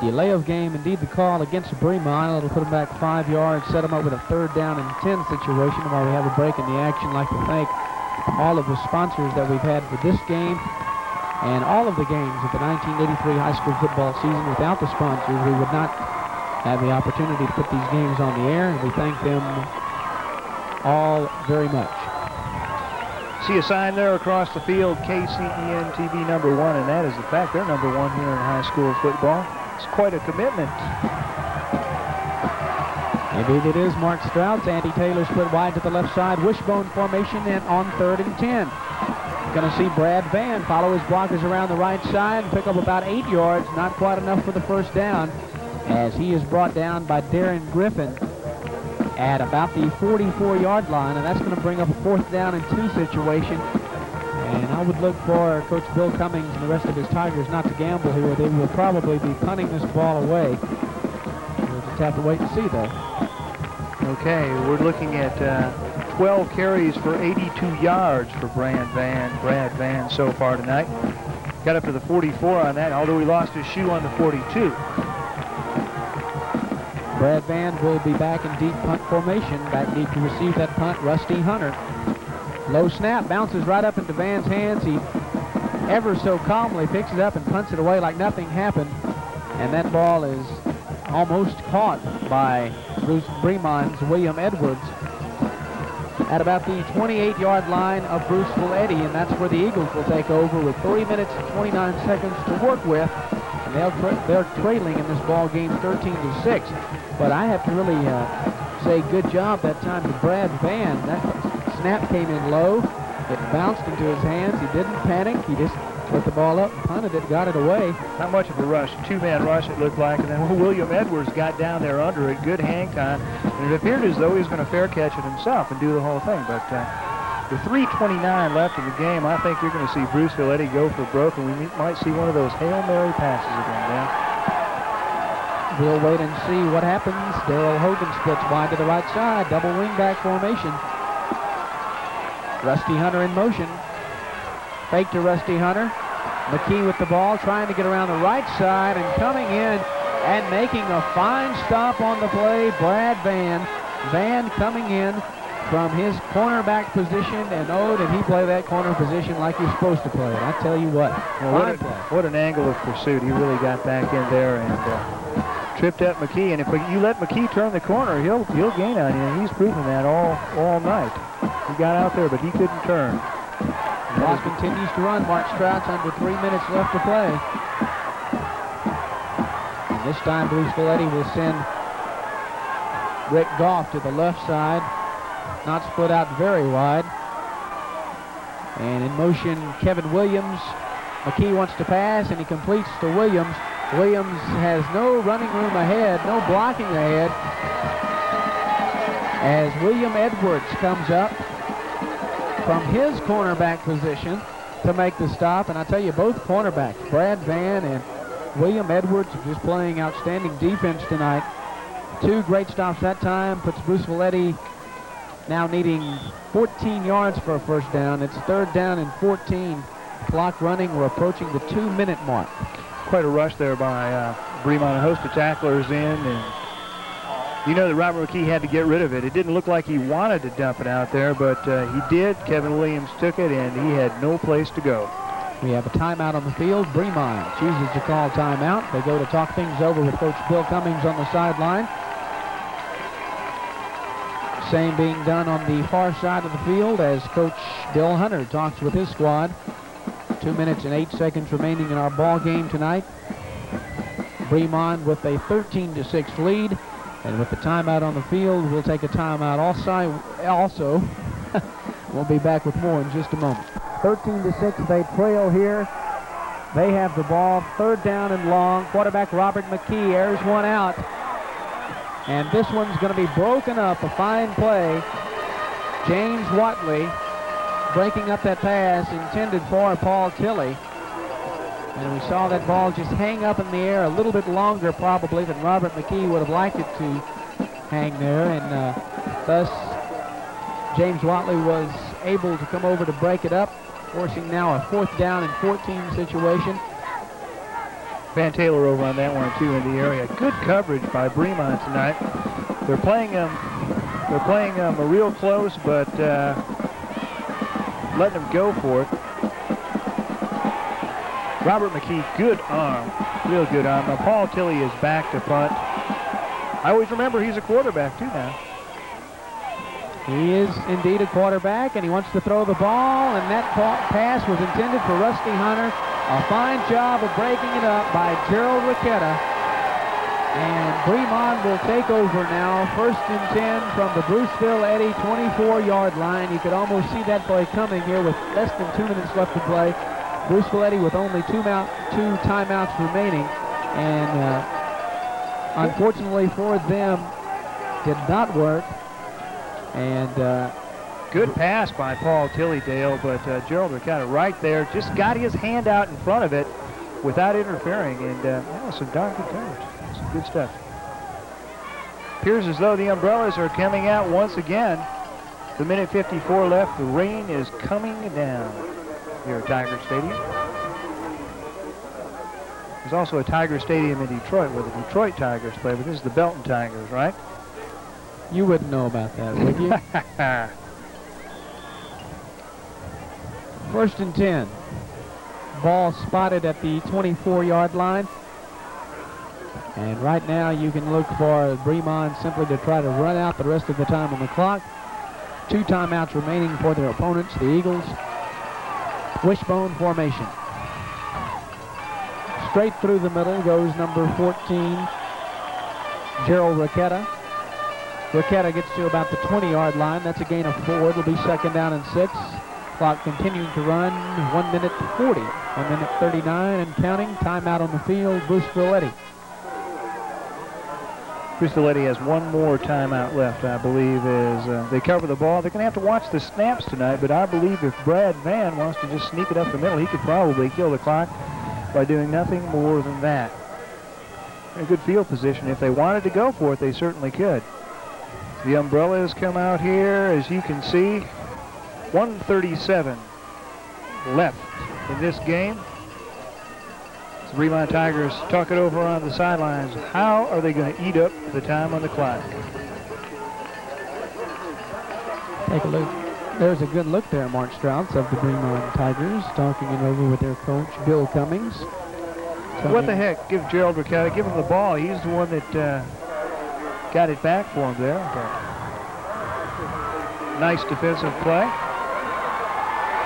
M: Delay of game, indeed the call against Bremond. It'll put them back 5 yards, set them up with a 3rd down and 10 situation while we have a break in the action. I'd like to thank all of the sponsors that we've had for this game and all of the games of the 1983 high school football season. Without the sponsors, we would not have the opportunity to put these games on the air, and we thank them all very much.
O: See a sign there across the field, KCEN TV number 1, and that is the fact they're number 1 here in high school football. It's quite a commitment.
M: Indeed it is. Mark Strouts, Andy Taylor split wide to the left side, wishbone formation, and on 3rd and 10. Going to see Brad Van follow his blockers around the right side and pick up about 8 yards, not quite enough for the first down, as he is brought down by Darren Griffin at about the 44-yard line, and that's going to bring up a 4th down and 2 situation. And I would look for Coach Bill Cummings and the rest of his Tigers not to gamble here. They will probably be punting this ball away. We'll just have to wait and see, though.
O: Okay, we're looking at 12 carries for 82 yards for Brad Van so far tonight. Got up to the 44 on that, although he lost his shoe on the 42.
M: Brad Van will be back in deep punt formation. Back deep to receive that punt, Rusty Hunter. Low snap, bounces right up into Van's hands. He ever so calmly picks it up and punts it away like nothing happened. And that ball is almost caught by Bremond's William Edwards at about the 28-yard line of Bruceville-Eddy, and that's where the Eagles will take over with 3 minutes and 29 seconds to work with. And they're trailing in this ball game 13-6. But I have to really say good job that time to Brad Van. That snap came in low. It bounced into his hands. He didn't panic. He just put the ball up, punted it, got it away.
O: Not much of a rush. 2-man rush it looked like. And then William Edwards got down there under it. Good hang time. And it appeared as though he was going to fair catch it himself and do the whole thing. But with 3:29 left in the game, I think you're going to see Bruceville-Eddy go for broke, and we might see one of those Hail Mary passes again now.
M: We'll wait and see what happens. Darryl Hogan splits wide to the right side. Double wingback formation. Rusty Hunter in motion. Fake to Rusty Hunter. McKee with the ball, trying to get around the right side and coming in and making a fine stop on the play. Brad Van. Van coming in from his cornerback position, and oh, did he play that corner position like you're supposed to play it. I tell you what.
O: Well, what an angle of pursuit. He really got back in there and tripped up McKee. And if you let McKee turn the corner, he'll gain on you. And he's proven that all night. He got out there, but he couldn't turn.
M: The clock continues to run. Mark Strout's under 3 minutes left to play. And this time, Bruceville-Eddy will send Rick Goff to the left side. Not split out very wide. And in motion, Kevin Williams. McKee wants to pass, and he completes to Williams. Williams has no running room ahead, no blocking ahead. As William Edwards comes up from his cornerback position to make the stop. And I tell you, both cornerbacks, Brad Van and William Edwards, are just playing outstanding defense tonight. 2 great stops that time, puts Bruceville-Eddy now needing 14 yards for a first down. It's 3rd down and 14. Clock running. We're approaching the 2-minute mark.
O: Quite a rush there by Bremond. A host of tacklers in, and you know that Robert McKee had to get rid of it. It didn't look like he wanted to dump it out there, but he did. Kevin Williams took it, and he had no place to go.
M: We have a timeout on the field. Bremond chooses to call timeout. They go to talk things over with Coach Bill Cummings on the sideline. Same being done on the far side of the field as Coach Bill Hunter talks with his squad. 2 minutes and 8 seconds remaining in our ball game tonight. Bremond with a 13-6 lead, and with the timeout on the field, we'll take a timeout also. We'll be back with more in just a moment. 13-6, they trail here. They have the ball, 3rd down and long. Quarterback Robert McKee airs one out. And this one's going to be broken up. A fine play. James Watley breaking up that pass intended for Paul Tilley. And we saw that ball just hang up in the air a little bit longer probably than Robert McKee would have liked it to hang there. And thus James Watley was able to come over to break it up, forcing now a 4th down and 14 situation.
O: Van Taylor over on that one too in the area. Good coverage by Bremond tonight. They're playing him real close, but letting him go for it. Robert McKee, good arm, real good arm. Now Paul Tilley is back to punt. I always remember he's a quarterback too now.
M: He is indeed a quarterback, and he wants to throw the ball, and that pass was intended for Rusty Hunter. A fine job of breaking it up by Gerald Ricketta. And Bremond will take over now, 1st and 10 from the Bruceville-Eddy 24-yard line. You could almost see that play coming here with less than 2 minutes left to play. Bruceville-Eddy with only two timeouts remaining. And unfortunately for them, did not work. And
O: good pass by Paul Tilley, Dale, but Gerald Ricketta right there just got his hand out in front of it without interfering, and that was some darn good coverage. Some good stuff. Appears as though the umbrellas are coming out once again. The minute 54 left. The rain is coming down here at Tiger Stadium. There's also a Tiger Stadium in Detroit where the Detroit Tigers play, but this is the Belton Tigers, right?
M: You wouldn't know about that, would you? 1st and 10. Ball spotted at the 24-yard line. And right now you can look for Bremond simply to try to run out the rest of the time on the clock. 2 timeouts remaining for their opponents, the Eagles. Wishbone formation. Straight through the middle goes number 14, Gerald Ricketta. Ricketta gets to about the 20-yard line. That's a gain of 4. It'll be 2nd down and 6. Clock continuing to run. 1 minute 40. 1 minute 39 and counting. Timeout on the field. Bruceville-Eddy.
O: Bruceville-Eddy has one more timeout left, I believe, as they cover the ball. They're going to have to watch the snaps tonight, but I believe if Brad Van wants to just sneak it up the middle, he could probably kill the clock by doing nothing more than that. In a good field position. If they wanted to go for it, they certainly could. The umbrellas come out here, as you can see. 1:37 left in this game. The Bremond Tigers talk it over on the sidelines. How are they going to eat up the time on the clock?
M: Take a look. There's a good look there, Mark Strauss of the Bremond Tigers, talking it over with their coach, Bill Cummings.
O: What the heck? Give Gerald Riccati, give him the ball. He's the one that got it back for him there. But nice defensive play.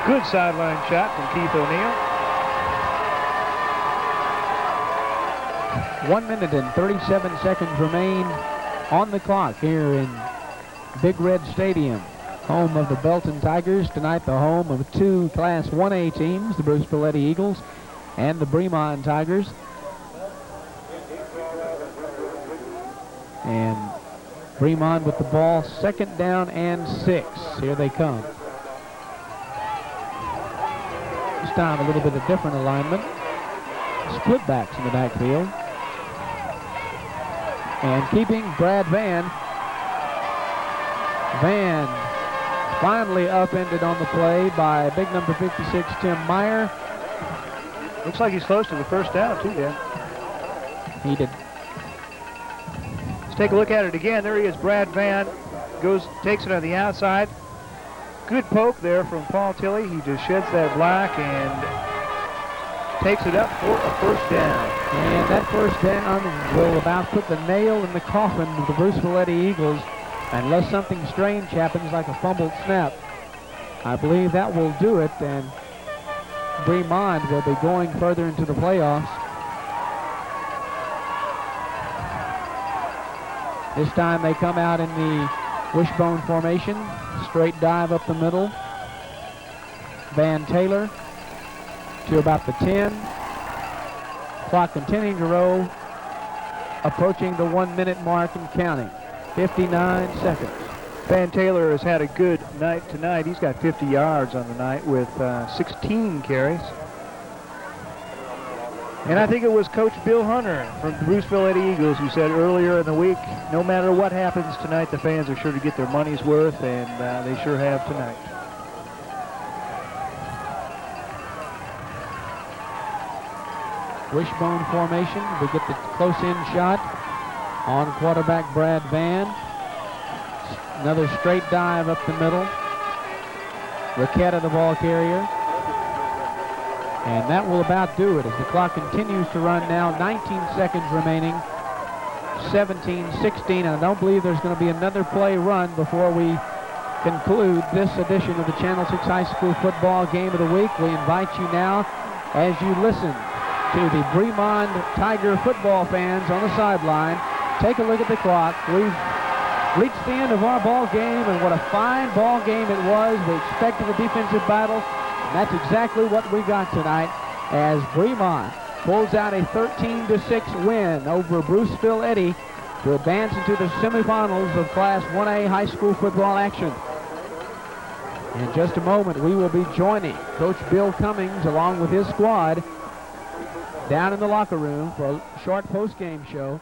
O: Good sideline shot from Keith O'Neill.
M: 1 minute and 37 seconds remain on the clock here in Big Red Stadium, home of the Belton Tigers. Tonight the home of two Class 1A teams, the Bruceville-Eddy Eagles and the Bremond Tigers. And Bremond with the ball, 2nd down and 6. Here they come. This time a little bit of different alignment. Split backs in the backfield. And keeping Brad Van. Van finally upended on the play by big number 56, Tim Mayr.
O: Looks like he's close to the first down, too, Dan.
M: He did.
O: Let's take a look at it again. There he is, Brad Van. Takes it on the outside. Good poke there from Paul Tilley. He just sheds that block and takes it up for a first down.
M: And that first down will about put the nail in the coffin of the Bruceville-Eddy Eagles, unless something strange happens like a fumbled snap. I believe that will do it, and Bremond will be going further into the playoffs. This time they come out in the wishbone formation, straight dive up the middle. Van Taylor to about the 10. Clock continuing to roll, approaching the 1 minute mark and counting. 59 seconds.
O: Van Taylor has had a good night tonight. He's got 50 yards on the night with 16 carries. And I think it was Coach Bill Hunter from the Bruceville-Eddy Eagles who said earlier in the week, no matter what happens tonight, the fans are sure to get their money's worth, and they sure have tonight.
M: Wishbone formation. We get the close-in shot on quarterback Brad Van. Another straight dive up the middle. Riccati, the ball carrier. And that will about do it as the clock continues to run now. 19 seconds remaining. 17-16. And I don't believe there's going to be another play run before we conclude this edition of the Channel 6 High School Football Game of the Week. We invite you now, as you listen to the Bremond Tiger football fans on the sideline, take a look at the clock. We've reached the end of our ball game, and what a fine ball game it was. We expected a defensive battle, and that's exactly what we got tonight as Bremond pulls out a 13-6 win over Bruceville-Eddy to advance into the semifinals of Class 1A high school football action. In just a moment, we will be joining Coach Bill Cummings along with his squad down in the locker room for a short post-game show.